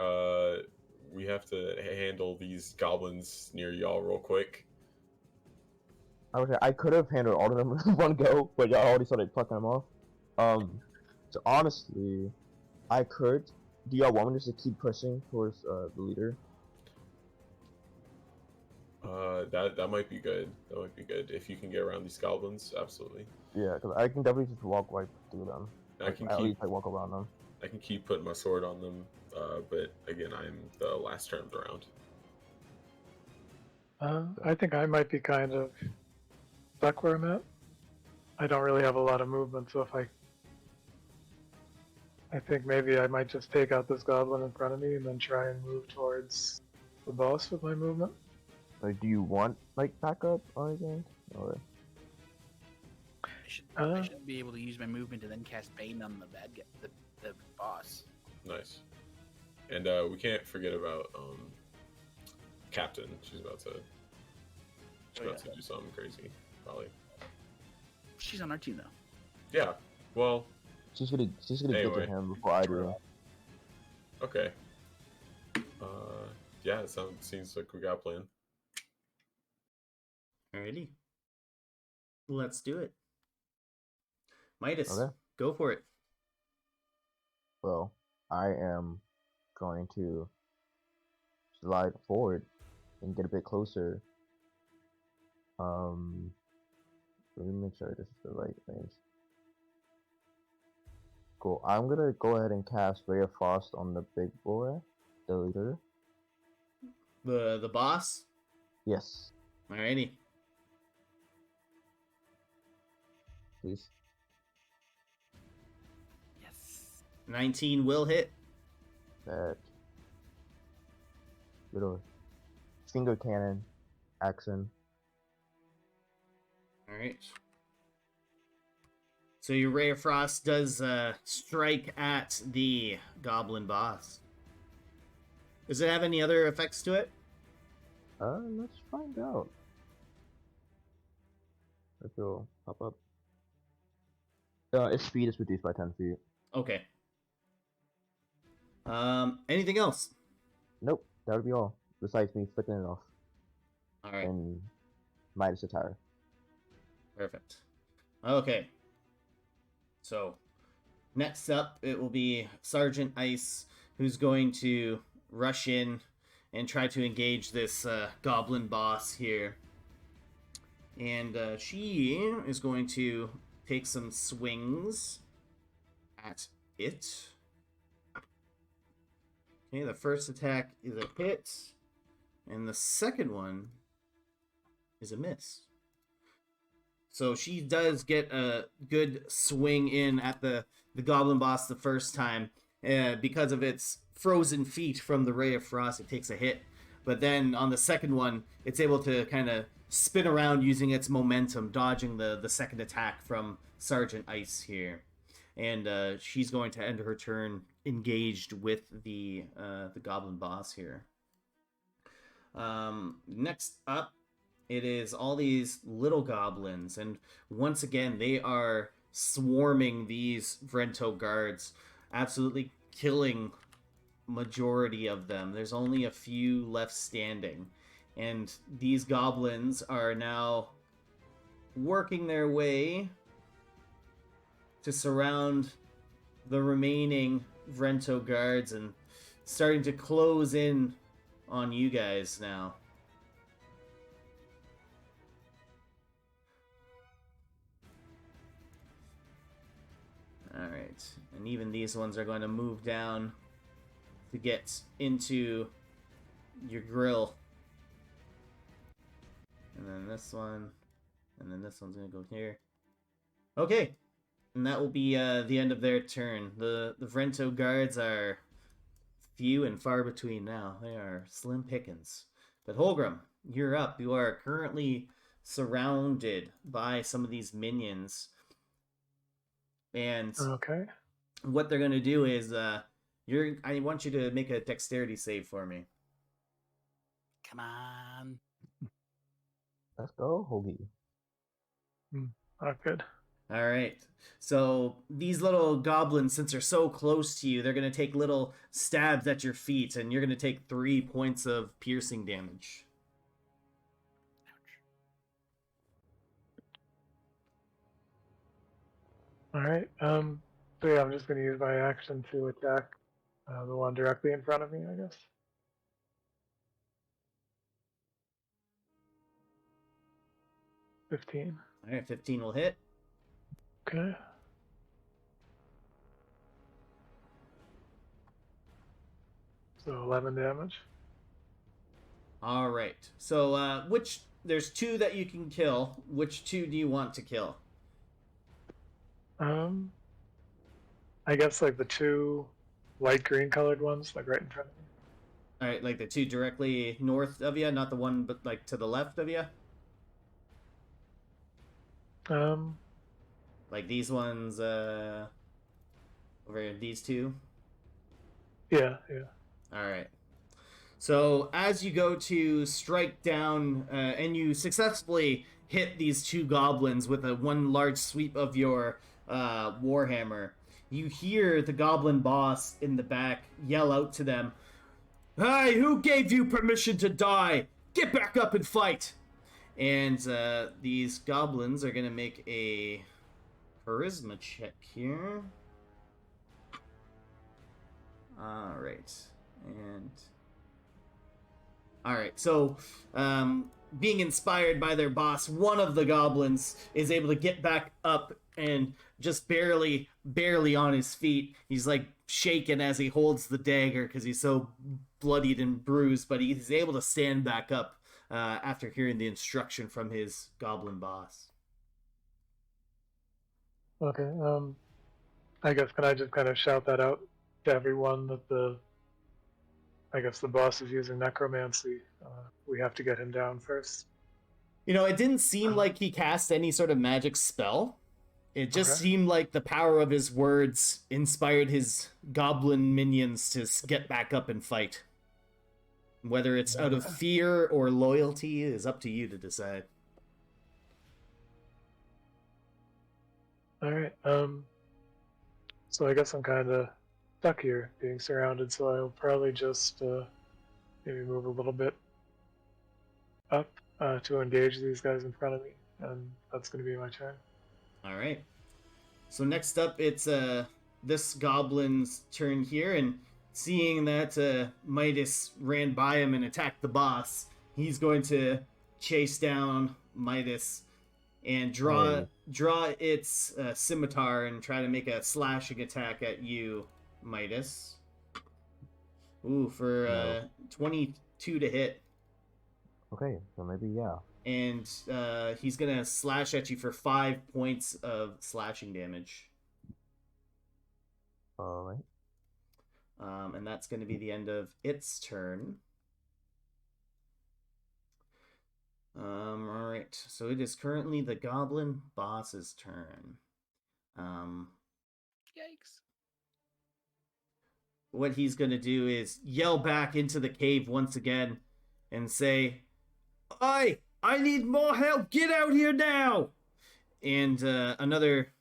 we have to handle these goblins near y'all real quick. Okay, I could have handled all of them in one go, but y'all already started plucking them off. So honestly, I could. Do y'all want me just to keep pushing towards the leader? That might be good. That might be good if you can get around these goblins. Absolutely. Yeah, because I can definitely just walk right through them. I Like, can at keep least like walk around them. I can keep putting my sword on them. But again, I'm the last turned around. I think I might be kind of stuck where I'm at. I don't really have a lot of movement, so if I think maybe I might just take out this goblin in front of me and then try and move towards the boss with my movement. Like, do you want like backup or anything? Or I should be able to use my movement and then cast Bane on the bad guy, the boss. Nice. And we can't forget about Captain. She's about to do something crazy, probably. She's on our team though. Yeah. Well. she's gonna get Anyway. to him before I do. Okay. Yeah. It seems like we got a plan. Alrighty. Let's do it. Midas, Okay. go for it. Well, I am going to slide forward and get a bit closer. Let me make sure this is the right range. Cool. I'm gonna go ahead and cast Ray of Frost on the big boy, the leader. The boss. Yes, Alrighty. please. Yes. 19 will hit. That little finger cannon action. Alright. So your Ray of Frost does strike at the goblin boss. Does it have any other effects to it? Let's find out. If it'll pop up. Its speed is reduced by 10 feet. Okay. Anything else? Nope, that would be all. Besides me flicking it off Alright. and Midas attire. Perfect. Okay. So, next up, it will be Sergeant Ice, who's going to rush in and try to engage this goblin boss here. And she is going to take some swings at it. Okay, the first attack is a hit, and the second one is a miss. So she does get a good swing in at the goblin boss the first time. Because of its frozen feet from the Ray of Frost, it takes a hit. But then on the second one, it's able to kind of spin around using its momentum, dodging the second attack from Sergeant Ice here. And she's going to end her turn engaged with the goblin boss here. Next up, it is all these little goblins, and once again, they are swarming these Vrento guards, absolutely killing majority of them. There's only a few left standing, and these goblins are now working their way to surround the remaining Vrento guards and starting to close in on you guys now. Alright, and even these ones are going to move down to get into your grill. And then this one, and then this one's going to go here. Okay, and that will be the end of their turn. The Vrento guards are few and far between now. They are slim pickings. But Holgrim, you're up. You are currently surrounded by some of these minions. And Okay. what they're gonna do is I want you to make a dexterity save for me. Come on. Let's go, Hoagie. Oh, good. All right. So these little goblins, since they're so close to you, they're gonna take little stabs at your feet, and you're gonna take 3 points of piercing damage. All right. So yeah, I'm just gonna use my action to attack the one directly in front of me, I guess. 15. All right, 15 will hit. Okay. So 11 damage. All right. So there's two that you can kill. Which two do you want to kill? I guess like the two light green colored ones, like right in front of me. All right, like the two directly north of you, not the one but like to the left of you. Like these ones, over these two. Yeah. All right. So as you go to strike down, and you successfully hit these two goblins with one large sweep of your warhammer, you hear the goblin boss in the back yell out to them, "Hey, who gave you permission to die? Get back up and fight!" And these goblins are going to make a charisma check here. All right. All right, so being inspired by their boss, one of the goblins is able to get back up and just barely on his feet. He's like shaking as he holds the dagger because he's so bloodied and bruised, but he's able to stand back up after hearing the instruction from his goblin boss. Okay. I guess can I just kind of shout that out to everyone that I guess the boss is using necromancy. We have to get him down first. You know, it didn't seem like he cast any sort of magic spell. It just seemed like the power of his words inspired his goblin minions to get back up and fight. Whether it's out of fear or loyalty is up to you to decide. All right. So I guess I'm kind of stuck here, being surrounded. So I'll probably just maybe move a little bit up to engage these guys in front of me, and that's going to be my turn. All right. So next up, it's this goblin's turn here, and seeing that Midas ran by him and attacked the boss, he's going to chase down Midas and draw its scimitar and try to make a slashing attack at you, Midas. Ooh, for 22 to hit. Okay, so maybe yeah. And he's gonna slash at you for 5 points of slashing damage. Alright. And that's gonna be the end of its turn. Alright, so it is currently the goblin boss's turn. Yikes. What he's gonna do is yell back into the cave once again and say, "I need more help! Get out here now!" And another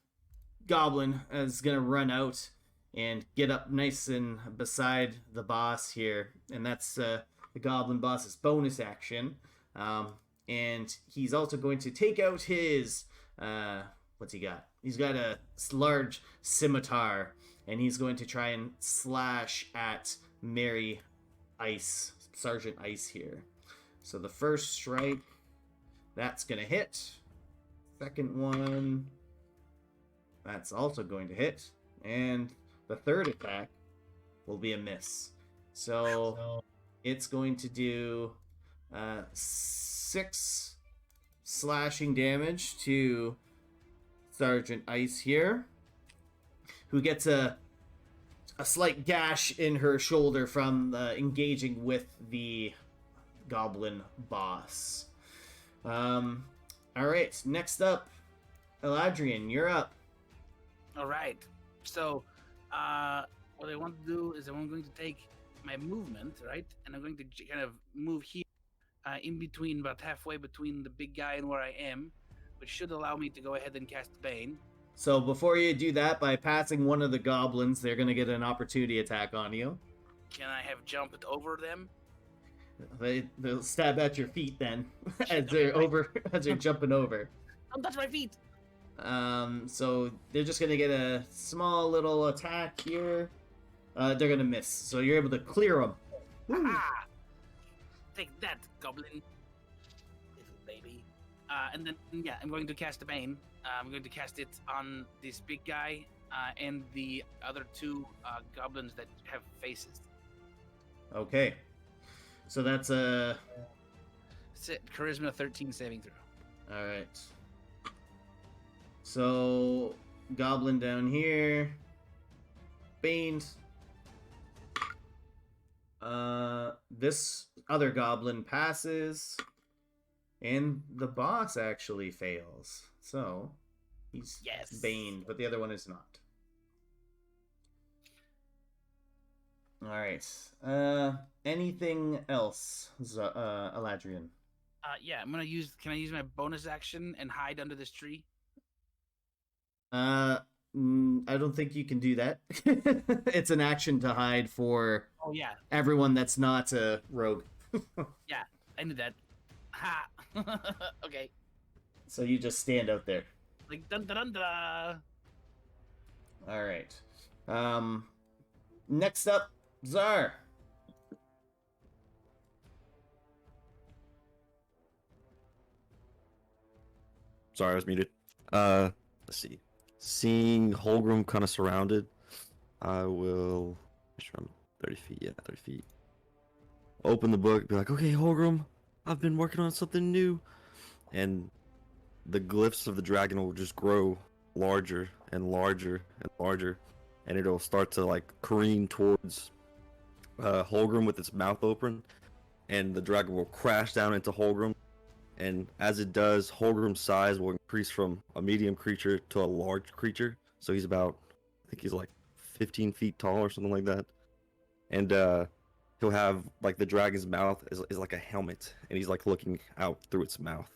goblin is gonna run out and get up nice and beside the boss here, and that's the goblin boss's bonus action. And he's also going to take out his what's he got? He's got a large scimitar, and he's going to try and slash at Sergeant Ice here. So the first strike, that's going to hit. Second one, that's also going to hit. And the third attack will be a miss. So it's going to do 6 slashing damage to Sergeant Ice here, who gets a slight gash in her shoulder from engaging with the goblin boss. All right, next up, Eladrian, you're up. All right. So, what I want to do is I'm going to take my movement, right? And I'm going to kind of move here in between, about halfway between the big guy and where I am, which should allow me to go ahead and cast Bane. So before you do that, by passing one of the goblins, they're going to get an opportunity attack on you. Can I have jumped over them? They'll stab at your feet then, as they're jumping over. Don't touch my feet! So they're just gonna get a small little attack here. They're gonna miss, so you're able to clear them. Ah! Take that, goblin. Little baby. And then, yeah, I'm going to cast a Bane. I'm going to cast it on this big guy and the other two goblins that have faces. Okay. So that's a. Charisma 13 saving throw. All right. So, goblin down here. Banes. This other goblin passes, and the boss actually fails. So, he's Yes. baned, but the other one is not. All right. Anything else, Eladrian? Yeah, I'm gonna use. Can I use my bonus action and hide under this tree? I don't think you can do that. It's an action to hide for Oh yeah, everyone that's not a rogue. yeah, I knew that. Ha. Okay. So you just stand out there. Like dun dun dun dun. All right. Next up, Czar. Sorry, I was muted. Let's see. Seeing Holgrim kind of surrounded, I will. Make sure I'm 30 feet. Yeah, 30 feet. Open the book, be like, okay, Holgrim, I've been working on something new. And the glyphs of the dragon will just grow larger and larger and larger. And it'll start to like careen towards Holgrim with its mouth open. And the dragon will crash down into Holgrim. And as it does, Holgrim's size will increase from a medium creature to a large creature. So he's about, I think he's like 15 feet tall or something like that. And he'll have, like, the dragon's mouth is like a helmet. And he's like looking out through its mouth.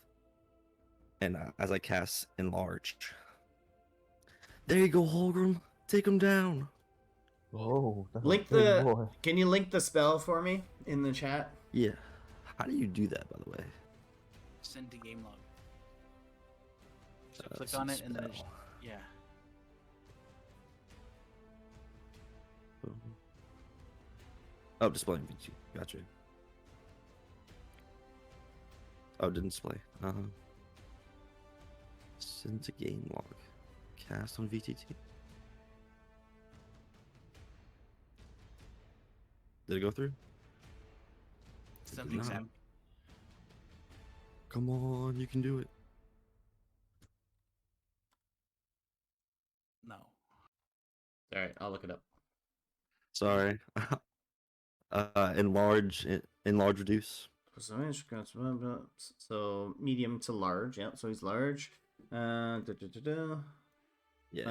And as I cast Enlarge. There you go, Holgrim. Take him down. Whoa. That's a Link big the. boy. Can you link the spell for me in the chat? Yeah. How do you do that, by the way? Send to game log. So click some on it and then spell. yeah. Oh, display VG. Gotcha. Oh, didn't display. Send to game log. Cast on VTT. Did it go through? Something's not. happening. Come on, you can do it. No. All right, I'll look it up. Sorry. Enlarge, reduce. So medium to large. Yeah, so he's large. Yeah, he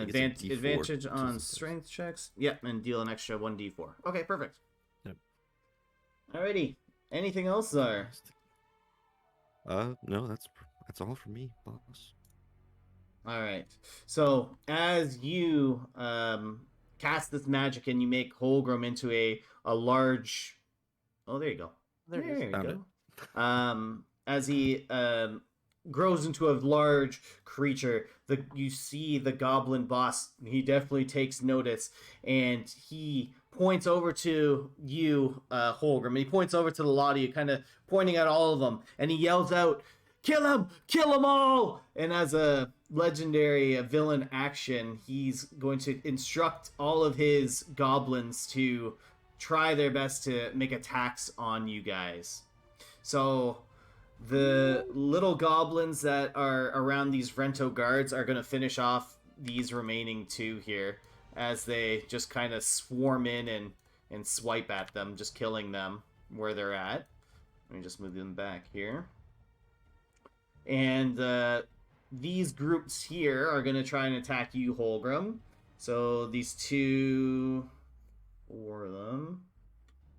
gets a D4 Advantage to on success. strength checks. Yep, and deal an extra 1d4. Okay, perfect. Yep. Alrighty. Anything else, Czar? No, that's all for me, boss. All right. So as you cast this magic and you make Holgrim into a large. Oh, there you go. There it is. you Found go. As he grows into a large creature, you see the goblin boss. He definitely takes notice, and he points over to you, Holgrim. And he points over to the lot of you, kind of pointing at all of them, and he yells out, "Kill him! Kill them all!" And as a legendary villain action, he's going to instruct all of his goblins to try their best to make attacks on you guys. So the little goblins that are around these Rento guards are going to finish off these remaining two here as they just kind of swarm in and swipe at them, just killing them where they're at. Let me just move them back here. And these groups here are going to try and attack you, Holgrim. So these four of them.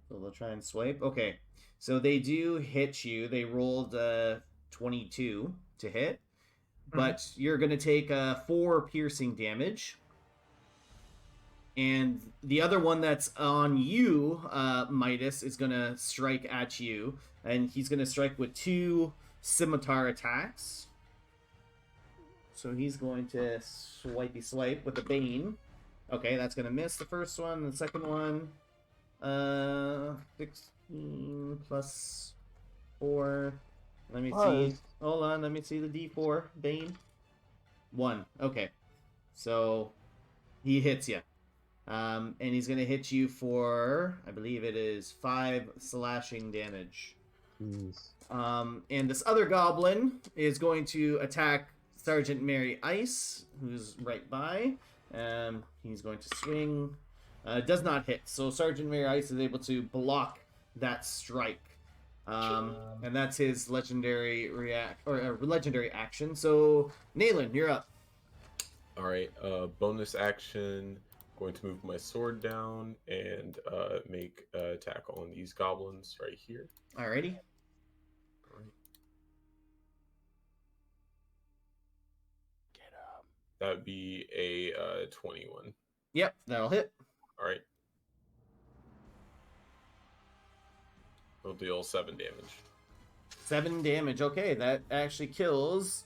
So they'll try and swipe. Okay. So they do hit you. They rolled 22 to hit. But you're going to take 4 piercing damage. And the other one that's on you, Midas, is going to strike at you. And he's going to strike with 2 scimitar attacks. So he's going to swipey swipe with a Bane. Okay, that's going to miss the first one. The second one, 16 plus 4, Let me see. Was. Hold on. Let me see the D4. Bane. 1. Okay. So he hits you. And he's gonna hit you for, I believe it is 5 slashing damage. Jeez. And this other goblin is going to attack Sergeant Mary Ice, who's right by. He's going to swing. Does not hit. So Sergeant Mary Ice is able to block that strike. And that's his legendary legendary action. So Nayland, you're up. All right. Bonus action. Going to move my sword down and make attack on these goblins right here. Alrighty. All right. Get up. That would be a 21. Yep, that'll hit. All right. It'll deal 7 damage. 7 damage. Okay, that actually kills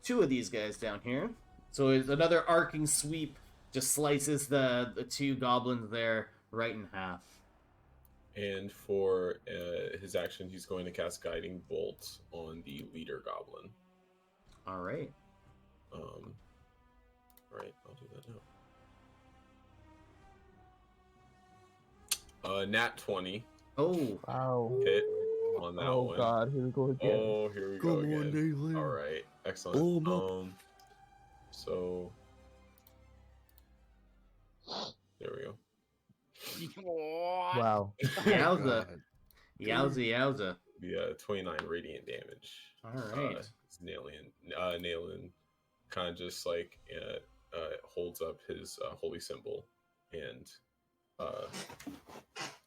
2 of these guys down here. So it's another arcing sweep. Just slices the 2 goblins there right in half. And for his action, he's going to cast Guiding Bolt on the leader goblin. All right. All right, I'll do that now. Nat 20 Oh, Wow. hit on that Oh one. god, here we go again. Oh, here we go Come on, again. Nayland. All right, excellent. Blow 'em up. So there we go. Wow. yowza. Yowza, yowza. The 29 radiant damage. All right. It's Nayland kind of just like holds up his holy symbol and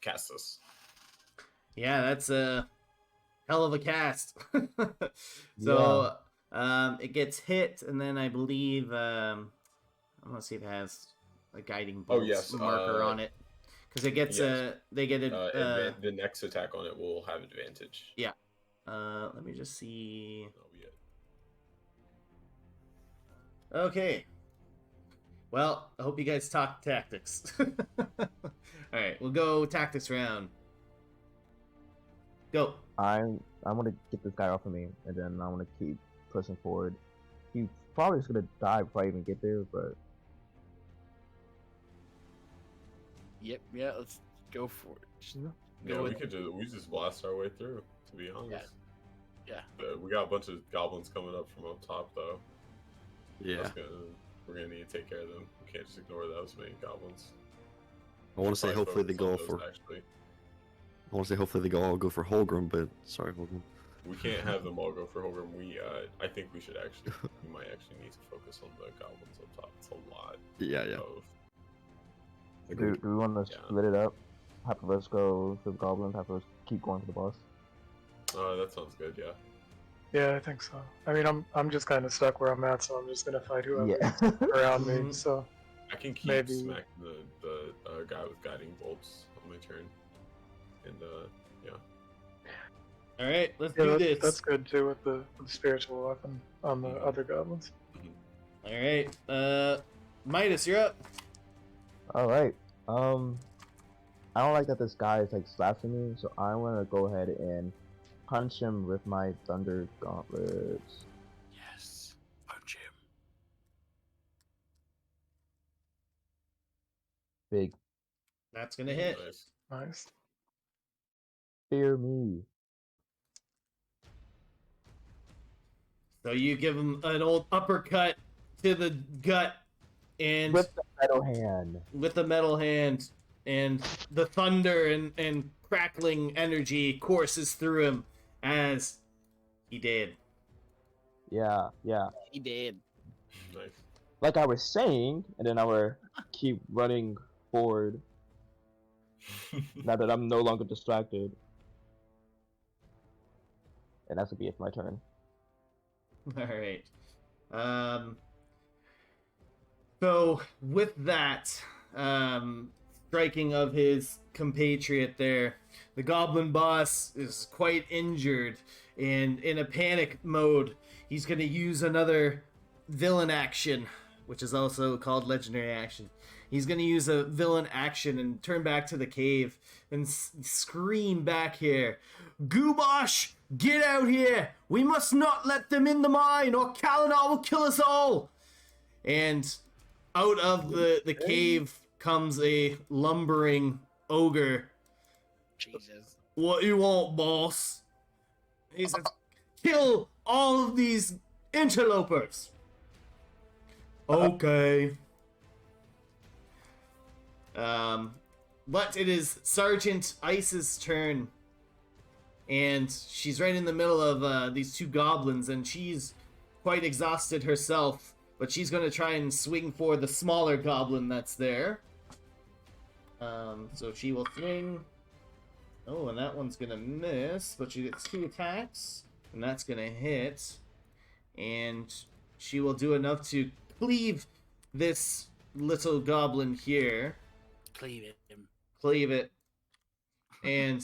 casts this. Yeah, that's a hell of a cast. So, it gets hit, and then I believe I'm gonna see if it has a guiding bolt yes, marker on it, because it gets yes. they get it. The next attack on it will have advantage. Yeah. Let me just see. That'll be it. Okay. Well, I hope you guys talk tactics. All right, we'll go tactics round. Go. I'm gonna get this guy off of me, and then I'm gonna keep pushing forward. He's probably just gonna die before I even get there, but Yep, yeah, let's go for it. Just Yeah, go we with- could just blast our way through. To be honest. Yeah. We got a bunch of goblins coming up from up top, though. Yeah. We're gonna need to take care of them. We can't just ignore those many goblins. I want to say Probably hopefully they focus go on for. those, actually. I want to say hopefully they all go for Holgrim, but sorry, Holgrim. We can't have them all go for Holgrim. I think we should actually. We might actually need to focus on the goblins up top. It's a lot. Yeah, yeah. Of, do we want to Yeah. split it up? Half of us go to the goblins, half of us keep going to the boss. that sounds good. Yeah. Yeah, I think so. I mean, I'm just kind of stuck where I'm at, so I'm just gonna fight whoever Yeah. around me. Mhm. So I can keep Maybe- smacking the guy with guiding bolts on my turn. And yeah. All right, let's yeah, do this. that's good too with the spiritual weapon on the Mhm. other goblins. All right, Midas, you're up. Alright. I don't like that this guy is like slashing me, so I'm gonna go ahead and punch him with my thunder gauntlets. Yes. Punch him. Big That's gonna hit. Nice. Nice. fear me. So you give him an old uppercut to the gut, and With the metal hand. with the metal hand, and the thunder and crackling energy courses through him as he did. Yeah. He did. Nice. Like I was saying, and then I will keep running forward now that I'm no longer distracted. And that's gonna be it for my turn. All right. So with that striking of his compatriot there, the goblin boss is quite injured, and in a panic mode, he's going to use another villain action, which is also called legendary action. He's going to use a villain action and turn back to the cave and scream back here, "Goobosh Get out here! We must not let them in the mine, or Kalinar will kill us all! And out of the cave comes a lumbering ogre. Jesus. What you want, boss? He says, kill all of these interlopers! Okay. But it is Sergeant Ice's turn. And she's right in the middle of these two goblins, and she's quite exhausted herself. But she's going to try and swing for the smaller goblin that's there. So she will swing. Oh, and that one's going to miss, but she gets 2 attacks. And that's going to hit. And she will do enough to cleave this little goblin here. Cleave him. Cleave it. And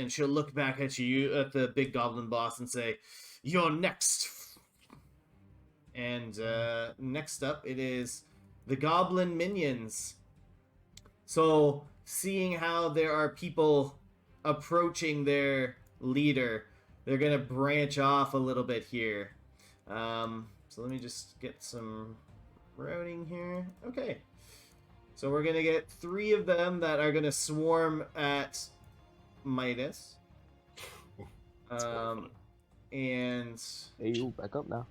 she'll look back at you, at the big goblin boss, and say, "You're next." And next up, it is the goblin minions. So, seeing how there are people approaching their leader, they're gonna branch off a little bit here. So let me just get some routing here. Okay. So we're gonna get 3 of them that are gonna swarm at Midas. And Hey, you back up now.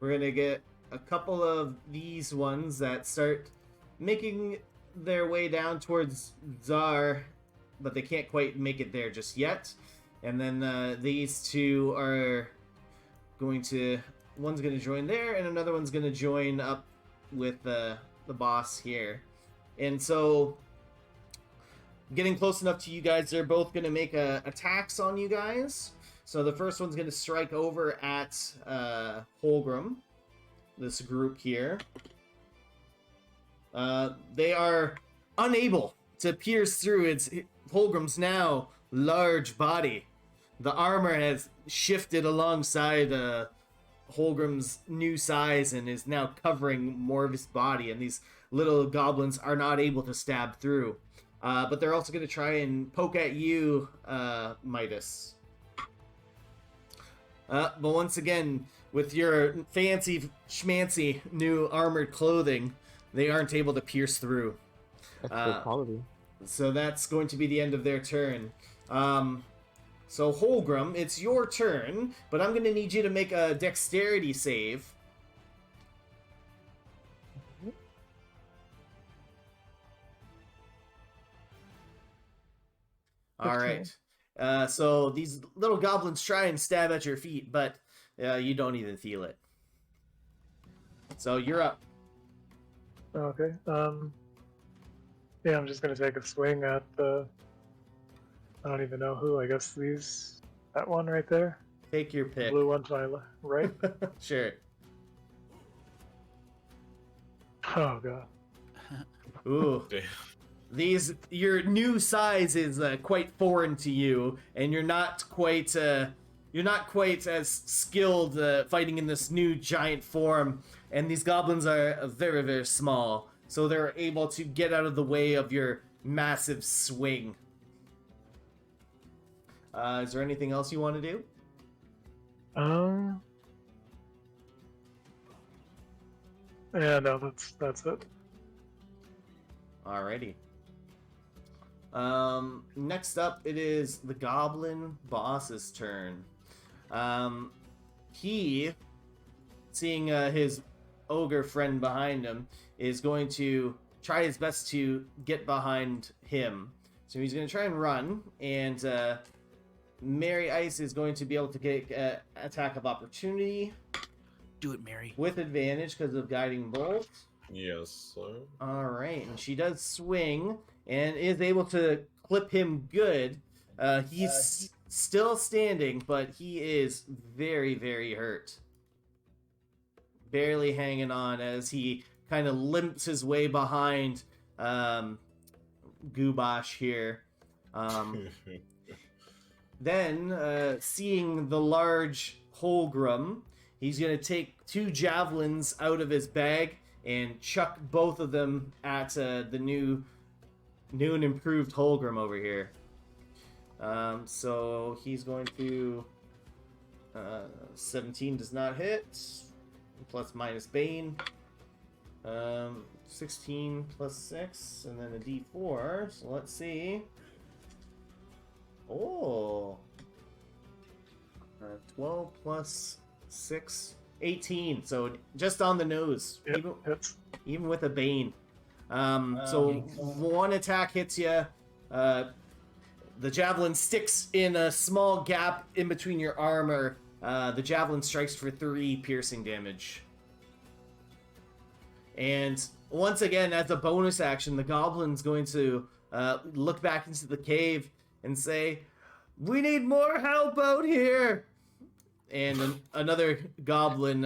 we're gonna get a couple of these ones that start making their way down towards Czar, but they can't quite make it there just yet. And then these 2 are going to... One's going to join there, and another one's going to join up with the boss here. And so, getting close enough to you guys, they're both going to make attacks on you guys. So the first one's going to strike over at Holgrim, this group here. They are unable to pierce through Holgrim's now large body. The armor has shifted alongside Holgrim's new size and is now covering more of his body, and these little goblins are not able to stab through. But they're also going to try and poke at you, Midas. But once again, with your fancy schmancy new armored clothing, they aren't able to pierce through. That's good quality. So that's going to be the end of their turn. So Holgrim, it's your turn, but I'm going to need you to make a dexterity save. All right. So these little goblins try and stab at your feet, but you don't even feel it. So you're up. Okay. Yeah, I'm just gonna take a swing at the... I don't even know who. I guess that one right there. Take your pick. Blue one to my right. Sure. Oh god. Ooh. Damn. Your new size is quite foreign to you, and you're not quite as skilled fighting in this new giant form. And these goblins are very, very small, so they're able to get out of the way of your massive swing. Is there anything else you want to do? Yeah, no, that's it. Alrighty. Next up, it is the goblin boss's turn. He, seeing his ogre friend behind him, is going to try his best to get behind him. So he's going to try and run, and Mary Ice is going to be able to get attack of opportunity. Do it, Mary. With advantage because of Guiding Bolt. Yes, sir. Alright, and she does swing, and is able to clip him good. He's still standing, but he is very, very hurt. Barely hanging on as he kind of limps his way behind Gubash here. Then, seeing the large Holgrim, he's going to take 2 javelins out of his bag and chuck both of them at the new and improved Holgrim over here. So he's going to 17 does not hit. Plus minus Bane. 16 plus 6, and then a D4. So let's see. Oh. 12 plus 6, 18. So just on the nose. Yep, hits. Even with a Bane. So one attack hits you. The javelin sticks in a small gap in between your armor. The javelin strikes for 3 piercing damage. And once again, as a bonus action, the goblin's going to look back into the cave and say, "We need more help out here!" And another goblin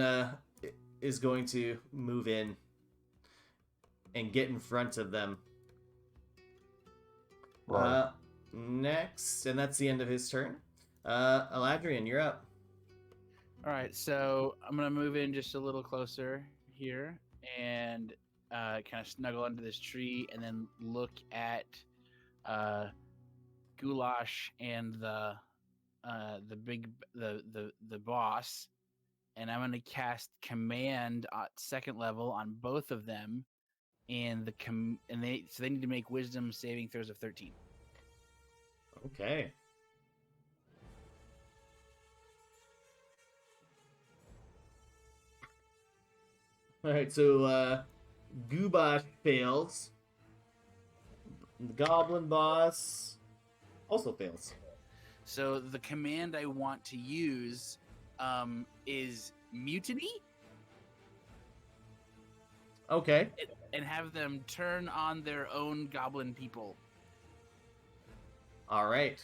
is going to move in and get in front of them. Wow. Next, and that's the end of his turn. Eladrian, you're up. All right, so I'm gonna move in just a little closer here and kind of snuggle under this tree, and then look at Goulash and the boss, and I'm gonna cast command at 2nd level on both of them, and they need to make wisdom saving throws of 13. Okay. Alright, so Gubash fails. The goblin boss also fails. So the command I want to use is mutiny, Okay. and have them turn on their own goblin people. Alright.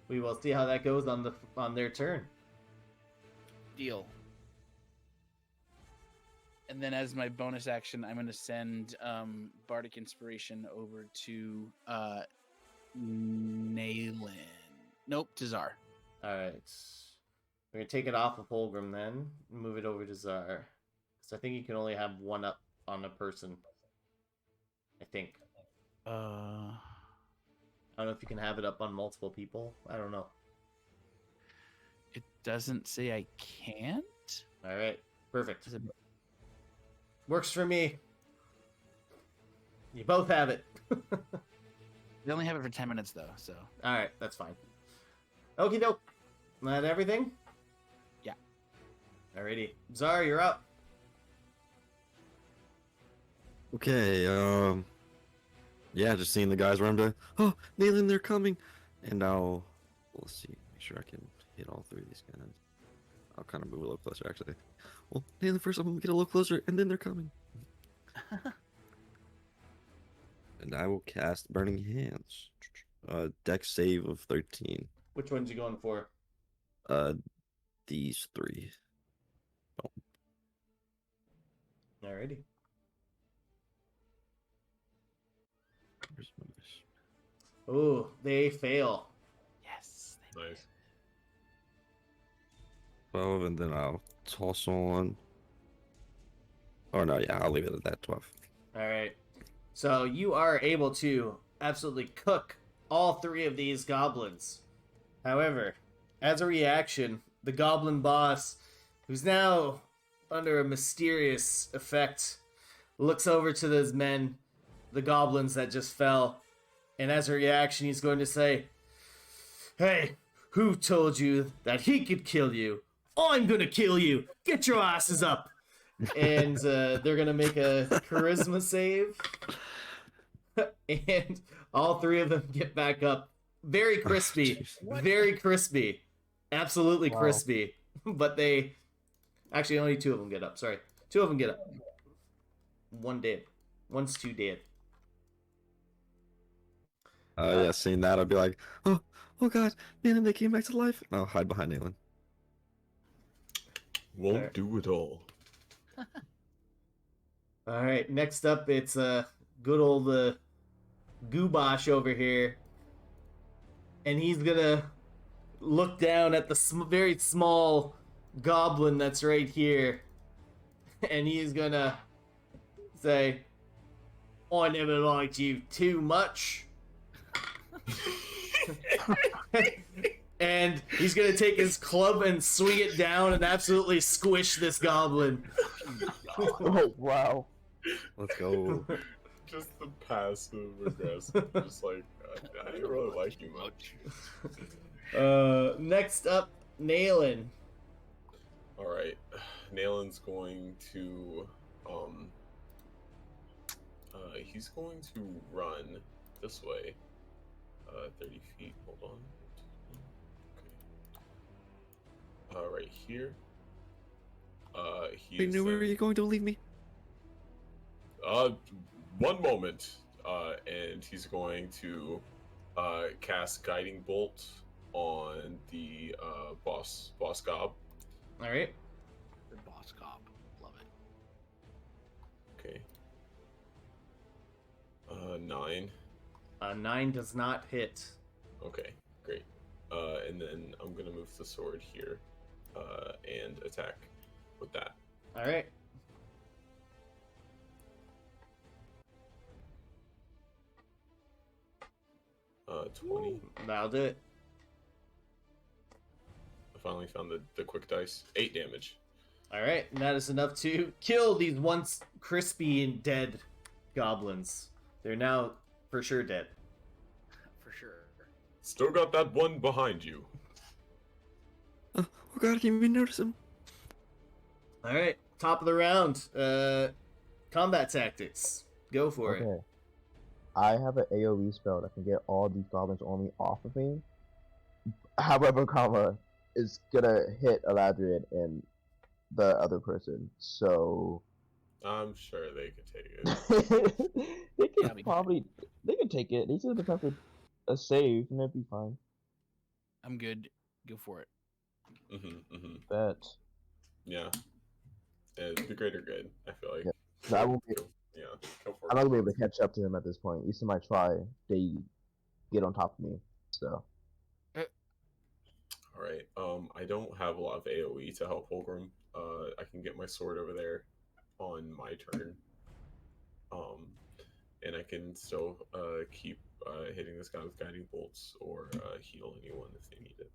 We will see how that goes on their turn. Deal. And then as my bonus action, I'm going to send Bardic Inspiration over to Naylan. Nope, to Czar. Alright. We're gonna take it off of Holgrim then, and move it over to Czar. So I think you can only have one up on a person. I think. I don't know if you can have it up on multiple people. I don't know. It doesn't say I can't. Alright. Perfect. Is it- Works for me. You both have it. They only have it for 10 minutes, though, so... Alright, that's fine. Okie doke. That everything? Yeah. Alrighty. Czar, you're up. Okay, yeah, just seeing the guys around there. Oh, Nayland, they're coming! And let's see, make sure I can hit all 3 of these guys. I'll kind of move a little closer, actually. Well, Nayland, first I'm gonna get a little closer, and then they're coming. And I will cast Burning Hands. Dex save of 13. Which ones you going for? These 3. Alrighty. Where's my miss? Ooh, they fail. Yes. Nice. 12, and then I'll toss on. Oh no, yeah, I'll leave it at that 12. Alright. So you are able to absolutely cook all 3 of these goblins. However, as a reaction, the goblin boss, who's now under a mysterious effect, looks over to those men, the goblins that just fell, and as a reaction, he's going to say, "Hey, who told you that he could kill you? I'm gonna kill you! Get your asses up!" And they're gonna make a charisma save. And all 3 of them get back up. Very crispy. Very crispy. Absolutely Wow. crispy. But they... Actually, only 2 of them get up. Sorry. 2 of them get up. 1 dead. 1's 2 dead. Yeah, seeing that, I'll be like, oh god, Nayland, they came back to life. And I'll hide behind Nayland. Won't Alright. do it all. Alright, next up, it's good old Gubash over here. And he's gonna look down at the very small goblin that's right here. And he's gonna say, "I never liked you too much." And he's gonna take his club and swing it down and absolutely squish this goblin. Oh wow. Let's go. Just the passive aggressive. Just like, I didn't really like you much. Next up, Nailin. Alright. Nalen's going to, he's going to run this way. 30 feet, hold on. Okay. Right here. Wait, no, where are you going? Don't leave me. One moment. And he's going to cast Guiding Bolt on the boss gob. All right. The boss cop. Love it. Okay. 9. 9 does not hit. Okay, great. And then I'm gonna move the sword here, and attack with that. All right. Uh, 20. That'll do it. I finally found the quick dice. 8 damage. All right, and that is enough to kill these once crispy and dead goblins. They're now for sure dead. For sure. Still got that one behind you. Oh god, I didn't even notice him. All right, top of the round. Combat tactics. Go for it. Okay. I have an AoE spell that can get all these goblins only off of me. However, comma is gonna hit Eladrin and the other person, so I'm sure they could take it. they Yeah, can we probably they can take it. They should have attempted a save and it'd be fine. I'm good. Go for it. But Yeah. The greater good, I feel like. Yeah. No, I won't be, Yeah, go for I'm it. not gonna be able to catch up to him at this point. Each time I try, they get on top of me. So Alright, I don't have a lot of AoE to help Holgrim. I can get my sword over there on my turn. And I can still keep hitting this guy with guiding bolts or heal anyone if they need it.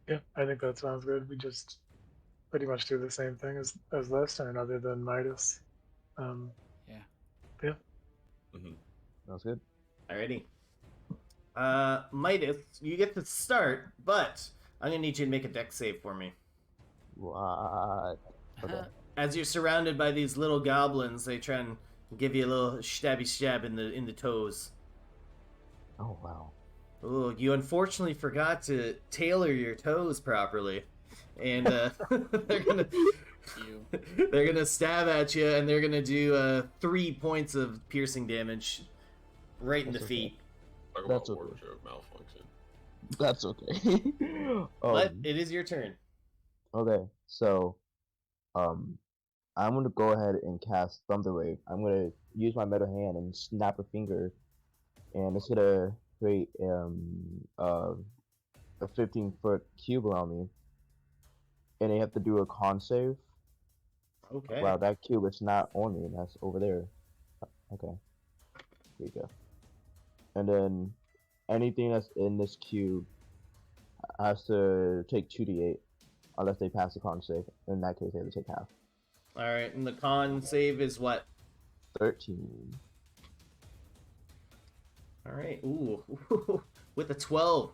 Yeah, I think that sounds good. We just pretty much do the same thing as last turn, other than Midas. Yeah. sounds good. Alrighty. Midas, you get to start, but I'm gonna need you to make a dex save for me. What? Okay. As you're surrounded by these little goblins, they try and give you a little stabby stab in the toes. Oh wow. Oh, you unfortunately forgot to tailor your toes properly, and they're gonna stab at you, and they're gonna do 3 points of piercing damage right in the That's okay. feet. Talk That's about okay. wardrobe malfunction. That's okay. But it is your turn. Okay, so I'm gonna go ahead and cast Thunder Wave. I'm gonna use my metal hand and snap a finger, and it's gonna create a 15-foot cube around me, and they have to do a con save. Okay. Wow, that cube is not on me. That's over there. Okay, here you go. And then anything that's in this cube has to take 2d8 unless they pass the con save. In that case, they have to take half. All right, and the con save is what? 13. All right. Ooh, with a 12,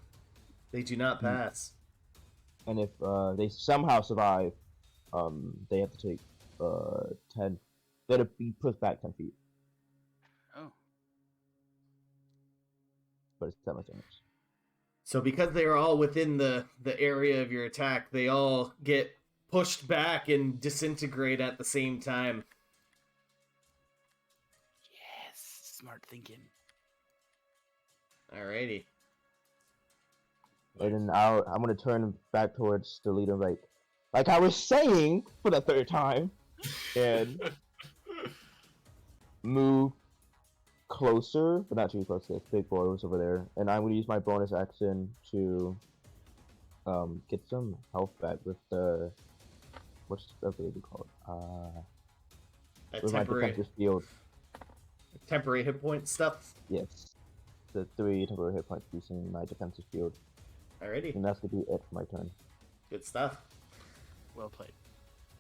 they do not pass. And if they somehow survive, they have to take 10. They have to be pushed back 10 feet. Oh. But it's 10 much damage. So because they are all within the area of your attack, they all get pushed back and disintegrate at the same time. Yes. Smart thinking. Alrighty. And then I'm gonna turn back towards the leader, like I was saying for the third time, and move closer, but not too close to this big boy who's over there. And I'm gonna use my bonus action to get some health back with the what's the ability called? A With my temporary defensive shield. hit point stuff. Yes. the 3 temporary hit points using my defensive shield. Alrighty, And that's gonna be it for my turn. good stuff. Well played.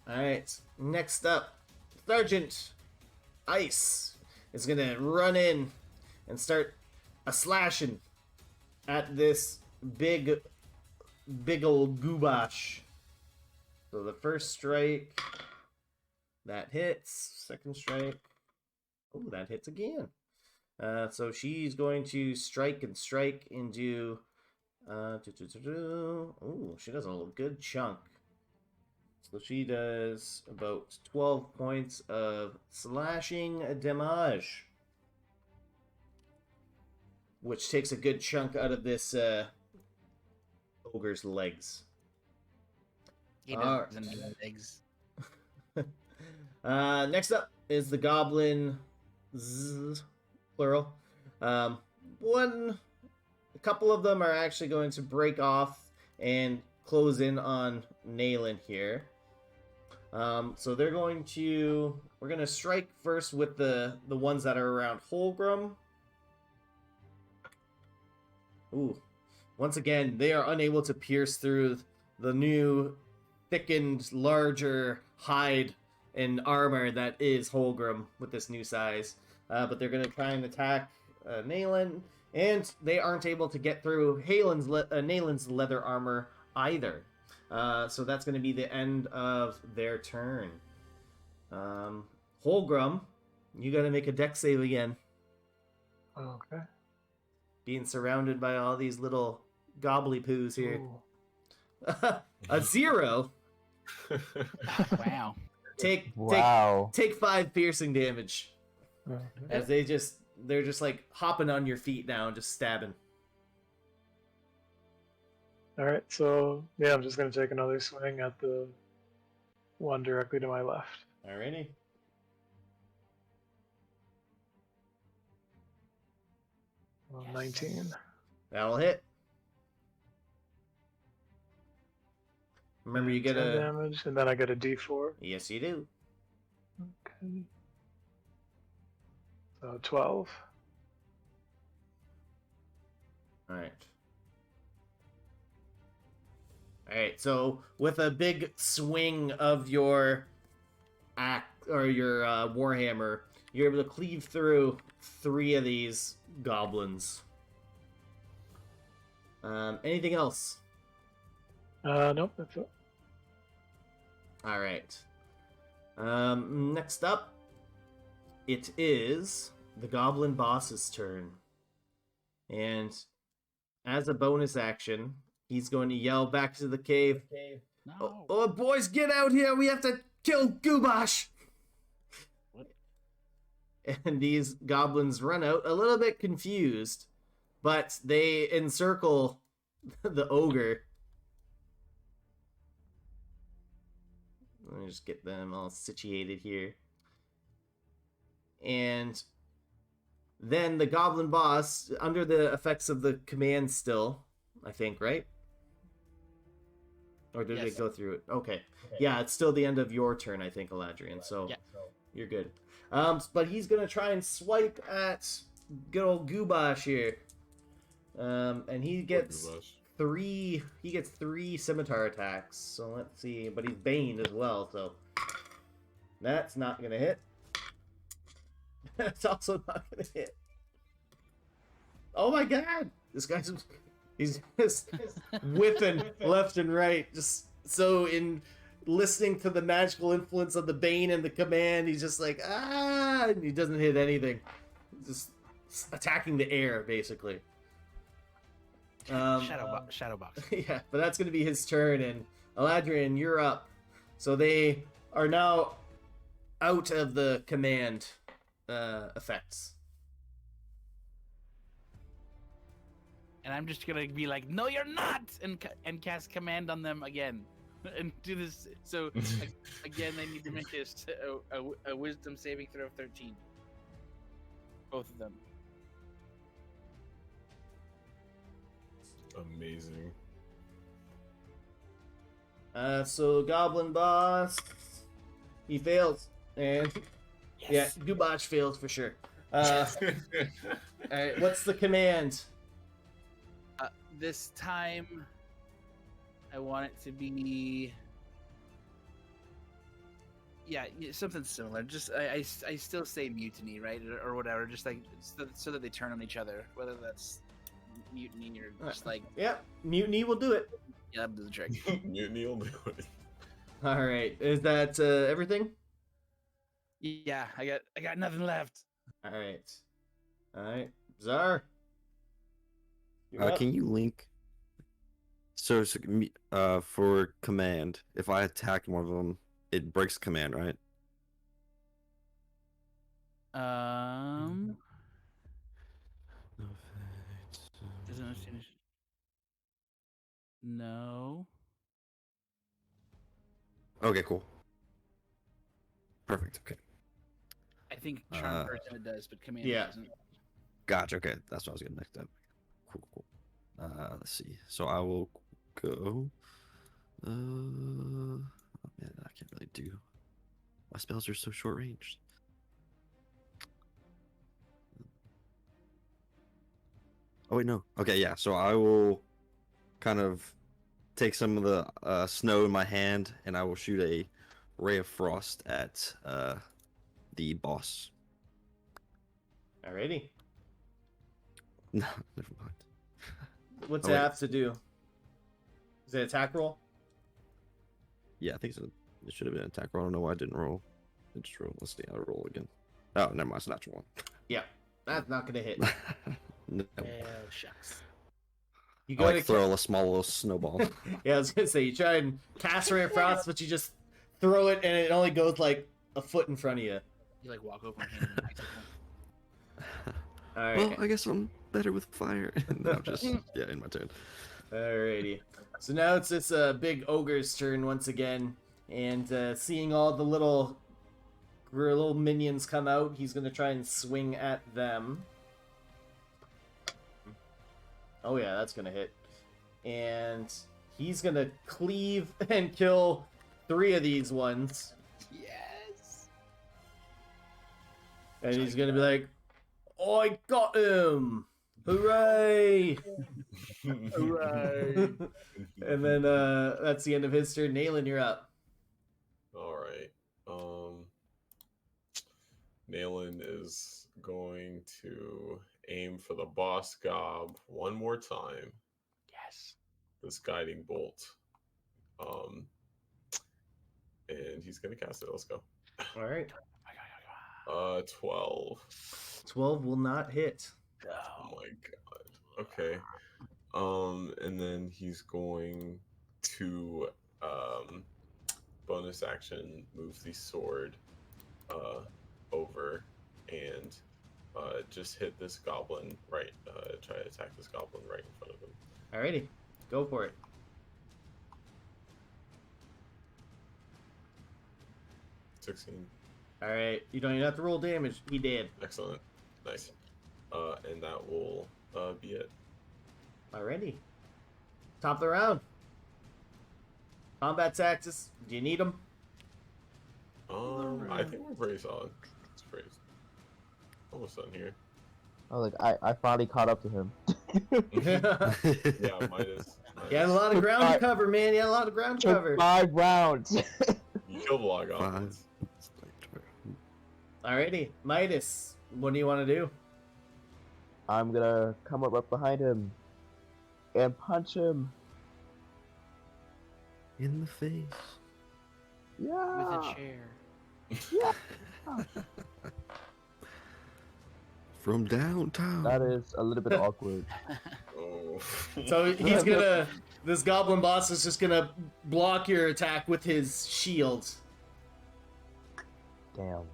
All right, next up, Sergeant Ice is gonna run in and start a slashing at this big old goobash. So the first strike, that hits. Second strike, oh, that hits again. So she's going to strike and strike and do. Oh, she does a good chunk. So she does about 12 points of slashing damage, which takes a good chunk out of this ogre's legs. He Alright. doesn't have eggs. Next up is the goblin, plural. A couple of them are actually going to break off and close in on Nayland here. So we're going to strike first with the ones that are around Holgrim. Ooh. Once again, they are unable to pierce through the new thickened, larger hide and armor that is Holgrim with this new size. But they're going to try and attack Nayland, and they aren't able to get through Nayland's leather armor either. So that's going to be the end of their turn. Holgrim, you got to make a dex save again. Okay. Being surrounded by all these little gobbly poos here. Ooh. A 0. Wow. Take 5 piercing damage Okay. as they're just like hopping on your feet now and just stabbing. Alright, so yeah, I'm just gonna take another swing at the one directly to my left. Alrighty. Well, 19. That'll hit. Remember, you get 10 a... damage, and then I get a d4. Yes, you do. Okay. So 12. Alright. Alright, so with a big swing of your axe or your warhammer, you're able to cleave through 3 of these goblins. Anything else? Nope, that's it. Alright. Next up, it is the goblin boss's turn. And as a bonus action, he's going to yell back to the cave. No. Oh, boys, get out here! We have to kill Gubash! What? And these goblins run out, a little bit confused, but they encircle the ogre. Let me just get them all situated here. And then the goblin boss, under the effects of the command still, I think, right? Or did Yes. it go through it? Okay. Yeah, it's still the end of your turn, I think, Eladrian, so Yeah. you're good. But he's going to try and swipe at good old Gubash here. And he gets three scimitar attacks. So let's see, but he's Bane as well, so that's not gonna hit. That's also not gonna hit. Oh my god! He's just whipping left and right. Just so in listening to the magical influence of the Bane and the command, he's just like, and he doesn't hit anything. He's just attacking the air, basically. Shadow box. Yeah, but that's going to be his turn, and Eladrian, you're up. So they are now out of the command effects. And I'm just gonna be like, no, you're not, and cast command on them again, and do this. So again, they need to make a wisdom saving throw of 13. Both of them. Amazing. So Goblin Boss, he fails, and Yes. yeah, Gubash fails for sure. All right, what's the command? This time, I want it to be. Yeah, something similar. Just I still say mutiny, right, or whatever. Just like so that they turn on each other. Whether that's mutiny or just like Yeah, mutiny will do it. yeah, that'll do the trick. Mutiny will do it. All right, is that everything? Yeah, I got nothing left. All right, Czar. You're up. Can you link? So, for command, if I attack one of them, it breaks command, right? Doesn't finish. No. Okay, cool. Perfect. Okay. I think charm person it does, but command Yeah. doesn't. Gotcha. Okay, that's what I was getting next up. Cool. Let's see. So I will go. Oh man, I can't really do. My spells are so short ranged. Oh wait, no. Okay, yeah. So I will kind of take some of the snow in my hand, and I will shoot a ray of frost at the boss. Alrighty. No, never mind. What's Oh, it wait. have to do? Is it attack roll? Yeah, I think so. It should have been an attack roll. I don't know why I didn't roll. I just roll. Let's see. I'll roll again. Oh, never mind. It's a natural Yeah, that's not gonna hit. one. No. Oh shucks. You I go like to throw a small little snowball. Yeah, I was gonna say you try and cast ray of frost, but you just throw it and it only goes like a foot in front of you. You like walk over and hand him All right. Well, I guess I'm better with fire. No, I'm just in my turn. Alrighty. So now it's this big ogre's turn once again, and seeing all the little minions come out, he's gonna try and swing at them. Oh yeah, that's gonna hit. And he's gonna cleave and kill 3 of these ones. Yes. And he's gonna be like, I got him! Hooray! Hooray. And then that's the end of his turn. Naylan, you're up. All right. Naylan is going to aim for the boss gob one more time. Yes. This guiding bolt. And he's gonna cast it. Let's go. Alright. 12. 12 will not hit. Oh my god. Okay. And then he's going to bonus action move the sword over and just hit this goblin right. Try to attack this goblin right in front of him. Alrighty. Go for it. 16. Alright. You don't even have to roll damage. He did. Excellent. Nice. And that will be it. Alrighty. Top of the round. Combat taxes. Do you need them? I think we're pretty solid. It's pretty almost done here. I was like, I finally caught up to him. Yeah, Midas. You had a lot of ground to cover, man. You had a lot of ground to Took cover. 5 rounds. You killed a lot of goblins. Alrighty. Midas, what do you want to do? I'm gonna come up right behind him and punch him. In the face. With Yeah. a chair. From downtown. That is a little bit awkward. Oh. So he's gonna. This goblin boss is just gonna block your attack with his shield. Damn.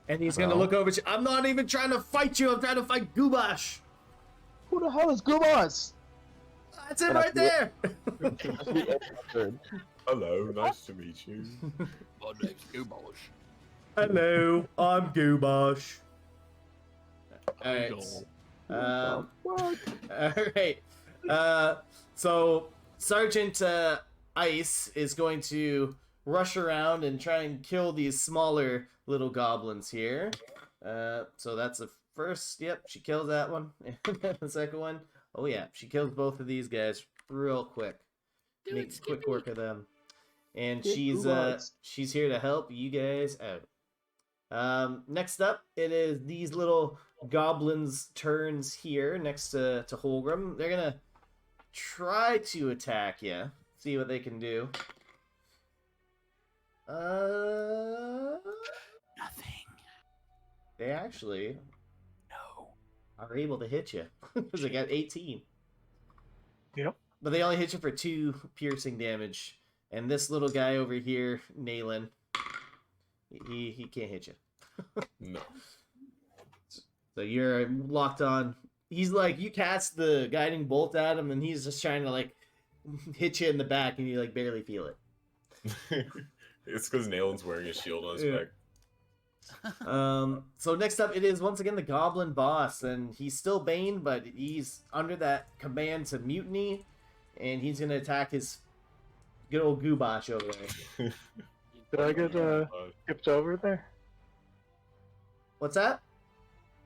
And he's gonna Well. look over at you. I'm not even trying to fight you. I'm trying to fight Gubash. Who the hell is Gumas? That's it And I right there. Hello, nice to meet you. My name's Gubosh. Hello, I'm Gubash. Alright. What? Alright. So Sergeant Ice is going to rush around and try and kill these smaller little goblins here. So that's a first, yep, she kills that one. And the second one, oh yeah, she kills both of these guys real quick. Do Make it, quick Skippy. work of them. And Get goobahs. she's here to help you guys out. Next up, it is these little goblins' turns here next to Holgrim. They're gonna try to attack you. See what they can do. Nothing. They actually No. are able to hit you. Because they got 18. Yep. But they only hit you for 2 piercing damage. And this little guy over here, Naylan, he can't hit you. No. So you're locked on. He's like, you cast the guiding bolt at him, and he's just trying to like hit you in the back, and you like barely feel it. It's because Nalen's wearing a shield on his Yeah. back. So next up, it is once again the Goblin Boss, and he's still Bane, but he's under that command to mutiny, and he's gonna attack his good old Goobosh over there. Did I get skipped over there? What's that?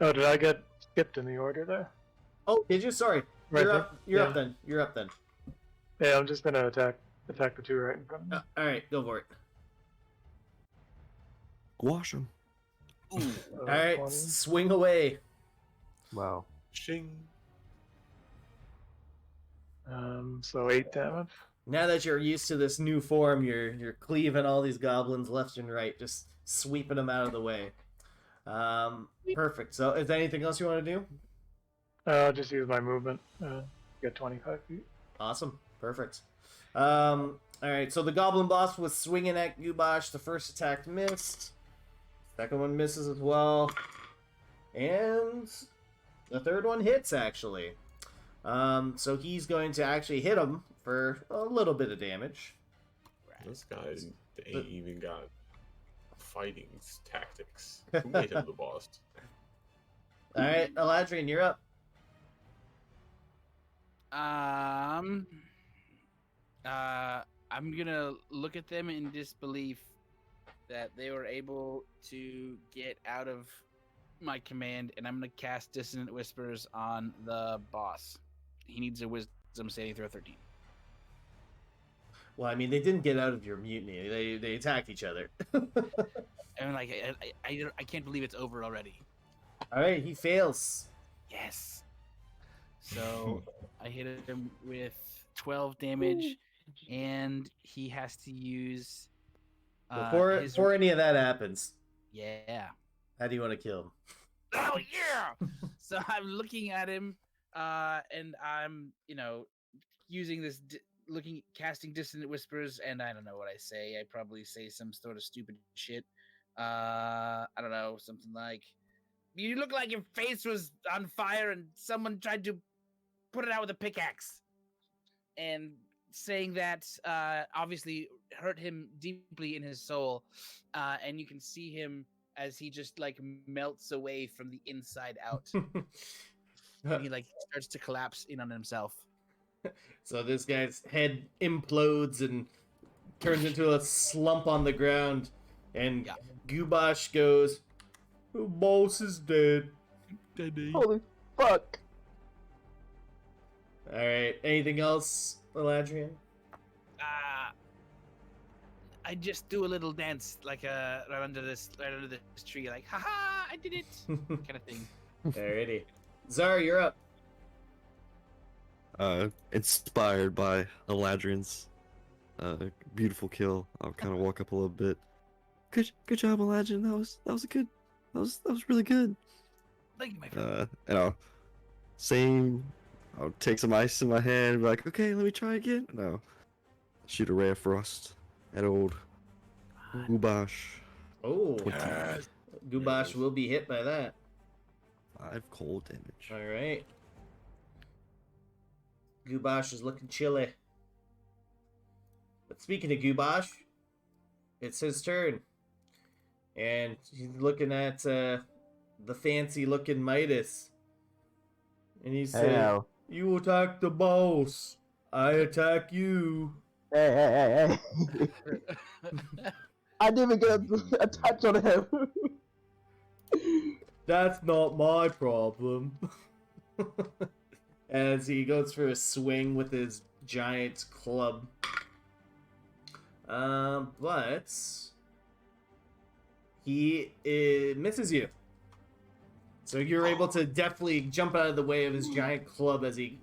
Oh, did I get skipped in the order there? Oh, did you? Sorry. Right You're there? up. You're up Yeah. then. You're up then. Yeah, I'm just gonna attack the two right in front of me. All right, go for it. Wash him. Ooh. All right, 20. swing away. Wow. Shing. So 8 damage. Now that you're used to this new form, you're cleaving all these goblins left and right, just sweeping them out of the way. Perfect. So, is there anything else you want to do? I'll just use my movement. Get 25 feet. Awesome. Perfect. All right. So the goblin boss was swinging at Goobosh. The first attack missed. Second one misses as well, and the third one hits actually. So he's going to actually hit him for a little bit of damage. This guy ain't even got fighting tactics. Who made him the boss? All right, Eladrian, you're up. I'm gonna look at them in disbelief that they were able to get out of my command, and I'm gonna cast Dissonant Whispers on the boss. He needs a Wisdom saving throw 13. Well, I mean, they didn't get out of your mutiny. They attacked each other. I mean, like, I can't believe it's over already. All right, he fails. Yes. So I hit him with 12 damage, and he has to use. Before any of that happens, Yeah. how do you want to kill him? Oh yeah! So I'm looking at him, and I'm, using this, casting Dissonant Whispers, and I don't know what I say. I probably say some sort of stupid shit. I don't know, something like, "You look like your face was on fire, and someone tried to put it out with a pickaxe." And saying that obviously hurt him deeply in his soul, and you can see him as he just like melts away from the inside out. And he like starts to collapse in on himself. So this guy's head implodes and turns into a slump on the ground, and Yeah. Goobosh goes, "The boss is dead." Holy fuck! All right. Anything else, Eladrian? I just do a little dance, like right under this tree, like, haha, I did it, kind of thing. Alrighty. Zara, you're up. Inspired by Eladrian's beautiful kill, I'll kind of walk up a little bit. Good job, Eladrian. That was really good. Thank you, my friend. And I'll take some ice in my hand and be like, okay, let me try again. No, shoot a ray of frost at old Goobosh. Oh, Yes. Goobosh will be hit by that. 5 cold damage. All right. Goobosh is looking chilly. But speaking of Goobosh, it's his turn. And he's looking at the fancy-looking Midas. And he Hey, said, now. "You attack the boss. I attack you." Hey. I didn't even get a touch on him. That's not my problem. As he goes for a swing with his giant club. But he misses you. So you're able to definitely jump out of the way of his giant club as he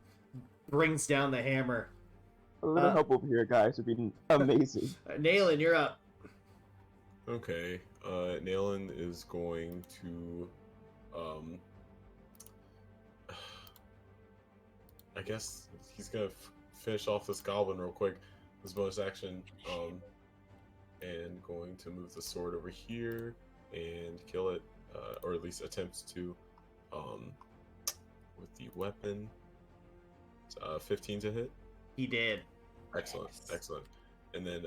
brings down the hammer. A little help over here, guys, would be amazing. Nailin, you're up. Okay, Nayland is going to, I guess he's gonna finish off this goblin real quick, his bonus action, and going to move the sword over here and kill it, or at least attempt to, with the weapon. 15 to hit. He did. Excellent, excellent. And then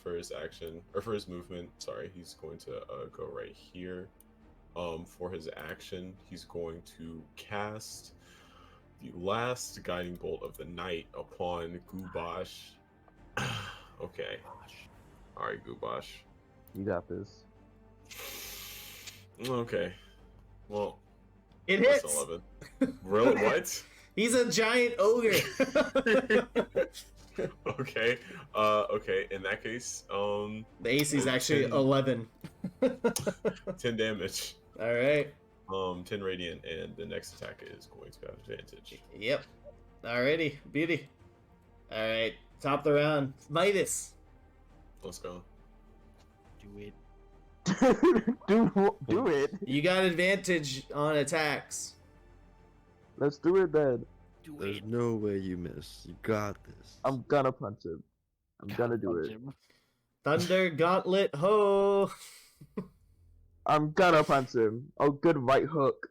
for his action, or for his movement, sorry, he's going to go right here. For his action, he's going to cast the last guiding bolt of the night upon Gubash. Okay. Alright, Gubash. You got this. Okay. Well, It that's hits. 11. Really? What? He's a giant ogre. Okay. Okay. In that case, The AC is actually 10. 11. 10 damage. All right. 10 radiant, and the next attack is going to have advantage. Yep. Alrighty. Beauty. All right. Top the round. Midas. Let's go. Do it. do it. You got advantage on attacks. Let's do it then. Do There's it. no way you miss. You got this. I'm gonna punch him. I'm gonna do Punch it. him. Thunder Gauntlet Ho. I'm gonna punch him. Oh, good right hook.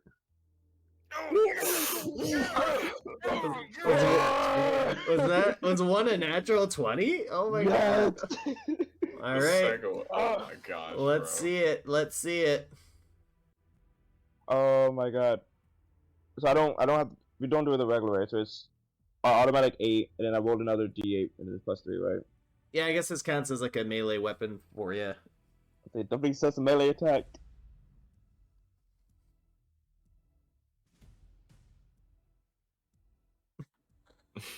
Was one a natural 20? Oh my Yes. god. All The right. second one- Oh my gosh. Let's bro. see it. Let's see it. Oh my god. So I don't have, we don't do it the regular way, so it's automatic 8, and then I rolled another d8, and then it's plus 3, right? Yeah, I guess this counts as like a melee weapon for you. Okay, double success melee attack.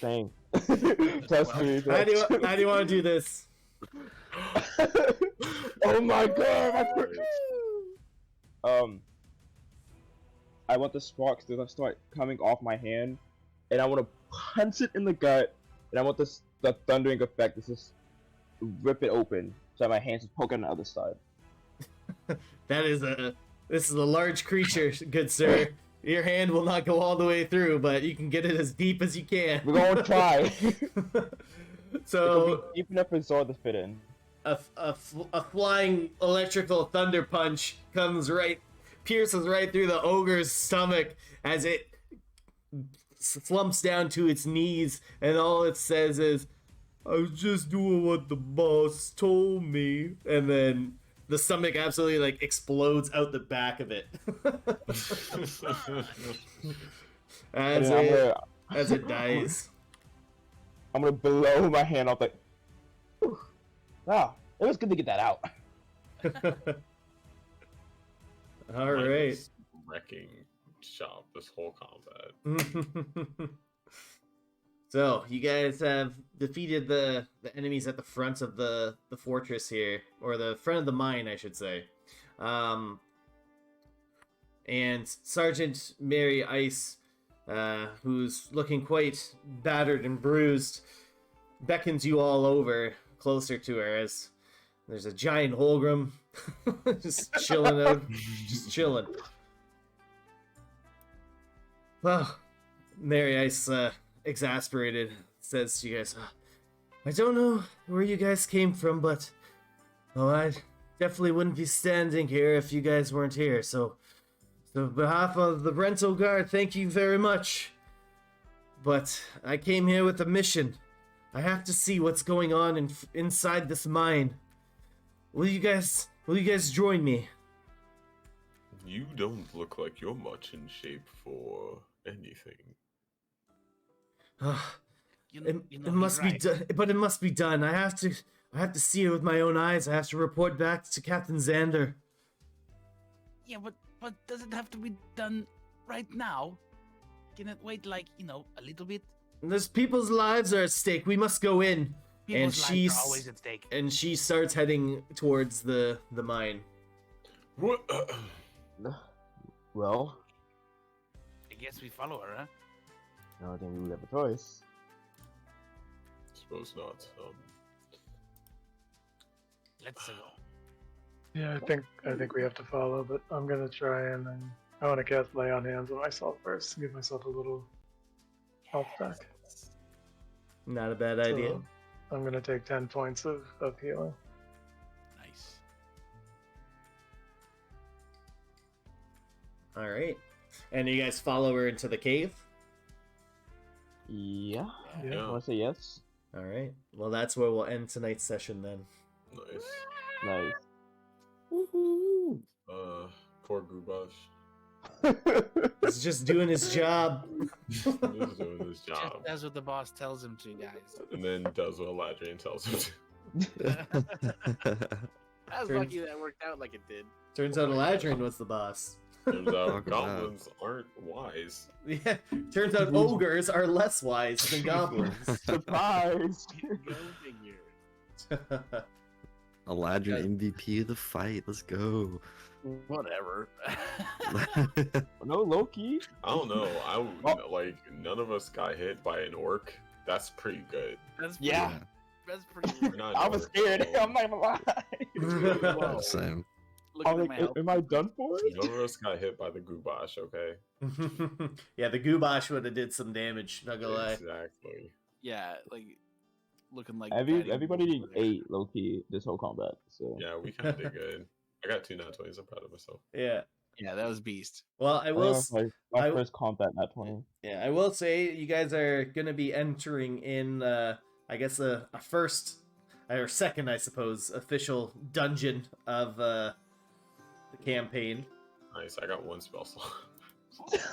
Dang. Plus 3. How do you want to do this? Oh my god! I want the sparks to start coming off my hand, and I want to punch it in the gut, and I want the thundering effect to just rip it open, so my hands just poke on the other side. This is a large creature, good sir. Your hand will not go all the way through, but you can get it as deep as you can. We're gonna try. So It'll be deep enough for Zord to fit in. a flying electrical thunder punch pierces right through the ogre's stomach as it slumps down to its knees, and all it says is, "I was just doing what the boss told me," and then the stomach absolutely like explodes out the back of it And as then it dies. I'm gonna blow my hand off like, whew. Wow, it was good to get that out. All Mike right. is wrecking shop this whole combat. So you guys have defeated the enemies at the front of the fortress here, or the front of the mine, I should say. And Sergeant Mary Ice, who's looking quite battered and bruised, beckons you all over closer to her as there's a giant Holgrim just chilling out, just chilling. Well, Mary Ice, exasperated, says to you guys, "I don't know where you guys came from, but I definitely wouldn't be standing here if you guys weren't here. So on behalf of the rental guard, thank you very much. But I came here with a mission. I have to see what's going on inside this mine. Will you guys join me?" You don't look like you're much in shape for anything. It must be done, but it must be done. I have to see it with my own eyes. I have to report back to Captain Xander. Yeah, but But does it have to be done right now? Can it wait, like, a little bit? There's people's lives are at stake. We must go in. People's lives she's- are always at stake. And she starts heading towards the mine. What? Well, I guess we follow her, huh? I don't think we would have a choice. Suppose not. Let's go. Yeah, I think we have to follow, but I'm gonna try and then I want to cast Lay on Hands on myself first, give myself a little health back. Not a bad idea. So, I'm gonna take 10 points of healing. Nice. All right. And you guys follow her into the cave? Yeah. Yeah. I want to say yes. All right. Well, that's where we'll end tonight's session then. Nice. Nice. Woohoo! Poor Gubash. He's just doing his job. He's doing his Just job. does what the boss tells him to, guys. And then does what Ladrian tells him to. I was Turns- lucky that worked out like it did. Turns out Eladrin was the boss. Turns out Talk about- goblins aren't wise. Yeah. Turns out ogres are less wise than goblins. Surprise! Go figure. Eladrin MVP of the fight. Let's go. Whatever. No, Loki. I don't know. Like none of us got hit by an orc. That's pretty good. That's Yeah. That's pretty. We're not I was orcs, scared. so I'm not gonna lie. Whoa. Same. Looking I at was my like, health. am I done for? None of us got hit by the Gubash, okay? Yeah, the Gubash would have did some damage, not gonna lie. Exactly. Yeah, like looking like fighting Everybody did over there. 8 Loki this whole combat. So Yeah, we kind of did good. I got 2 nat 20s. I'm proud of myself. Yeah. Yeah, that was beast. Well, I will. my I- first combat nat 20. Yeah, I will say you guys are gonna be entering in, I guess a first or second, I suppose, official dungeon of the campaign. Nice. I got 1 spell slot.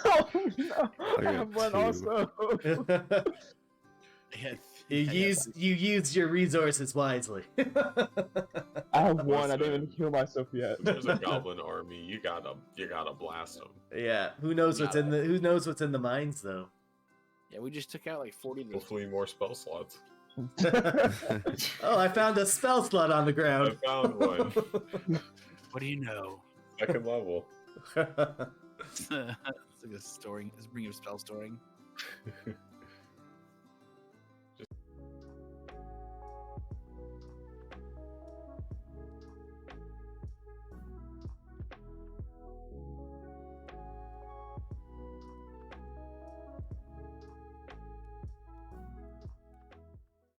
Oh no! I got have one 2. also. You used your resources wisely. I have one. I didn't even heal myself yet. When there's a goblin army, you gotta blast them. Yeah, who knows what's in the mines though. Yeah, we just took out like 40 of those. Hopefully more spell slots. Oh, I found a spell slot on the I ground. found one. What do you know? 2nd level. It's like a storing. It's bringing spell storing.